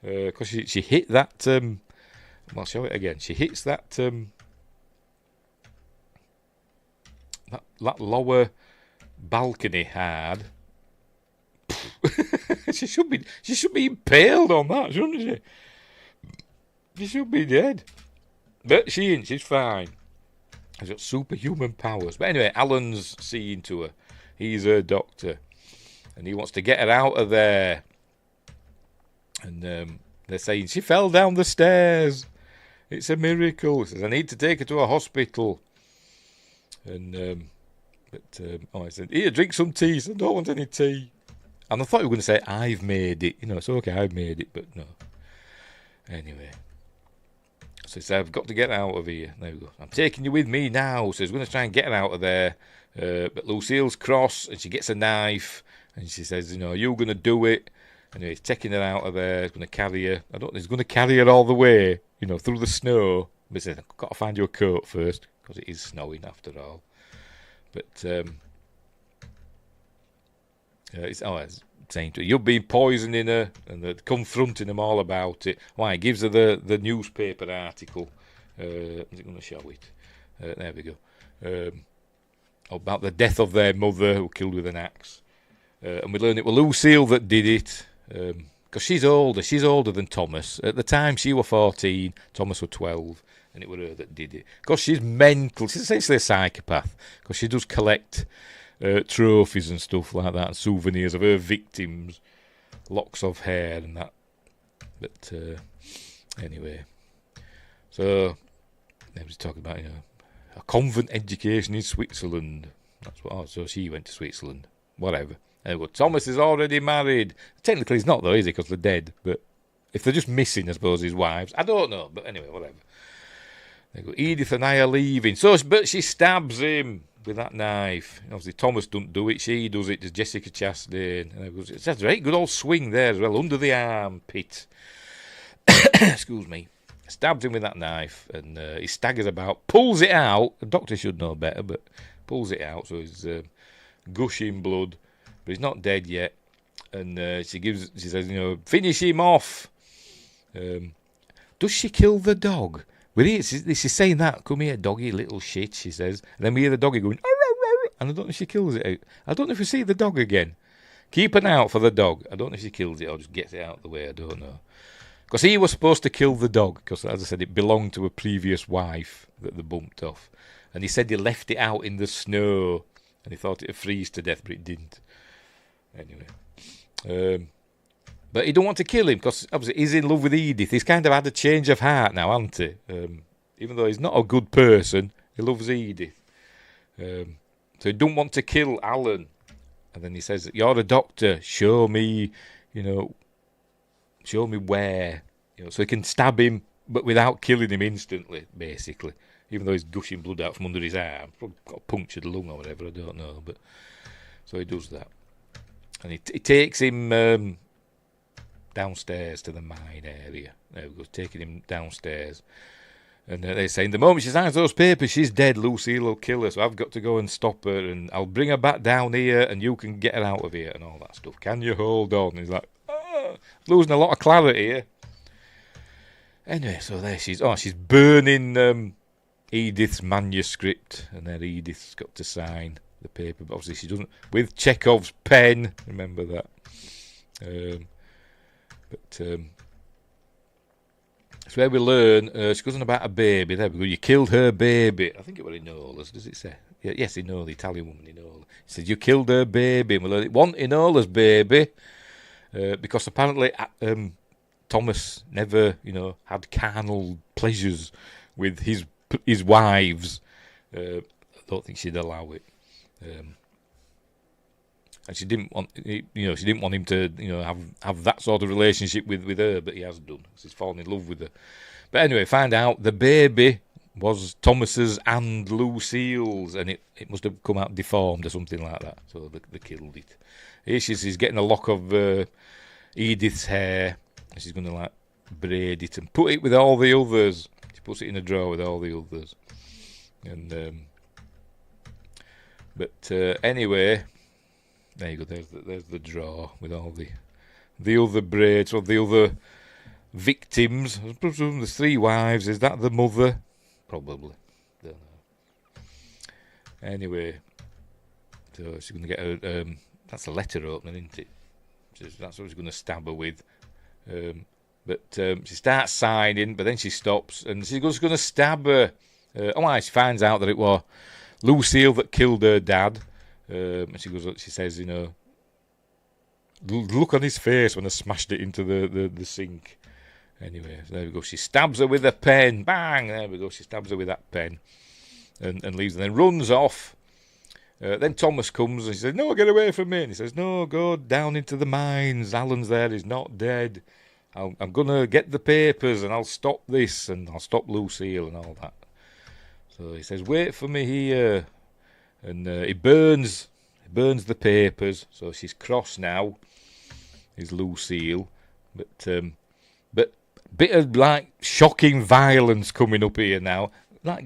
[SPEAKER 2] because she hit that. I'll show it again. She hits that that lower balcony hard. she should be impaled on that, shouldn't she? She should be dead. But she ain't. She's fine. She's got superhuman powers. But anyway, Alan's seeing to her. He's her doctor, and he wants to get her out of there. And they're saying she fell down the stairs. It's a miracle. He says, I need to take her to a hospital. And I said, here, drink some tea. He said, I don't want any tea. And I thought you were going to say, I've made it. It's okay, I've made it, but no. Anyway. So he said, I've got to get out of here. There we go. I'm taking you with me now. So he's going to try and get her out of there. But Lucille's cross, and she gets a knife. And she says, you're going to do it. And he's taking her out of there. He's going to carry her. He's going to carry her all the way, through the snow. But he says, I've got to find you a coat first, because it is snowing after all. But it's saying to her, you've been poisoning her, and they're confronting him all about it. Why? He gives her the newspaper article. Is it going to show it? There we go. About the death of their mother, who was killed with an axe. And we learn it was Lucille that did it, because she's older. She's older than Thomas. At the time, she was 14, Thomas was 12, and it was her that did it. Because she's mental. She's essentially a psychopath, because she does collect trophies and stuff like that, and souvenirs of her victims, locks of hair and that. But anyway, so they was talking about a convent education in Switzerland. That's what. Oh, so she went to Switzerland. Whatever. Thomas is already married. Technically, he's not though, is he? Because they're dead. But if they're just missing, I suppose, his wives. I don't know. But anyway, whatever. They go. Edith and I are leaving. But she stabs him with that knife. Obviously, Thomas doesn't do it. She does it. Does Jessica Chastain. It's a very good old swing there as well, under the armpit. Excuse me. Stabs him with that knife, and he staggers about, pulls it out. The doctor should know better, but pulls it out, so he's gushing blood, but he's not dead yet. And she says, finish him off. Does she kill the dog? She's saying that, come here, doggy, little shit, she says. And then we hear the doggy going, arr, arr, arr, and I don't know if she kills it out. I don't know if we see the dog again. Keep an eye out for the dog. I don't know if she kills it or just gets it out of the way, I don't know. Because he was supposed to kill the dog, because, as I said, it belonged to a previous wife that they bumped off. And he said he left it out in the snow, and he thought it'd freeze to death, but it didn't. Anyway. But he don't want to kill him, because obviously he's in love with Edith. He's kind of had a change of heart now, hasn't he? Even though he's not a good person, he loves Edith. So he don't want to kill Alan. And then he says, "You're a doctor, show me, show me where." So he can stab him, but without killing him instantly, basically. Even though he's gushing blood out from under his arm. Probably got a punctured lung or whatever, I don't know. But so he does that. And he takes him downstairs to the mine area. There we go, taking him downstairs. And they're saying, the moment she signs those papers, she's dead. Lucille will kill her, so I've got to go and stop her, and I'll bring her back down here, and you can get her out of here, and all that stuff. Can you hold on? And he's like, losing a lot of clarity here. Anyway, so there she's. Oh, she's burning Edith's manuscript, and then Edith's got to sign the paper. But obviously she doesn't, with Chekhov's pen. Remember that. It's where we learn, she goes on about a baby. There we go. You killed her baby. I think it was Enola's, does it say? Yeah, yes, Enola, the Italian woman Enola. It says, you killed her baby. And we learn it wasn't Enola's baby, because apparently Thomas never, had carnal pleasures with his wives. I don't think she'd allow it. And she didn't want, him to, have that sort of relationship with her, but he has done. He's fallen in love with her. But anyway, find out the baby was Thomas's and Lucille's, and it must have come out deformed or something like that. So they killed it. Here she's getting a lock of Edith's hair, and she's going to braid it and put it with all the others. She puts it in a drawer with all the others. And anyway. There you go. There's the drawer with all the other braids or the other victims. I presume there's 3 wives. Is that the mother? Probably. Don't know. Anyway, so she's going to get her. That's a letter opener, isn't it? That's what she's going to stab her with. But she starts signing, but then she stops and she's going to stab her. She finds out that it was Lucille that killed her dad. And she says, look on his face when I smashed it into the sink. Anyway, so there we go. She stabs her with a pen. Bang! There we go. She stabs her with that pen and leaves, and then runs off. Then Thomas comes and she says, no, get away from me. And he says, no, go down into the mines. Alan's there. He's not dead. I'm going to get the papers and I'll stop this and I'll stop Lucille and all that. So he says, wait for me here. And he burns the papers, so she's cross now. Is Lucille, but bit of shocking violence coming up here now.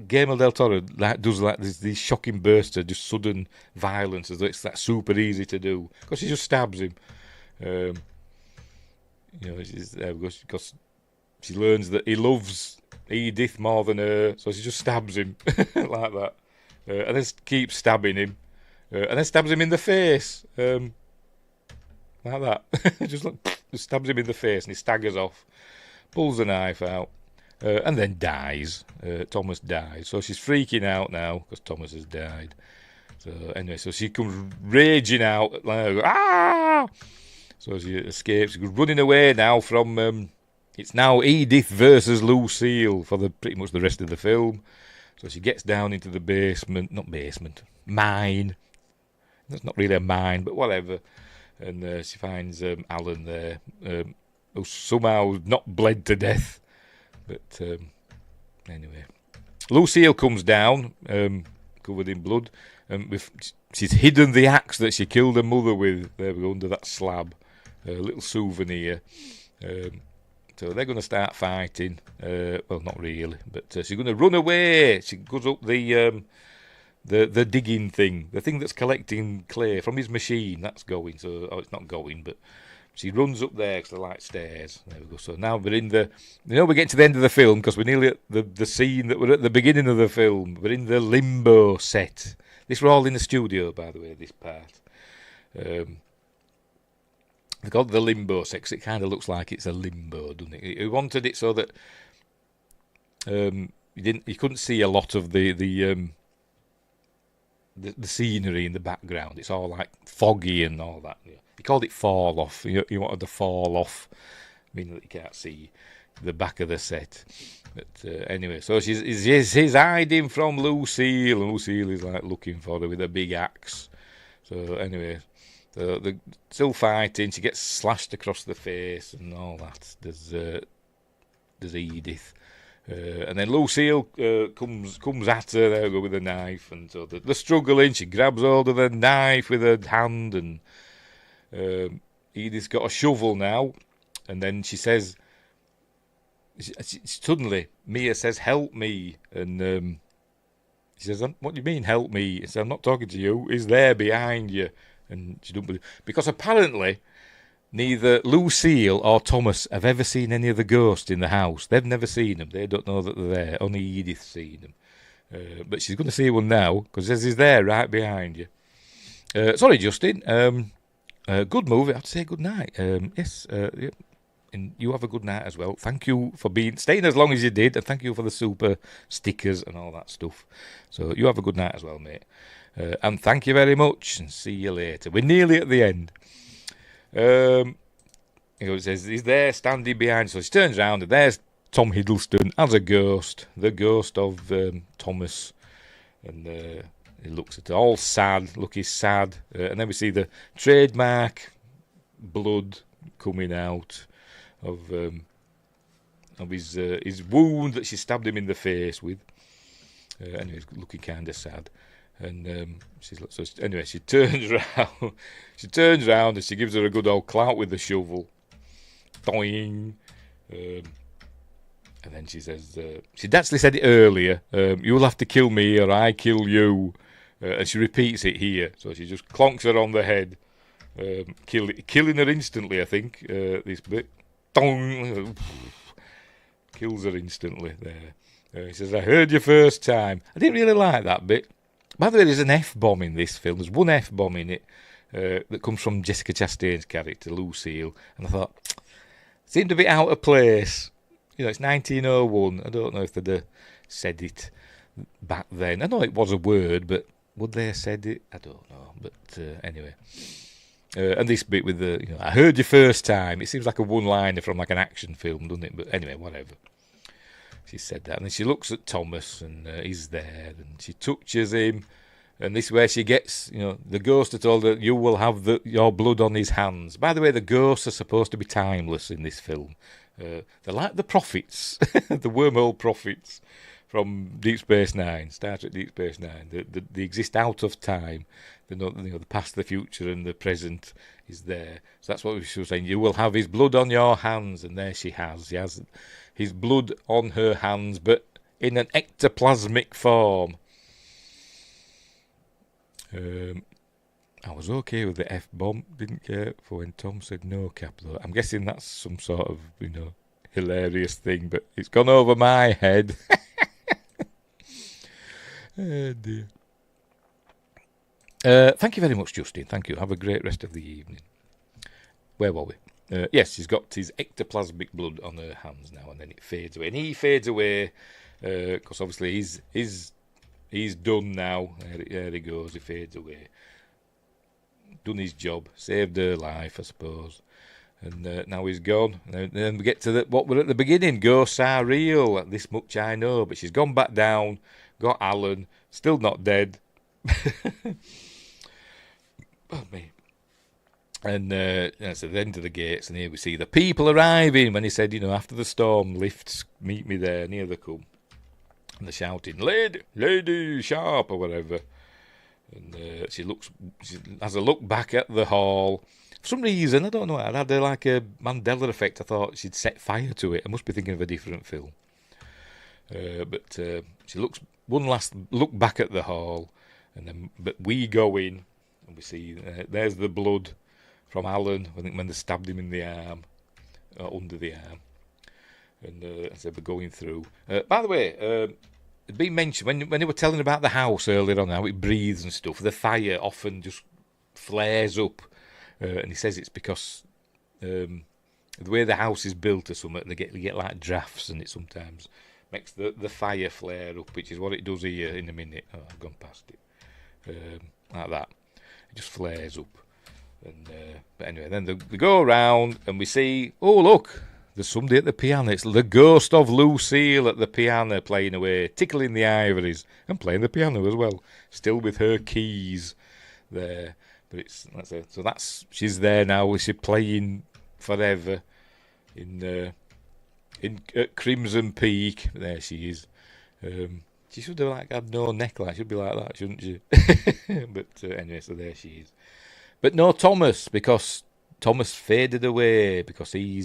[SPEAKER 2] Guillermo del Toro does these shocking bursts of just sudden violence, as though it's that super easy to do. Because she just stabs him. Because she learns that he loves Edith more than her, so she just stabs him like that. And then keeps stabbing him, and then stabs him in the face, like that. just stabs him in the face, and he staggers off, pulls the knife out, and then dies. Thomas dies, so she's freaking out now because Thomas has died. So anyway, so she comes raging out, ah! So she escapes, she's running away now from. It's now Edith versus Lucille for pretty much the rest of the film. So she gets down into the mine. That's not really a mine, but whatever. And she finds Alan there, who's somehow not bled to death. But anyway. Lucille comes down, covered in blood. She's hidden the axe that she killed her mother with. There we go, under that slab. A little souvenir. So they're going to start fighting. Well, not really, but she's going to run away. She goes up the digging thing, the thing that's collecting clay from his machine. That's going. So it's not going, but she runs up there because they're like stairs. There we go. So now we're in we're getting to the end of the film because we're nearly at the scene that we're at the beginning of the film. We're in the limbo set. This were all in the studio, by the way. This part. They call it the limbo sex. It kind of looks like it's a limbo, doesn't it? He wanted it so that you couldn't see a lot of the scenery in the background. It's all like foggy and all that. He called it fall off. You wanted the fall off, meaning that you can't see the back of the set. But anyway, so he's hiding from Lucille, and Lucille is like looking for her with a big axe. So anyway, they're still fighting. She gets slashed across the face and all that. There's Edith. And then Lucille comes at her there with a knife, and so they're struggling. She grabs hold of the knife with her hand, and Edith's got a shovel now. And then she says, suddenly Mia says, "Help me," and she says, "What do you mean, help me?" She says, "I'm not talking to you. He's there behind you." And she don't believe, because apparently neither Lucille or Thomas have ever seen any of the ghosts in the house. They've never seen them. They don't know that they're there. Only Edith's seen them. But she's going to see one now, because he's there right behind you. Sorry, Justin. Good movie. I'd say good night. Yes. Yeah. And you have a good night as well. Thank you for staying as long as you did, and thank you for the super stickers and all that stuff. So you have a good night as well, mate. And thank you very much, and see you later. We're nearly at the end. It says he's there standing behind, so she turns around and there's Tom Hiddleston as a ghost, the ghost of Thomas, and he looks at her all sad, he's sad, and then we see the trademark blood coming out of his wound that she stabbed him in the face with, and he's looking kind of sad. And she turns around. She turns around and she gives her a good old clout with the shovel. Doing. And then she says, she'd actually said it earlier. You'll have to kill me or I kill you. And she repeats it here. So she just clonks her on the head, killing her instantly. I think this bit. Dong. Kills her instantly there. He says, "I heard you first time." I didn't really like that bit. By the way, there's an F-bomb in this film. There's one F-bomb in it that comes from Jessica Chastain's character, Lucille. And I thought, it seemed a bit out of place. It's 1901. I don't know if they'd said it back then. I know it was a word, but would they have said it? I don't know. But anyway. And this bit with the, "I heard you first time." It seems like a one-liner from like an action film, doesn't it? But anyway, whatever. She said that, and then she looks at Thomas, and he's there, and she touches him, and this is where she gets, the ghost had told her, "You will have your blood on his hands." By the way, the ghosts are supposed to be timeless in this film. They're like the prophets, the wormhole prophets from Deep Space Nine, Star Trek Deep Space Nine. They exist out of time. They know, the past, the future, and the present is there. So that's what she was saying. You will have his blood on your hands, and there she has. She has his blood on her hands, but in an ectoplasmic form. I was okay with the F-bomb. Didn't care for when Tom said no cap, though. I'm guessing that's some sort of, hilarious thing, but it's gone over my head. Oh, dear. Thank you very much, Justin. Thank you. Have a great rest of the evening. Where were we? Yes, she's got his ectoplasmic blood on her hands now, and then it fades away. And he fades away because obviously he's done now. There he goes. He fades away. Done his job. Saved her life, I suppose. And now he's gone. And then we get to what we're at the beginning. Ghosts are real. This much I know. But she's gone back down. Got Alan. Still not dead. Oh, me. And that's at the end of the gates, and here we see the people arriving. When he said, after the storm lifts, meet me there. And here they come. And they're shouting, lady, sharp, or whatever. And she has a look back at the hall. For some reason, I don't know, I had like a Mandela effect. I thought she'd set fire to it. I must be thinking of a different film. But she looks one last look back at the hall, but we go in, and we see there's the blood from Alan, I think, when they stabbed him in the arm, under the arm. And as they were going through. By the way, it'd been mentioned when they were telling about the house earlier on, how it breathes and stuff, the fire often just flares up. And he says it's because the way the house is built or something, they get like drafts, and it sometimes makes the fire flare up, which is what it does here in a minute. Oh, I've gone past it. Like that. It just flares up. And but anyway, then they go around and we see, oh look, there's somebody at the piano. It's the ghost of Lucille at the piano playing away, tickling the ivories and playing the piano as well, still with her keys there. But she's there now. She's playing forever in at Crimson Peak. There she is. She should have had no necklace. She'd be like that, shouldn't she? But anyway, so there she is. But no Thomas, because Thomas faded away because he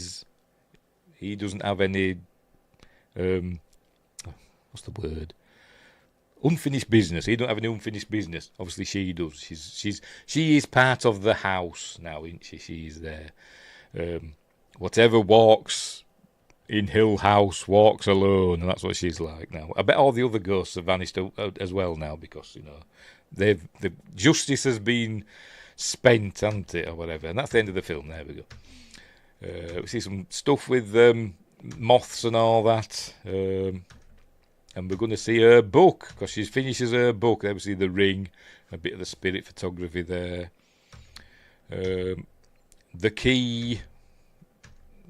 [SPEAKER 2] doesn't have any what's the word? Unfinished business. He don't have any unfinished business. Obviously, she does. She is part of the house now, isn't she? She's there. Whatever walks in Hill House walks alone, and that's what she's like now. I bet all the other ghosts have vanished as well now because the justice has been spent, hasn't it, or whatever. And that's the end of the film. There we go. We see some stuff with moths and all that. And we're going to see her book, because she finishes her book. There we see the ring, a bit of the spirit photography there. The key,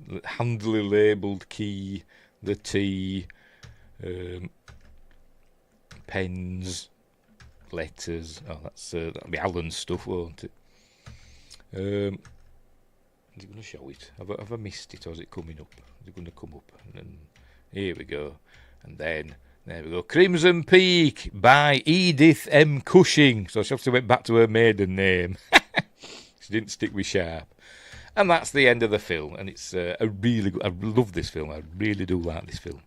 [SPEAKER 2] the handily labelled key, the tea, pens, letters. Oh, that'll be Alan's stuff, won't it? Is it going to show it? Have I missed it, or is it coming up? Is it going to come up? And then, here we go. And then, there we go. Crimson Peak by Edith M. Cushing. So she obviously went back to her maiden name. She didn't stick with Sharp. And that's the end of the film. And it's a really good... I love this film. I really do like this film.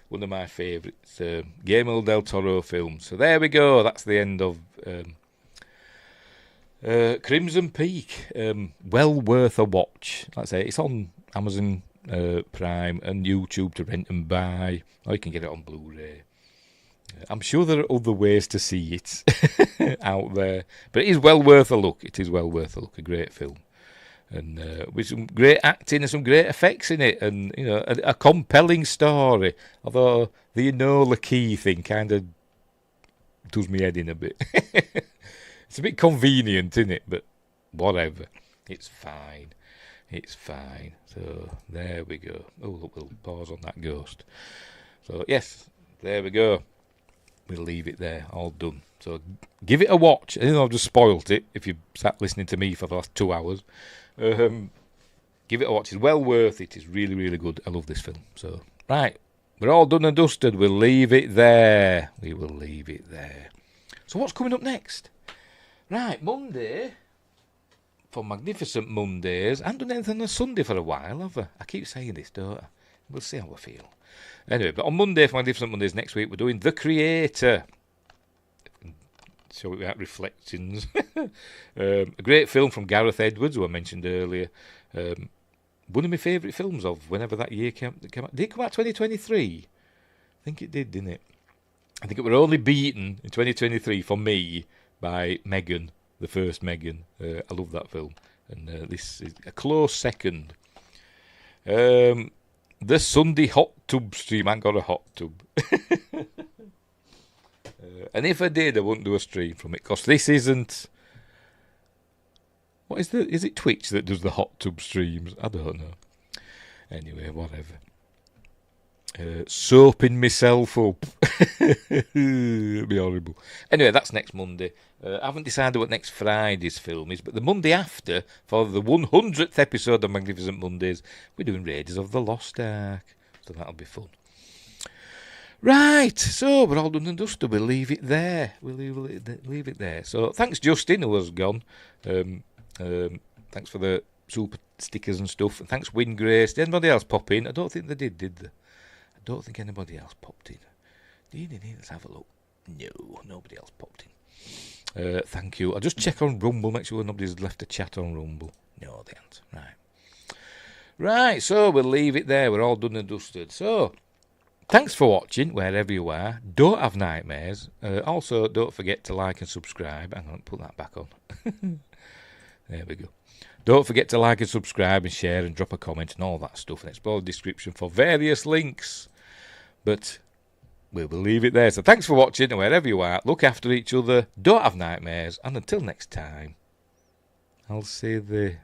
[SPEAKER 2] One of my favourites. Guillermo del Toro films. So there we go. That's the end of Crimson Peak. Well worth a watch. Like I say, it's on Amazon Prime and YouTube to rent and buy, or you can get it on Blu-ray. I'm sure there are other ways to see it out there, but it is well worth a look. It is well worth a look. A great film, and with some great acting and some great effects in it, and a compelling story. Although the Enola Key thing kind of does me head in a bit. It's a bit convenient, isn't it? But whatever, it's fine. It's fine. So there we go. Oh, look, we'll pause on that ghost. So yes, there we go. We'll leave it there. All done. So give it a watch. I've just spoilt it if you've sat listening to me for the last 2 hours. Give it a watch. It's well worth it. It's really, really good. I love this film. So, right. We're all done and dusted. We'll leave it there. We will leave it there. So what's coming up next? Right, Monday... For Magnificent Mondays. I haven't done anything on a Sunday for a while, have I? I keep saying this, don't I? We'll see how I feel. Anyway, but on Monday, for Magnificent Mondays next week, we're doing The Creator. So we have Reflections. A great film from Gareth Edwards, who I mentioned earlier. One of my favourite films of whenever that year came out. Did it come out 2023? I think it did, didn't it? I think it were only beaten in 2023 for me by Megan. The first Megan. I love that film. And this is a close second. The Sunday hot tub stream. I ain't got a hot tub. And if I did, I wouldn't do a stream from it. Because this isn't... What is the... Is it Twitch that does the hot tub streams? I don't know. Anyway, whatever. Soaping myself up. It'd be horrible. Anyway, that's next Monday. I haven't decided what next Friday's film is, but the Monday after, for the 100th episode of Magnificent Mondays, we're doing Raiders of the Lost Ark. So that'll be fun. Right, so we're all done and dusted. We'll leave it there. We'll leave it there. So thanks, Justin, who was gone. Thanks for the super stickers and stuff. And thanks, Win Grace. Did anybody else pop in? I don't think they did they? I don't think anybody else popped in. Let's have a look. No, nobody else popped in. Thank you. I'll just check on Rumble, make sure nobody's left a chat on Rumble. No, they haven't. Right, so we'll leave it there. We're all done and dusted. So, thanks for watching, wherever you are. Don't have nightmares. Also, don't forget to like and subscribe. Hang on, put that back on. There we go. Don't forget to like and subscribe and share and drop a comment and all that stuff, and explore the description for various links. But we will leave it there. So thanks for watching, and wherever you are, look after each other, don't have nightmares, and until next time, I'll say the...